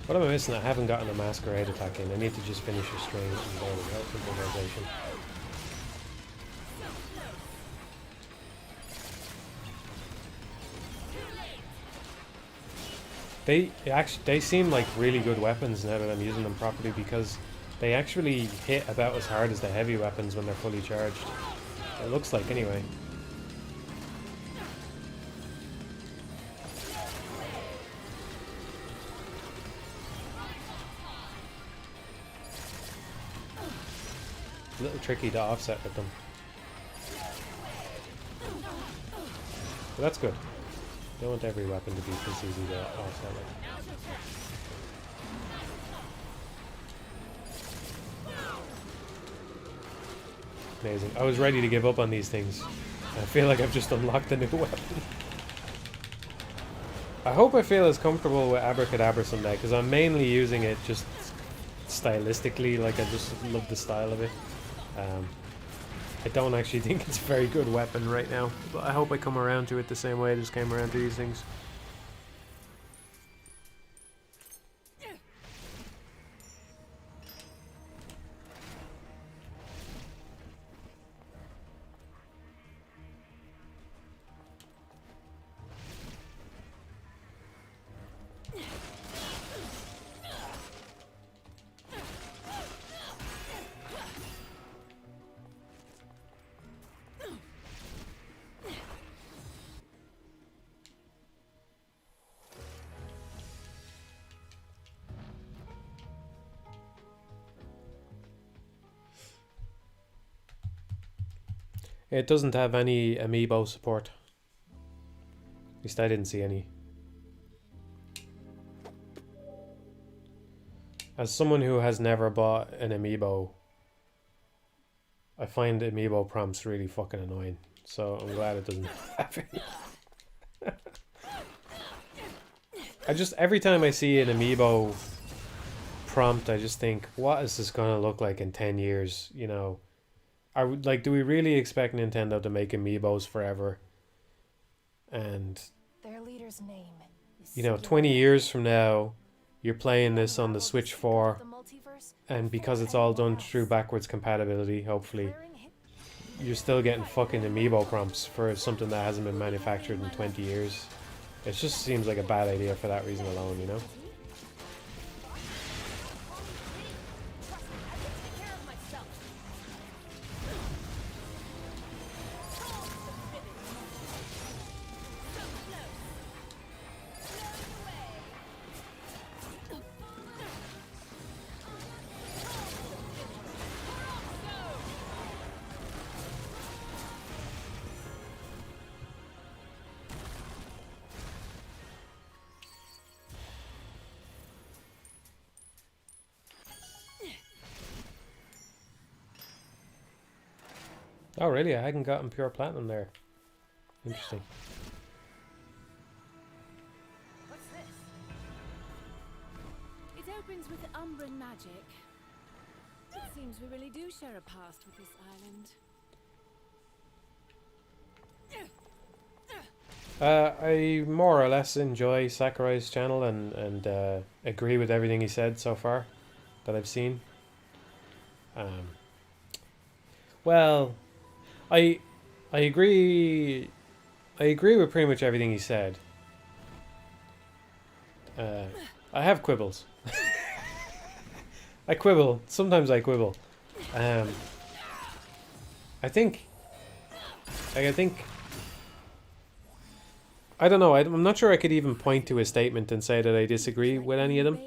What am I missing? I haven't gotten a masquerade attack in. I need to just finish a string. And there we go, improvisation. They seem like really good weapons now that I'm using them properly, because they actually hit about as hard as the heavy weapons when they're fully charged. It looks like, anyway. It's a little tricky to offset with them. But that's good. Don't want every weapon to be this easy to offset with. Amazing. I was ready to give up on these things. I feel like I've just unlocked a new weapon. I hope I feel as comfortable with Abracadabra someday, because I'm mainly using it just stylistically. Like, I just love the style of it. I don't actually think it's a very good weapon right now, but I hope I come around to it the same way I just came around to these things. It doesn't have any amiibo support. At least I didn't see any. As someone who has never bought an amiibo, I find amiibo prompts really fucking annoying. So I'm glad it doesn't have any. Every time I see an amiibo prompt, I just think, what is this gonna look like in 10 years, you know? Do we really expect Nintendo to make amiibos forever? And their leader's name is, you know, 20 years from now, you're playing this on the Switch 4, and because it's all done through backwards compatibility, hopefully, you're still getting fucking amiibo prompts for something that hasn't been manufactured in 20 years. It just seems like a bad idea for that reason alone, you know? Oh, really? I hadn't gotten pure platinum there. Interesting. What's this? It opens with Umbran magic. It seems we really do share a past with this island. I more or less enjoy Sakurai's channel and agree with everything he said so far that I've seen. Well, I agree. I agree with pretty much everything he said. I have quibbles. I quibble. Sometimes I quibble. I think... I think... I don't know. I'm not sure I could even point to a statement and say that I disagree with any of them.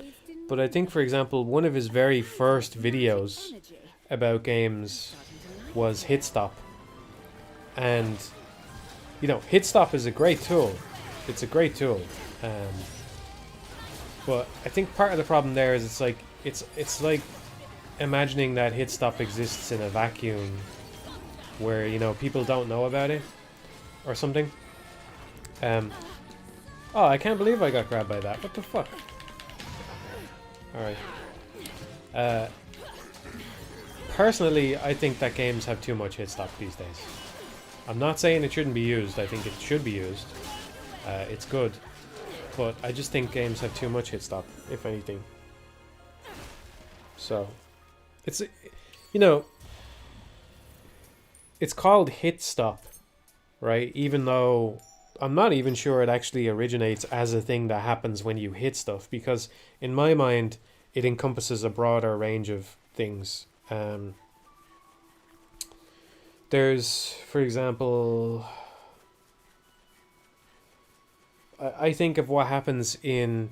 But I think, for example, one of his very first videos about games was Hit Stop. And, you know, Hit Stop is a great tool. It's a great tool. But I think part of the problem there is it's like imagining that Hit Stop exists in a vacuum where, you know, people don't know about it or something. Oh, I can't believe I got grabbed by that. What the fuck? Alright. Personally, I think that games have too much hit stop these days. I'm not saying it shouldn't be used. I think it should be used. It's good. But I just think games have too much hit stop, if anything. So, it's, you know, it's called hit stop, right? Even though I'm not even sure it actually originates as a thing that happens when you hit stuff, because in my mind, it encompasses a broader range of things. There's, for example, I think of what happens in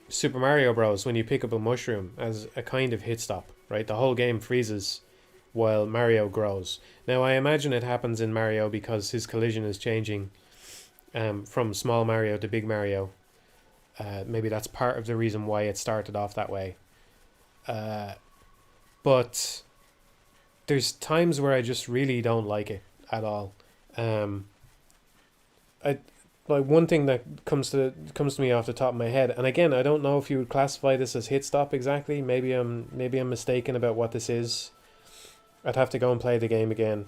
Super Mario Bros. When you pick up a mushroom as a kind of hit stop, right? The whole game freezes while Mario grows. Now, I imagine it happens in Mario because his collision is changing from small Mario to big Mario. Maybe that's part of the reason why it started off that way. But there's times where I just really don't like it at all. I like one thing that comes to me off the top of my head, and again, I don't know if you would classify this as hit stop exactly. Maybe I'm mistaken about what this is. I'd have to go and play the game again.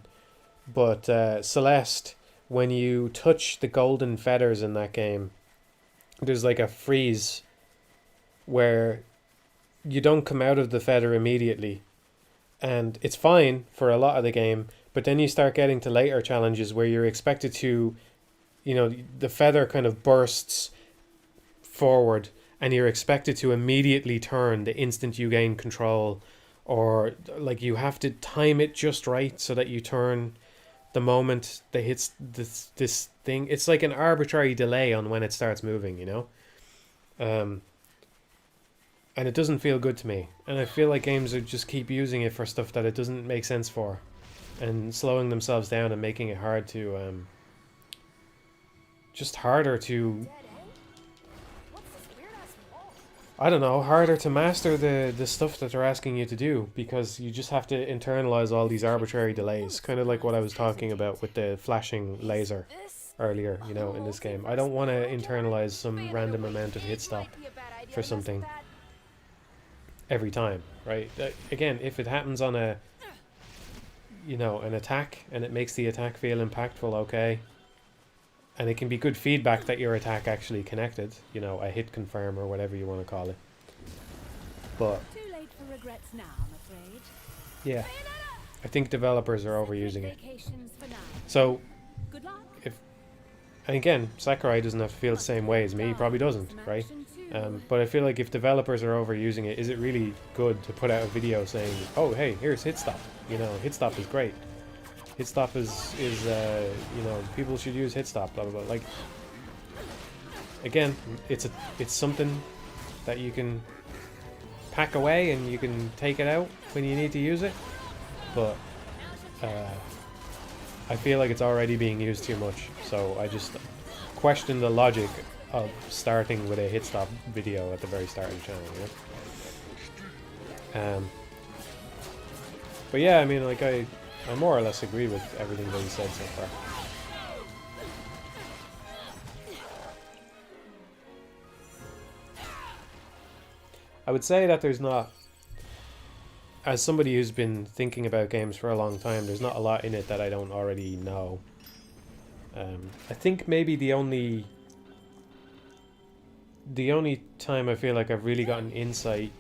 But Celeste, when you touch the golden feathers in that game, there's like a freeze where you don't come out of the feather immediately. And it's fine for a lot of the game, but then you start getting to later challenges where you're expected to, you know, the feather kind of bursts forward and you're expected to immediately turn the instant you gain control, or like you have to time it just right so that you turn the moment that hits this thing. It's like an arbitrary delay on when it starts moving, you know? And it doesn't feel good to me. And I feel like games are just keep using it for stuff that it doesn't make sense for, and slowing themselves down and making it hard to, just harder to, I don't know, harder to master the stuff that they're asking you to do, because you just have to internalize all these arbitrary delays. Kind of like what I was talking about with the flashing laser earlier, you know, in this game. I don't want to internalize some random amount of hit stop for something every time, right? Again, if it happens on a, you know, an attack and it makes the attack feel impactful, okay. And it can be good feedback that your attack actually connected, you know, a hit confirm or whatever you want to call it. But Too late for regrets now, I'm afraid. yeah, I think developers are overusing it. Vacations for now. So, Good luck. and again, Sakurai doesn't have to feel the same way as me. He probably doesn't, right? But I feel like if developers are overusing it, is it really good to put out a video saying, oh, hey, here's hit stop. You know, hit stop is great. Hit stop is you know, people should use hit stop, blah, blah, blah. Like, again, it's something that you can pack away and you can take it out when you need to use it. But I feel like it's already being used too much. So I just question the logic of starting with a hit stop video at the very start of the channel, you know? But yeah, I mean, like, I more or less agree with everything that he said so far. I would say that there's not, as somebody who's been thinking about games for a long time, there's not a lot in it that I don't already know. I think maybe the only time I feel like I've really gotten insight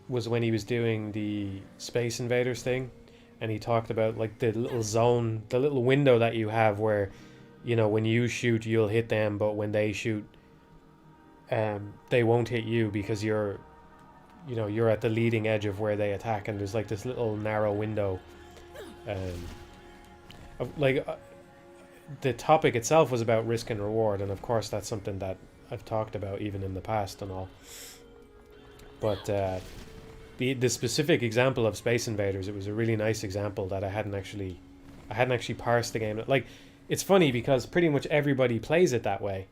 was when he was doing the Space Invaders thing, and he talked about like the little zone, the little window that you have where, you know, when you shoot you'll hit them, but when they shoot, they won't hit you because you're, you know, you're at the leading edge of where they attack, and there's like this little narrow window. The topic itself was about risk and reward, and of course that's something that I've talked about even in the past and all. But the specific example of Space Invaders, it was a really nice example that I hadn't actually parsed the game. Like, it's funny because pretty much everybody plays it that way,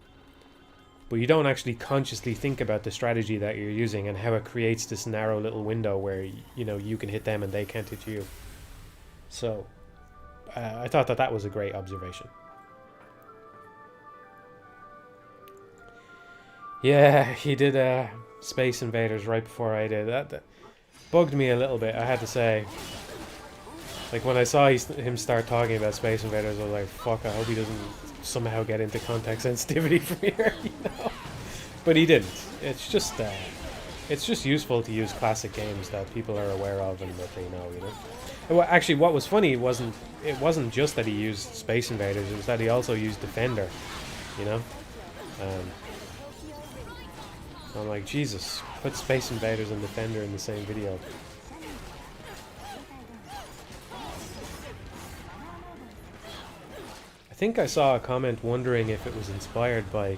but you don't actually consciously think about the strategy that you're using and how it creates this narrow little window where, you know, you can hit them and they can't hit you. So I thought that was a great observation. Yeah, he did Space Invaders right before I did. That bugged me a little bit, I had to say. Like, when I saw him start talking about Space Invaders, I was like, fuck, I hope he doesn't somehow get into context sensitivity from here, you know? But he didn't. It's just useful to use classic games that people are aware of and that they know, you know? And actually, what was funny it wasn't just that he used Space Invaders, it was that he also used Defender, you know? I'm like, Jesus, put Space Invaders and Defender in the same video. I think I saw a comment wondering if it was inspired by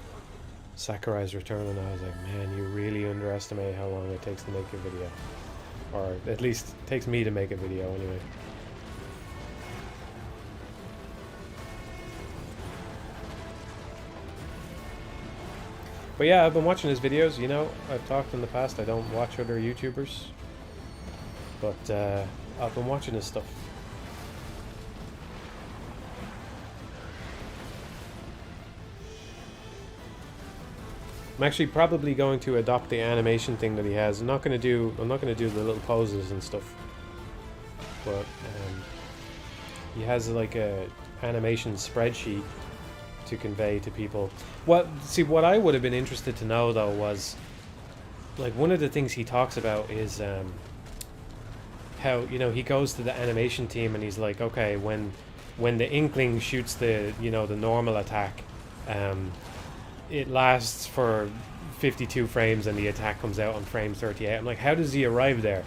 Sakurai's Return, and I was like, man, you really underestimate how long it takes to make a video. Or at least it takes me to make a video anyway. But yeah, I've been watching his videos, you know. I've talked in the past, I don't watch other YouTubers. But I've been watching his stuff. I'm actually probably going to adopt the animation thing that he has. I'm not gonna do the little poses and stuff. But he has like a animation spreadsheet to convey to people. What I would have been interested to know though was, like, one of the things he talks about is how, you know, he goes to the animation team and he's like, okay, when the Inkling shoots the, you know, the normal attack, it lasts for 52 frames and the attack comes out on frame 38. I'm like, how does he arrive there?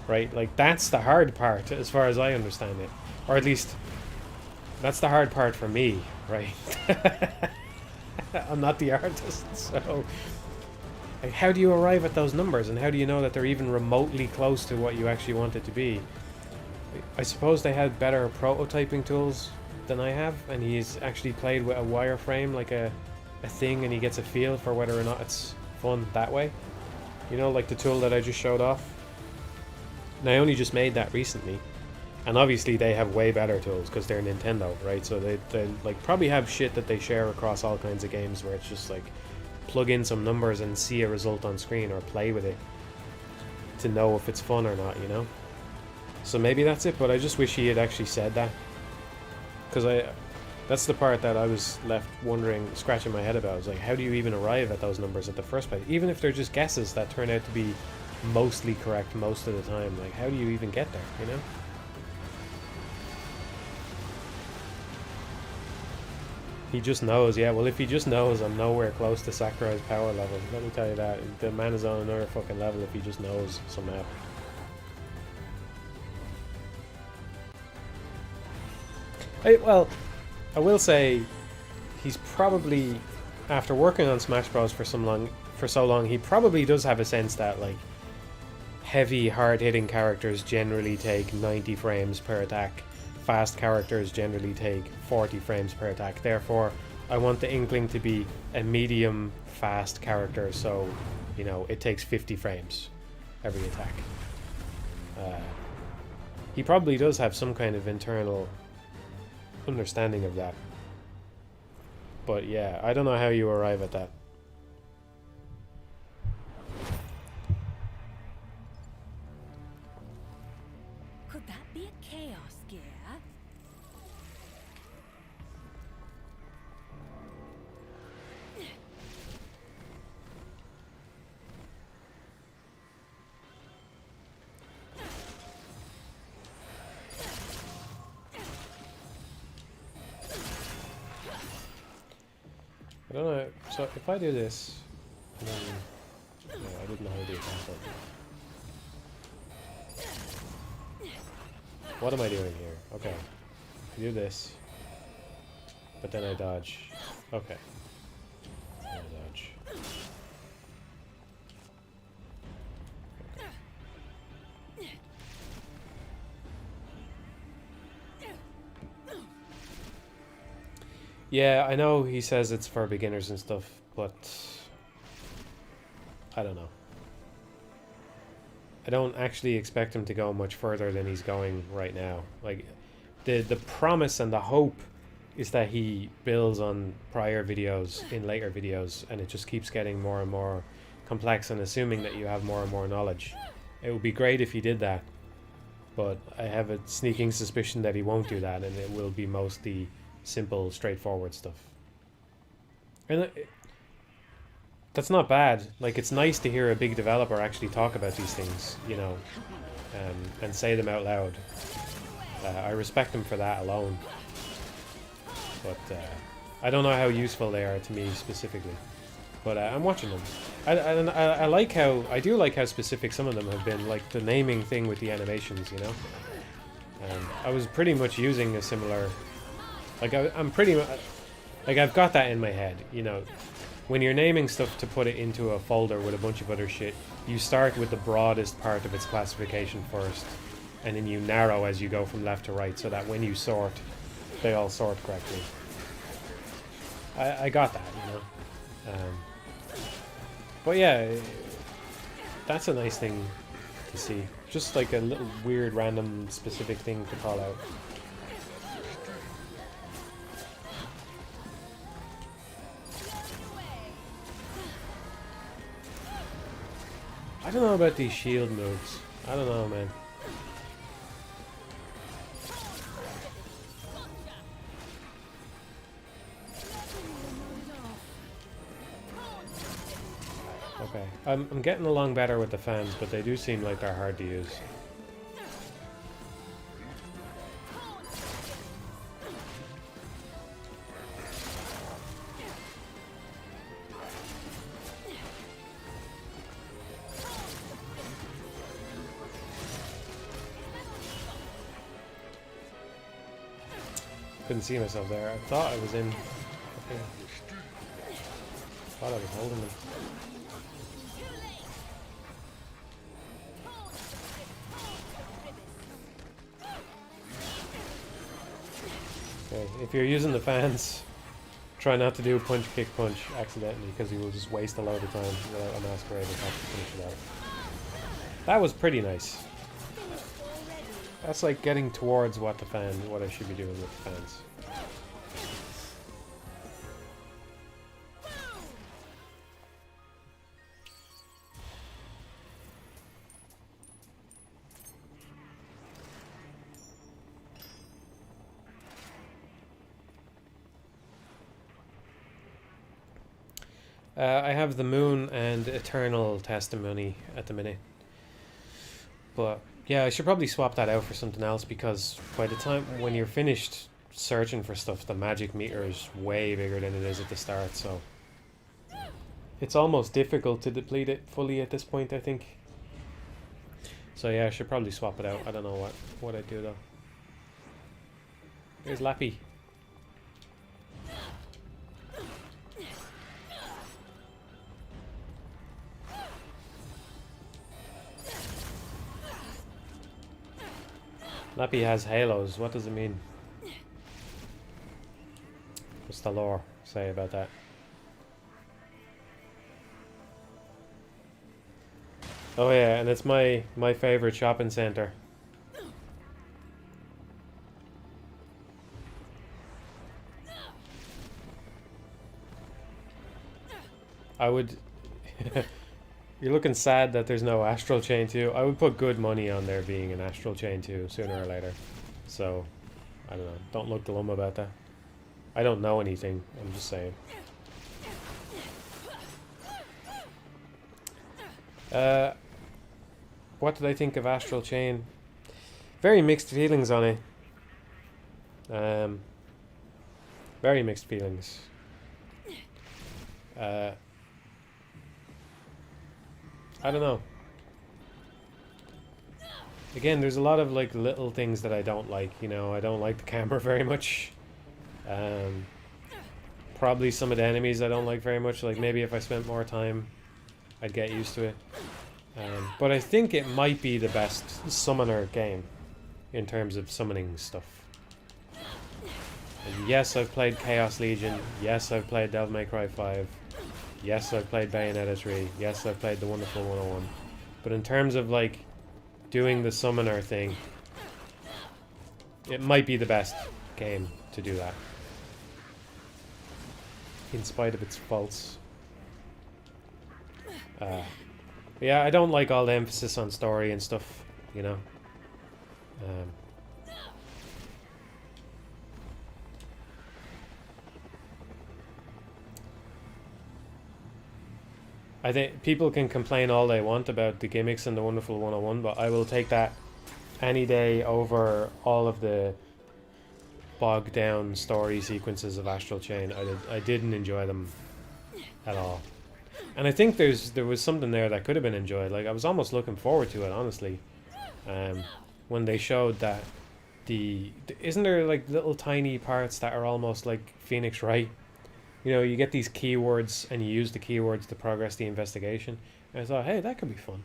Right? Like, that's the hard part as far as I understand it. Or at least that's the hard part for me, right? I'm not the artist, so like, how do you arrive at those numbers, and how do you know that they're even remotely close to what you actually want it to be? I suppose they had better prototyping tools than I have, and he's actually played with a wireframe like a thing, and he gets a feel for whether or not it's fun that way. You know, like the tool that I just showed off. And I only just made that recently. And obviously they have way better tools because they're Nintendo, right? So they like probably have shit that they share across all kinds of games where it's just like plug in some numbers and see a result on screen, or play with it to know if it's fun or not, you know? So maybe that's it, but I just wish he had actually said that. Because that's the part that I was left wondering, scratching my head about. I was like, how do you even arrive at those numbers at the first place? Even if they're just guesses that turn out to be mostly correct most of the time, like, how do you even get there, you know? He just knows, yeah. Well, if he just knows, I'm nowhere close to Sakurai's power level. Let me tell you that. The man is on another fucking level if he just knows somehow. Well, I will say, he's probably, after working on Smash Bros for so long, he probably does have a sense that, like, heavy, hard-hitting characters generally take 90 frames per attack. Fast characters generally take 40 frames per attack. Therefore, I want the Inkling to be a medium fast character, so, you know, it takes 50 frames every attack. He probably does have some kind of internal understanding of that. But yeah, I don't know how you arrive at that. Could that be a chaos gear? I don't know. So if I do this, and then no, I didn't know how to do it. What am I doing here? Okay, I do this, but then I dodge. Okay, I dodge. Yeah, I know he says it's for beginners and stuff, but I don't know. I don't actually expect him to go much further than he's going right now. Like, the promise and the hope is that he builds on prior videos in later videos, and it just keeps getting more and more complex, and assuming that you have more and more knowledge. It would be great if he did that, but I have a sneaking suspicion that he won't do that, and it will be mostly simple, straightforward stuff. And that's not bad. Like, it's nice to hear a big developer actually talk about these things, you know, and say them out loud. I respect them for that alone. But I don't know how useful they are to me specifically. But I'm watching them. I like how, I do like how specific some of them have been, like the naming thing with the animations, you know. I was pretty much using a similar, like I'm pretty much, like I've got that in my head, you know. When you're naming stuff to put it into a folder with a bunch of other shit, you start with the broadest part of its classification first, and then you narrow as you go from left to right, so that when you sort, they all sort correctly. I got that, you know. But yeah, that's a nice thing to see. Just like a little weird, random, specific thing to call out. I don't know about these shield moves. I don't know, man. Okay, I'm getting along better with the fans, but they do seem like they're hard to use. Couldn't see myself there. I thought I was in. Okay. Thought I was holding them. Okay, if you're using the fans, try not to do punch, kick, punch accidentally, because you will just waste a load of time without a masquerade and have to finish it out. That was pretty nice. That's like getting towards what I should be doing with the fans. I have the Moon and Eternal Testimony at the minute. But yeah, I should probably swap that out for something else, because by the time when you're finished searching for stuff, the magic meter is way bigger than it is at the start, so it's almost difficult to deplete it fully at this point, I think. So yeah, I should probably swap it out. I don't know what I'd do though. Here's Lappy. Lappy has halos. What does it mean? What's the lore say about that? Oh yeah, and it's my favorite shopping center. I would... You're looking sad that there's no Astral Chain 2. I would put good money on there being an Astral Chain 2 sooner or later. So, I don't know. Don't look glum about that. I don't know anything. I'm just saying. What did I think of Astral Chain? Very mixed feelings on it. Very mixed feelings. I don't know. Again, there's a lot of like little things that I don't like. You know, I don't like the camera very much. Probably some of the enemies I don't like very much. Like maybe if I spent more time, I'd get used to it. But I think it might be the best summoner game in terms of summoning stuff. And yes, I've played Chaos Legion. Yes, I've played Devil May Cry 5. Yes, I've played Bayonetta 3. Yes, I've played The Wonderful 101. But in terms of like doing the summoner thing, it might be the best game to do that. In spite of its faults. Yeah, I don't like all the emphasis on story and stuff, you know. I think people can complain all they want about the gimmicks in The Wonderful 101, but I will take that any day over all of the bogged down story sequences of Astral Chain. I didn't enjoy them at all. And I think there was something there that could have been enjoyed. Like I was almost looking forward to it, honestly. When they showed that isn't there like little tiny parts that are almost like Phoenix Wright? You know, you get these keywords and you use the keywords to progress the investigation. And I thought, hey, that could be fun.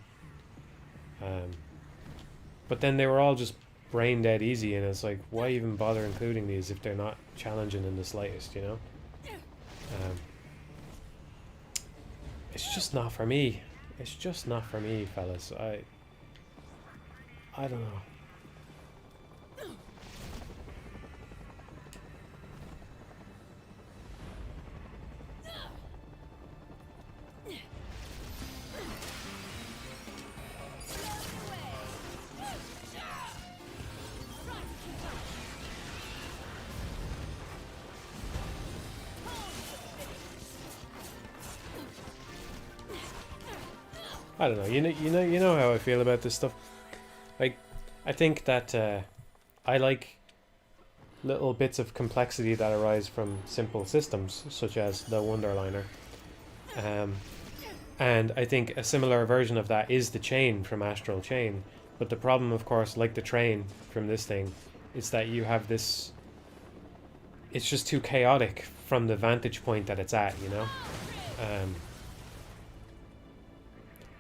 But then they were all just brain dead easy, and it's like, why even bother including these if they're not challenging in the slightest, you know? It's just not for me. It's just not for me, fellas. I don't know. I don't know. You know how I feel about this stuff. Like, I think that I like little bits of complexity that arise from simple systems, such as the Wonderliner. And I think a similar version of that is the chain from Astral Chain. But the problem, of course, like the train from this thing, is that you have this... It's just too chaotic from the vantage point that it's at, you know?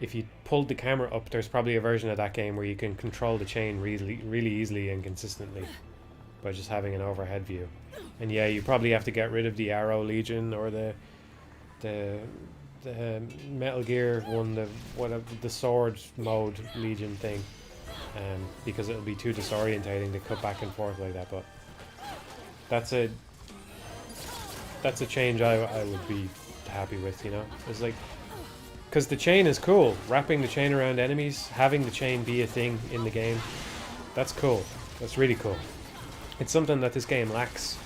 If you pulled the camera up, there's probably a version of that game where you can control the chain really easily and consistently by just having an overhead view. And yeah, you probably have to get rid of the Arrow Legion or the Metal Gear one, the sword mode Legion thing, because it'll be too disorientating to cut back and forth like that. But that's a change I would be happy with, you know. It's like, because the chain is cool. Wrapping the chain around enemies, having the chain be a thing in the game, that's cool. That's really cool. It's something that this game lacks,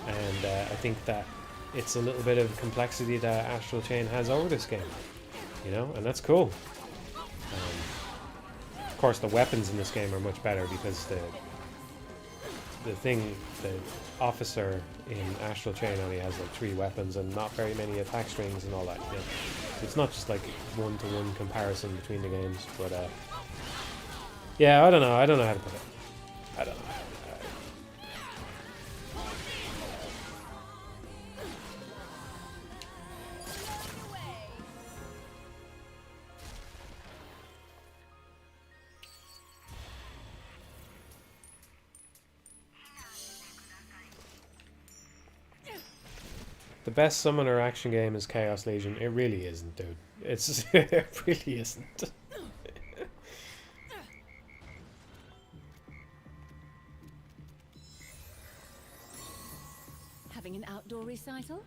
and I think that it's a little bit of complexity that Astral Chain has over this game, you know, and that's cool. Of course, the weapons in this game are much better because the officer in Astral Chain only has like 3 weapons and not very many attack strings and all that. You know? It's not just like one-to-one comparison between the games, but yeah, I don't know how to put it. I don't know. The best summoner action game is Chaos Legion. It really isn't, dude. It's it really isn't. Having an outdoor recital?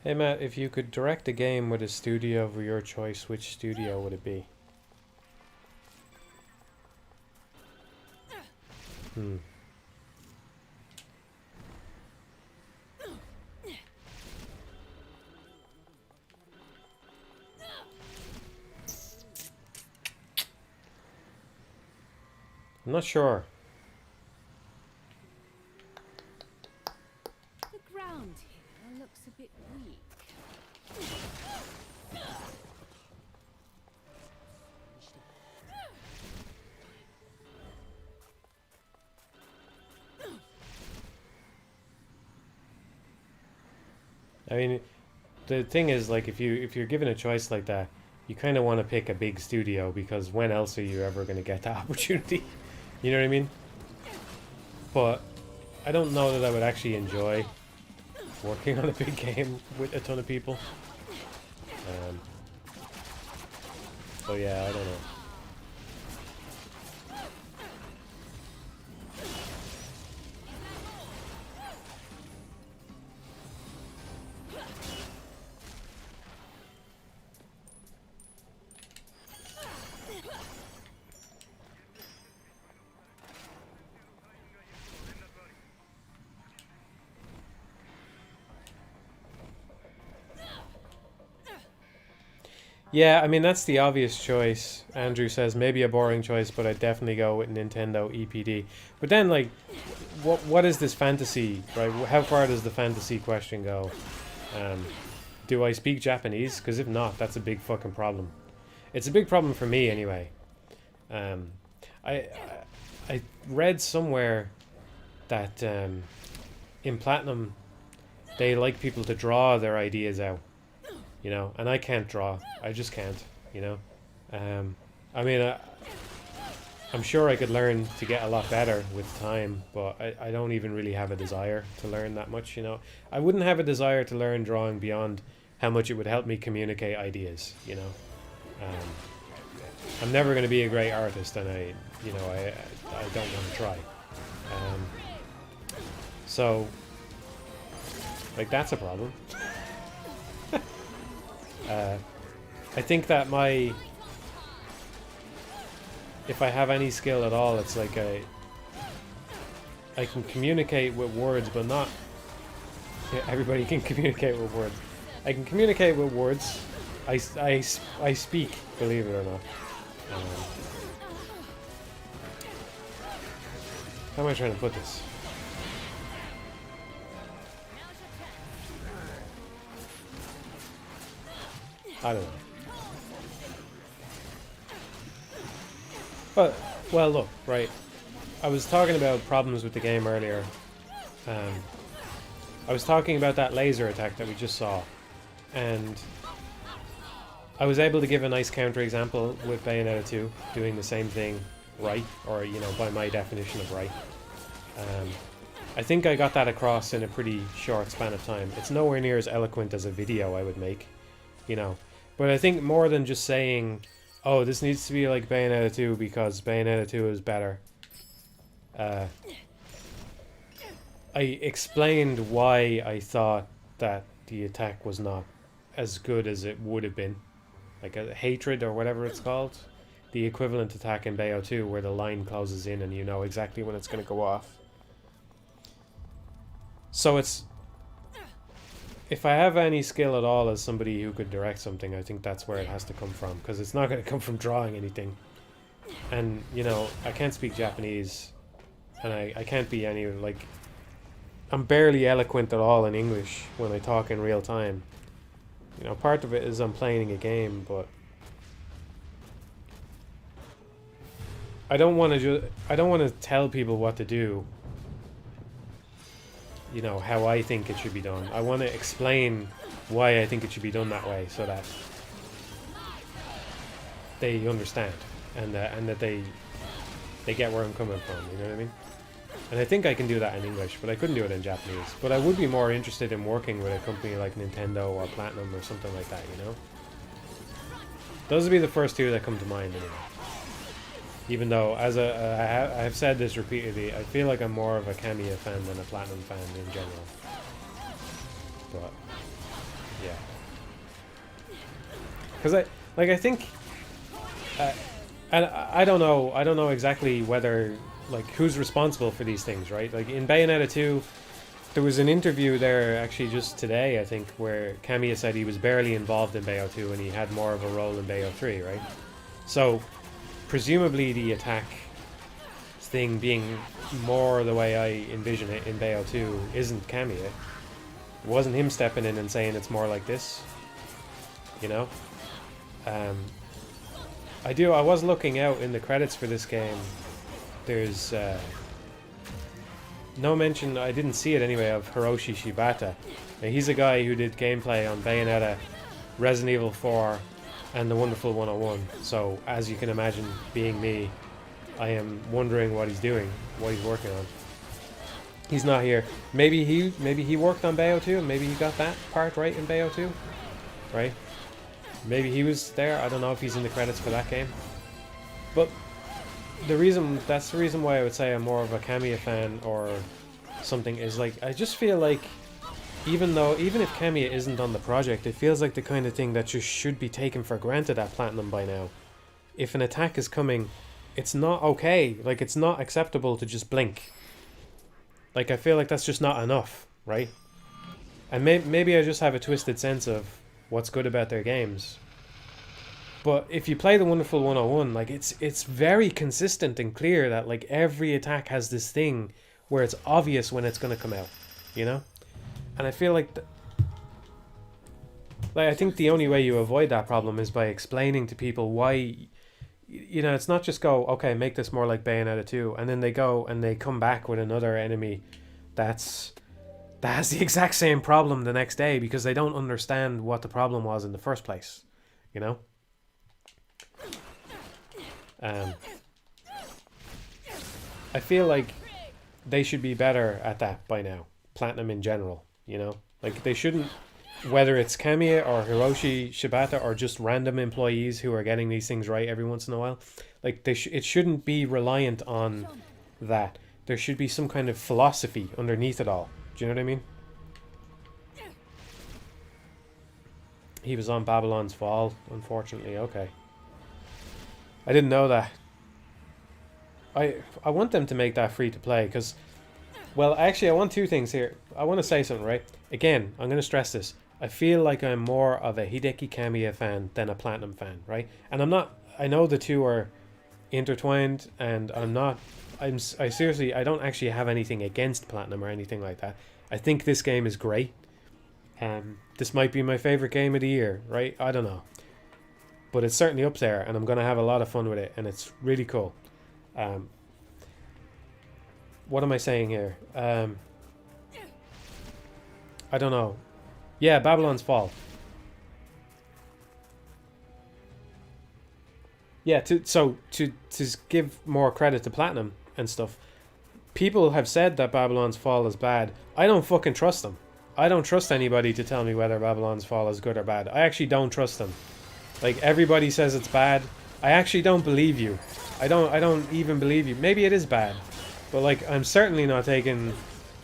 Hey Matt, if you could direct a game with a studio of your choice, which studio would it be? Hmm. I'm not sure. The ground here looks a bit weak. I mean, the thing is, like, if you're given a choice like that, you kind of want to pick a big studio because when else are you ever going to get that opportunity? You know what I mean? But I don't know that I would actually enjoy working on a big game with a ton of people. So yeah, I don't know. Yeah, I mean that's the obvious choice. Andrew says maybe a boring choice, but I'd definitely go with Nintendo EPD. But then, like, what is this fantasy, right? How far does the fantasy question go? Do I speak Japanese? Because if not, that's a big fucking problem. It's a big problem for me anyway. Um, I I read somewhere that in Platinum they like people to draw their ideas out, you know, and I can't draw. I just can't, you know. I mean, I'm sure I could learn to get a lot better with time, but I don't even really have a desire to learn that much, you know. I wouldn't have a desire to learn drawing beyond how much it would help me communicate ideas, you know. I'm never going to be a great artist, and I don't want to try. So, like, that's a problem. I think that if I have any skill at all, it's like I can communicate with words, but not everybody can communicate with words. I can communicate with words. I speak, believe it or not. How am I trying to put this? I don't know. But, well, look, right. I was talking about problems with the game earlier. I was talking about that laser attack that we just saw. And I was able to give a nice counterexample with Bayonetta 2, doing the same thing right, or, you know, by my definition of right. I think I got that across in a pretty short span of time. It's nowhere near as eloquent as a video I would make, you know. But I think more than just saying, oh, this needs to be like Bayonetta 2 because Bayonetta 2 is better. I explained why I thought that the attack was not as good as it would have been. Like a hatred or whatever it's called. The equivalent attack in Bayo 2 where the line closes in and you know exactly when it's going to go off. So it's... If I have any skill at all as somebody who could direct something, I think that's where it has to come from. Because it's not going to come from drawing anything. And, you know, I can't speak Japanese. And I can't be any, like... I'm barely eloquent at all in English when I talk in real time. You know, part of it is I'm playing a game, but... I don't want to tell people what to do. You know, how I think it should be done. I want to explain why I think it should be done that way so that they understand and that they get where I'm coming from, you know what I mean? And I think I can do that in English, but I couldn't do it in Japanese. But I would be more interested in working with a company like Nintendo or Platinum or something like that, you know? Those would be the first two that come to mind anyway. Even though, as I have said this repeatedly, I feel like I'm more of a Kamiya fan than a Platinum fan in general. But Yeah. Because I think, and I don't know exactly whether, like, who's responsible for these things, right? Like in Bayonetta 2, there was an interview there actually just today, I think, where Kamiya said he was barely involved in Bayo 2 and he had more of a role in Bayo 3, right? So presumably the attack thing being more the way I envision it in Bayo 2 isn't Kamiya. It wasn't him stepping in and saying it's more like this, you know? I was looking out in the credits for this game. There's no mention, I didn't see it anyway, of Hiroshi Shibata. Now, he's a guy who did gameplay on Bayonetta, Resident Evil 4, and The Wonderful 101. So, as you can imagine, being me, I am wondering what he's doing, what he's working on. He's not here. Maybe he worked on Bayo 2, and maybe he got that part right in Bayo 2, right? Maybe he was there. I don't know if he's in the credits for that game. But that's the reason why I would say I'm more of a Kamiya fan or something, is like, I just feel like even if Kamiya isn't on the project, it feels like the kind of thing that just should be taken for granted at Platinum by now. If an attack is coming, it's not okay. Like, it's not acceptable to just blink. Like, I feel like that's just not enough, right? And maybe I just have a twisted sense of what's good about their games. But if you play The Wonderful 101, like, it's very consistent and clear that, like, every attack has this thing where it's obvious when it's going to come out, you know? And I feel like I think the only way you avoid that problem is by explaining to people why, you know, it's not just go, okay, make this more like Bayonetta 2, and then they go and they come back with another enemy that has the exact same problem the next day because they don't understand what the problem was in the first place, you know? I feel like they should be better at that by now. Platinum in general, you know? Like, they shouldn't, whether it's Kamiya or Hiroshi Shibata or just random employees who are getting these things right every once in a while, like, it shouldn't be reliant on that. There should be some kind of philosophy underneath it all. Do you know what I mean? He was on Babylon's Fall, unfortunately. Okay. I didn't know that. I want them to make that free to play because, well, actually, I want two things here. I want to say something, right? Again, I'm going to stress this. I feel like I'm more of a Hideki Kamiya fan than a Platinum fan, right? And I'm not. I know the two are intertwined, and I seriously, I don't actually have anything against Platinum or anything like that. I think this game is great. This might be my favorite game of the year, right? I don't know. But it's certainly up there, and I'm going to have a lot of fun with it, and it's really cool. What am I saying here? I don't know. Yeah, Babylon's Fall. Yeah, to give more credit to Platinum and stuff, people have said that Babylon's Fall is bad. I don't fucking trust them. I don't trust anybody to tell me whether Babylon's Fall is good or bad. I actually don't trust them. Like, everybody says it's bad. I actually don't believe you. I don't even believe you. Maybe it is bad. But, like, I'm certainly not taking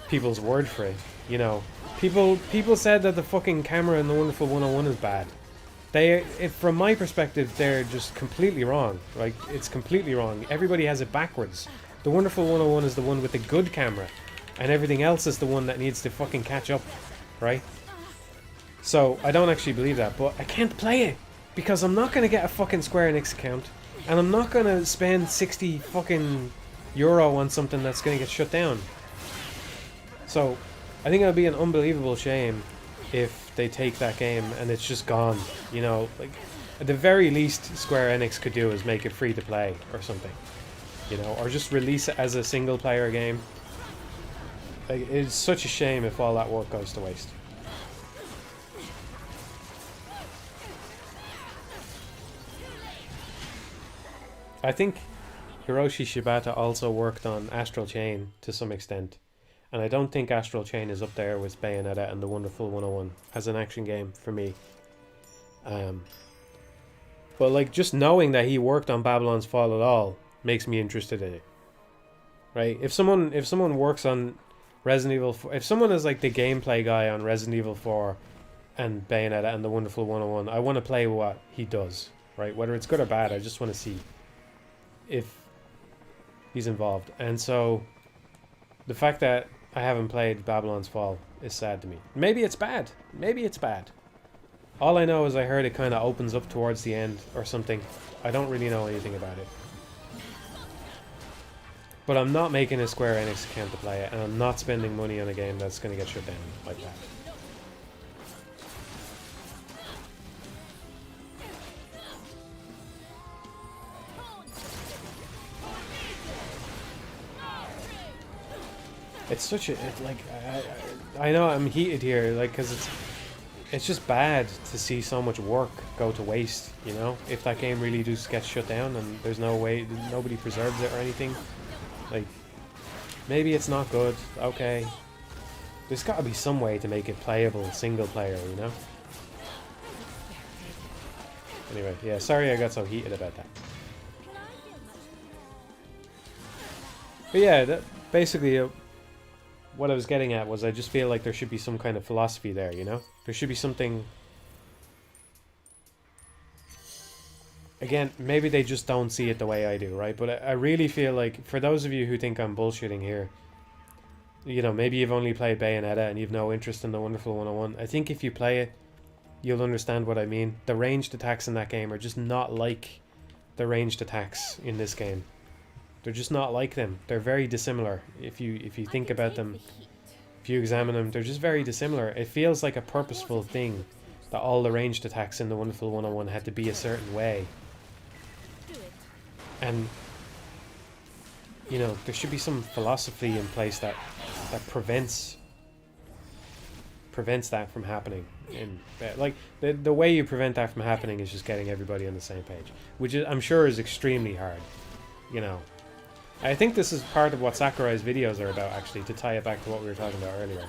people's word for it, you know. People said that the fucking camera in The Wonderful 101 is bad. From my perspective, they're just completely wrong. Like, it's completely wrong. Everybody has it backwards. The Wonderful 101 is the one with the good camera, and everything else is the one that needs to fucking catch up, right? So, I don't actually believe that, but I can't play it, because I'm not going to get a fucking Square Enix account, and I'm not going to spend 60 fucking euro on something that's going to get shut down. So, I think it would be an unbelievable shame if they take that game and it's just gone, you know. Like, at the very least Square Enix could do is make it free to play or something, you know, or just release it as a single player game. Like, it's such a shame if all that work goes to waste. I think Hiroshi Shibata also worked on Astral Chain to some extent. And I don't think Astral Chain is up there with Bayonetta and The Wonderful 101 as an action game for me. But, like, just knowing that he worked on Babylon's Fall at all makes me interested in it. Right? If someone works on Resident Evil 4, if someone is like the gameplay guy on Resident Evil 4 and Bayonetta and the Wonderful 101. I want to play what he does, right? Whether it's good or bad, I just want to see if he's involved. And so the fact that I haven't played Babylon's Fall is sad to me. Maybe it's bad. Maybe it's bad. All I know is I heard it kind of opens up towards the end or something. I don't really know anything about it. But I'm not making a Square Enix account to play it, and I'm not spending money on a game that's going to get shut down like that. It's such a like I know I'm heated here, like, because it's just bad to see so much work go to waste, you know. If that game really does get shut down and there's no way, nobody preserves it or anything, like, maybe it's not good. Okay, there's got to be some way to make it playable single player, you know. Anyway, yeah, sorry I got so heated about that. But yeah, that basically. What I was getting at was I just feel like there should be some kind of philosophy there, you know? There should be something... Again, maybe they just don't see it the way I do, right? But I really feel like, for those of you who think I'm bullshitting here, you know, maybe you've only played Bayonetta and you've no interest in the Wonderful 101. I think if you play it, you'll understand what I mean. The ranged attacks in that game are just not like the ranged attacks in this game. They're just not like them. They're very dissimilar. If you think about them, if you examine them, they're just very dissimilar. It feels like a purposeful thing that all the ranged attacks in the Wonderful 101 had to be a certain way. And, you know, there should be some philosophy in place that prevents that from happening. And like the way you prevent that from happening is just getting everybody on the same page, which is, I'm sure, is extremely hard, you know. I think this is part of what Sakurai's videos are about, actually, to tie it back to what we were talking about earlier.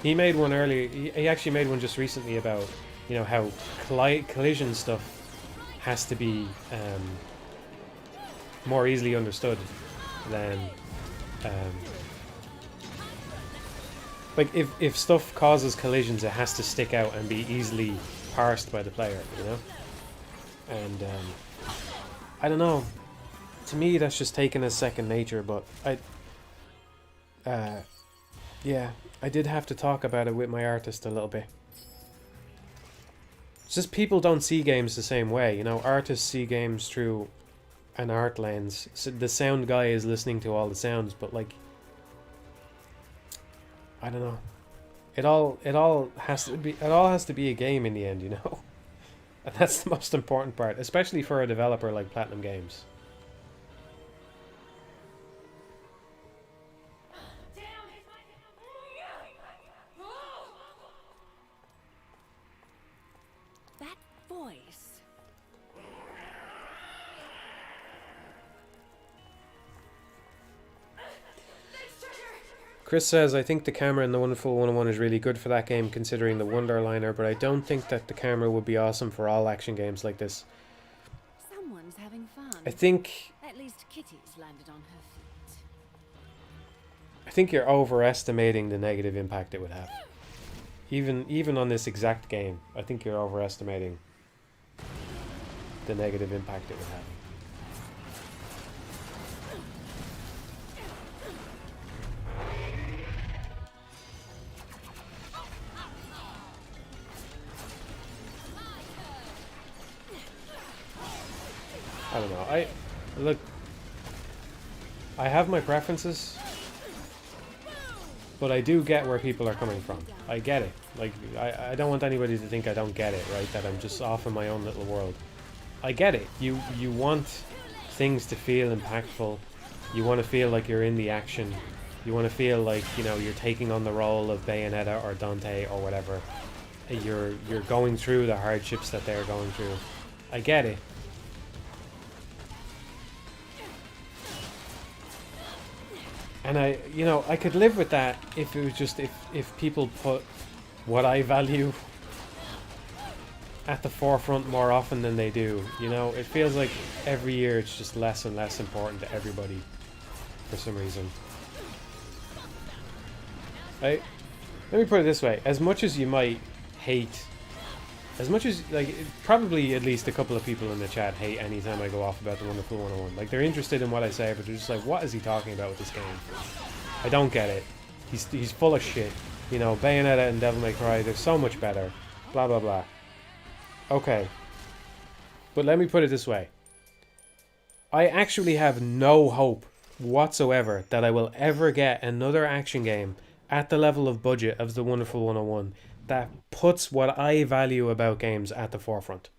He made one earlier, he actually made one just recently about, you know, how collision stuff has to be more easily understood than... like, if stuff causes collisions, it has to stick out and be easily parsed by the player, you know? And, I don't know. To me, that's just taken as second nature, but yeah, I did have to talk about it with my artist a little bit. It's just people don't see games the same way, you know. Artists see games through an art lens. So the sound guy is listening to all the sounds, but like, I don't know. It all has to be a game in the end, you know. And that's the most important part, especially for a developer like Platinum Games. Chris says, I think the camera in the Wonderful 101 is really good for that game, considering the Wonderliner, but I don't think that the camera would be awesome for all action games like this. Someone's having fun. I think... At least Kitty's landed on her feet. I think you're overestimating the negative impact it would have. Even on this exact game, I think you're overestimating the negative impact it would have. I don't know. I have my preferences, but I do get where people are coming from. I get it. Like, I don't want anybody to think I don't get it, right? That I'm just off in my own little world. I get it. You want things to feel impactful. You want to feel like you're in the action. You want to feel like, you know, you're taking on the role of Bayonetta or Dante or whatever. You're going through the hardships that they're going through. I get it. And I could live with that if it was just, if people put what I value at the forefront more often than they do. You know, it feels like every year it's just less and less important to everybody for some reason. Let me put it this way. As much as you might hate, as much as, like, probably at least a couple of people in the chat hate anytime I go off about the Wonderful 101. Like, they're interested in what I say, but they're just like, what is he talking about with this game? I don't get it. He's full of shit. You know, Bayonetta and Devil May Cry, they're so much better. Blah, blah, blah. Okay. But let me put it this way. I actually have no hope whatsoever that I will ever get another action game at the level of budget of the Wonderful 101 that puts what I value about games at the forefront.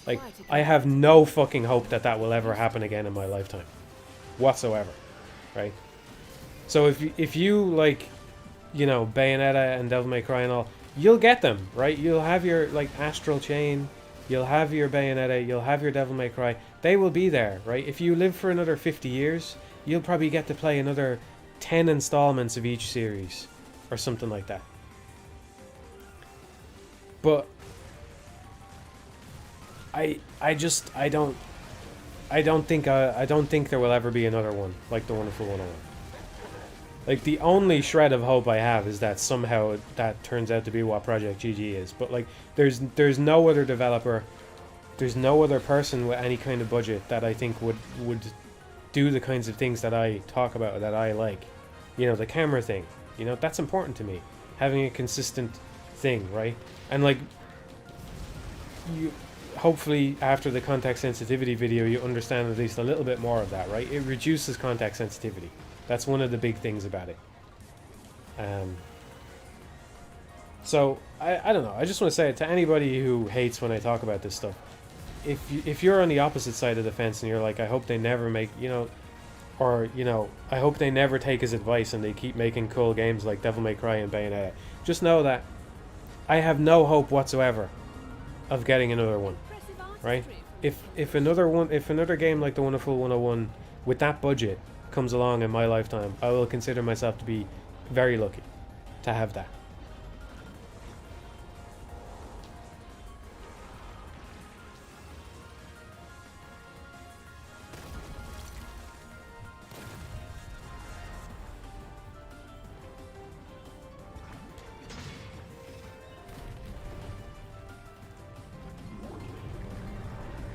Like, I have no fucking hope that that will ever happen again in my lifetime. Whatsoever. Right? So if you like, you know, Bayonetta and Devil May Cry and all, you'll get them, right? You'll have your, like, Astral Chain, you'll have your Bayonetta, you'll have your Devil May Cry. They will be there, right? If you live for another 50 years, you'll probably get to play another 10 installments of each series or something like that. But I don't think there will ever be another one like the Wonderful 101. Like, the only shred of hope I have is that somehow that turns out to be what Project GG is. But, like, there's no other developer, there's no other person with any kind of budget that I think would do the kinds of things that I talk about, that I like. You know, the camera thing. You know, that's important to me. Having a consistent thing, right? And, like, you hopefully after the context sensitivity video you understand at least a little bit more of that, right? It reduces context sensitivity. That's one of the big things about it. So I don't know. I just want to say it to anybody who hates when I talk about this stuff. If you're on the opposite side of the fence and you're like, I hope they never make, you know, or, you know, I hope they never take his advice and they keep making cool games like Devil May Cry and Bayonetta, just know that I have no hope whatsoever of getting another one, right? If another game like the Wonderful 101 with that budget comes along in my lifetime, I will consider myself to be very lucky to have that.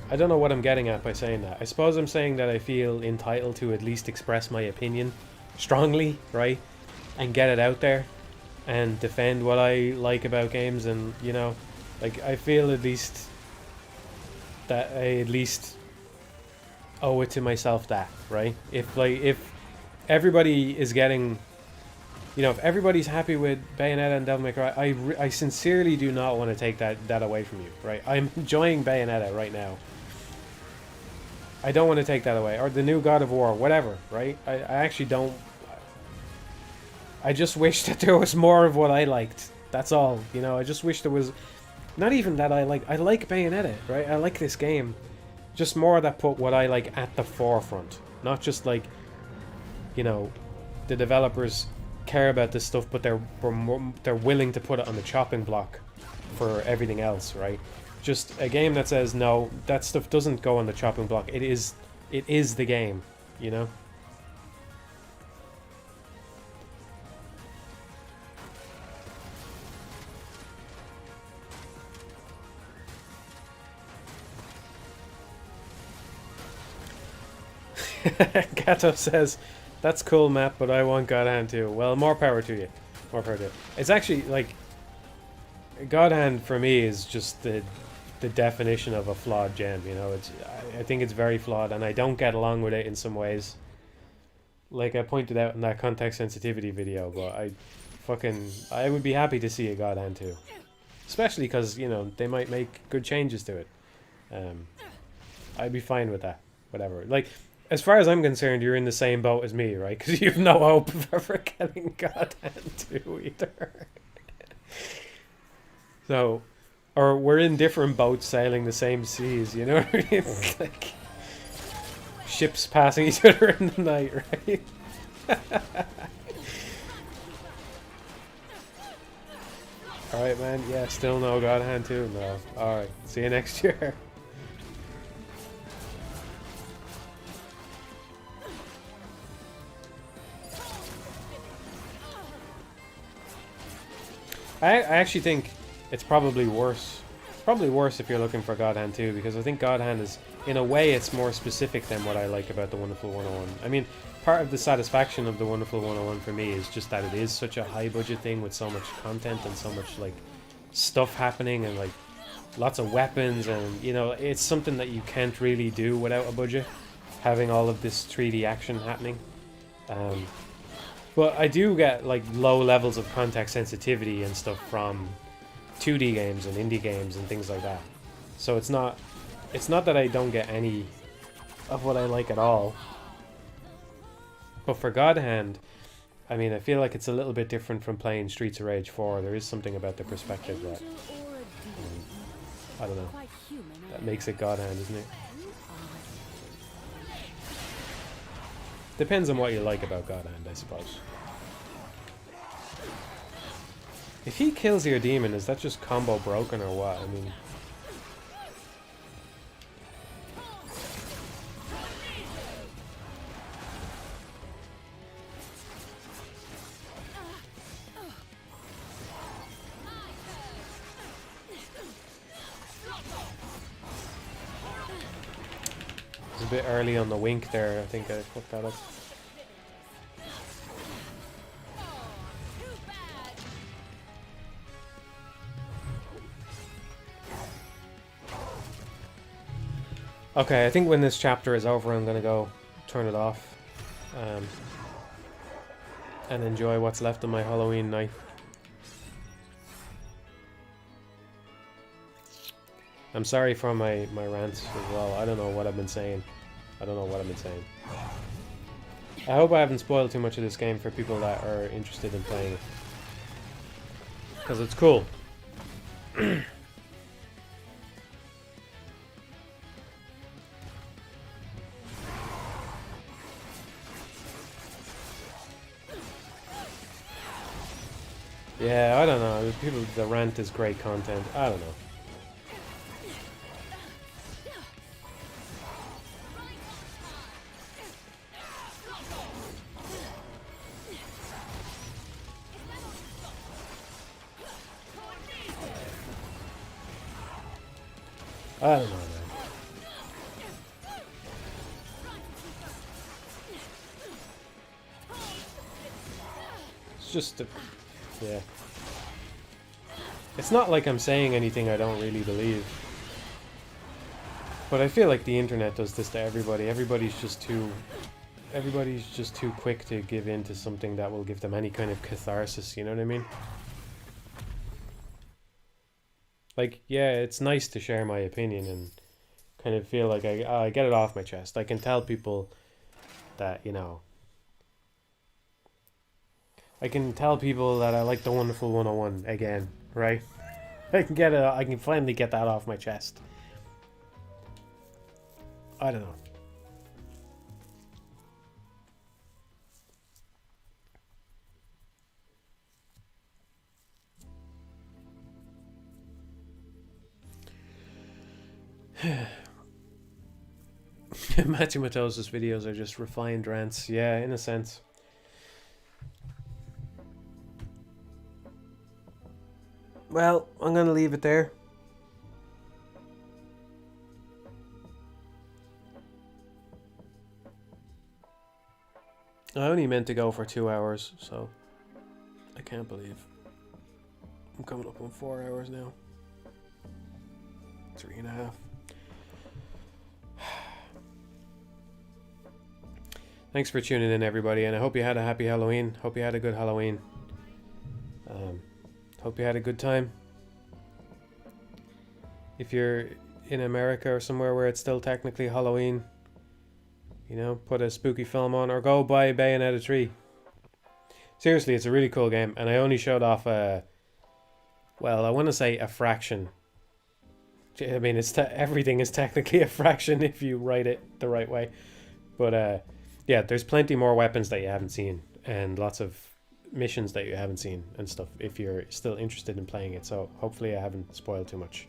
I don't know what I'm getting at by saying that. I suppose I'm saying that I feel entitled to at least express my opinion strongly, right? And get it out there and defend what I like about games, and, you know, like, I feel at least that I at least owe it to myself that, right? If everybody is getting, you know, if everybody's happy with Bayonetta and Devil May Cry, I sincerely do not want to take that away from you, right? I'm enjoying Bayonetta right now. I don't want to take that away. Or the new God of War, whatever, right? I actually don't. I just wish that there was more of what I liked. That's all, you know. I just wish there was, not even that I like Bayonetta, right? I like this game. Just more that put what I like at the forefront. Not just, like, you know, the developers care about this stuff, but they're willing to put it on the chopping block for everything else, right? Just a game that says, no, that stuff doesn't go on the chopping block. It is the game, you know? Gato says, that's cool, Matt, but I want God Hand too. Well, more power to you. More power to you. It's actually, like, God Hand for me is just the definition of a flawed gem, you know. I think it's very flawed, and I don't get along with it in some ways. Like I pointed out in that context sensitivity video, but I would be happy to see a God Hand too. Especially because, you know, they might make good changes to it. I'd be fine with that. Whatever. Like, as far as I'm concerned, you're in the same boat as me, right? Because you have no hope of ever getting God Hand 2 either. So, or we're in different boats sailing the same seas, you know what I mean? It's like ships passing each other in the night, right? Alright, man. Yeah, still no God Hand 2? No. Alright. See you next year. I actually think it's probably worse. It's probably worse if you're looking for God Hand 2, because I think God Hand is, in a way, it's more specific than what I like about the Wonderful 101. I mean, part of the satisfaction of the Wonderful 101 for me is just that it is such a high budget thing with so much content and so much like stuff happening and like lots of weapons, and you know, it's something that you can't really do without a budget, having all of this 3D action happening. But I do get like low levels of context sensitivity and stuff from 2D games and indie games and things like that. So it's not that I don't get any of what I like at all. But for God Hand, I mean, I feel like it's a little bit different from playing Streets of Rage 4. There is something about the perspective that, I don't know, that makes it God Hand, isn't it? Depends on what you like about God Hand, I suppose. If he kills your demon, is that just combo broken or what? I mean... It's a bit early on the wink there. I think I fucked that up. Okay, I think when this chapter is over, I'm gonna go turn it off and enjoy what's left of my Halloween night. I'm sorry for my rants as well. I don't know what I've been saying. I hope I haven't spoiled too much of this game for people that are interested in playing it, because it's cool. Yeah, I don't know. People, the rant is great content. I don't know. I don't know, man. It's just a... yeah. It's not like I'm saying anything I don't really believe. But I feel like the internet does this to everybody. Everybody's just too quick to give in to something that will give them any kind of catharsis, you know what I mean? Like, yeah, it's nice to share my opinion and kind of feel like I get it off my chest. I can tell people that, you know... I can tell people that I like the Wonderful 101 again, right? I can finally get that off my chest. I don't know. Matthew Matos's videos are just refined rants. Yeah, in a sense. Well, I'm going to leave it there. I only meant to go for 2 hours, so I can't believe I'm coming up on 4 hours now. 3.5. Thanks for tuning in, everybody, and I hope you had a happy Halloween. Hope you had a good Halloween. Hope you had a good time. If you're in America or somewhere where it's still technically Halloween, you know, put a spooky film on or go buy Bayonetta 3. Seriously, it's a really cool game, and I only showed off well, I want to say a fraction. I mean, everything is technically a fraction if you write it the right way. But yeah, there's plenty more weapons that you haven't seen and lots of missions that you haven't seen and stuff if you're still interested in playing it. So hopefully I haven't spoiled too much.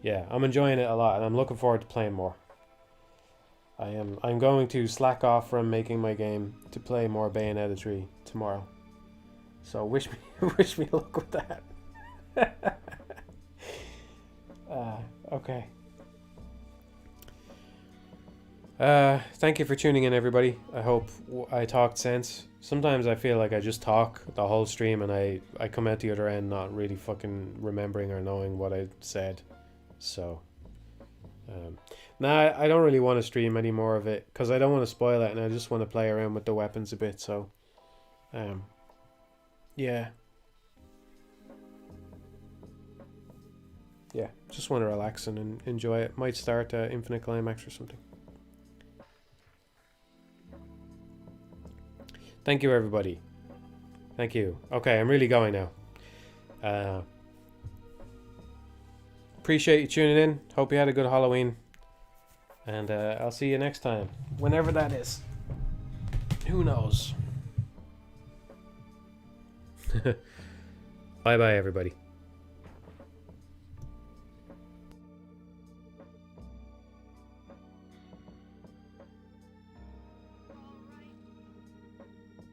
Yeah, I'm enjoying it a lot and I'm looking forward to playing more. I'm going to slack off from making my game to play more Bayonetta 3 tomorrow. So wish me wish me luck with that. Okay. Thank you for tuning in, everybody. I hope I talked sense. Sometimes I feel like I just talk the whole stream and I come out the other end not really fucking remembering or knowing what I said. So, nah, I don't really want to stream any more of it because I don't want to spoil it and I just want to play around with the weapons a bit. So, yeah. Yeah, just want to relax and enjoy it. Might start Infinite Climax or something. Thank you, everybody. Thank you. Okay, I'm really going now. Appreciate you tuning in. Hope you had a good Halloween. And I'll see you next time. Whenever that is. Who knows? Bye-bye, everybody.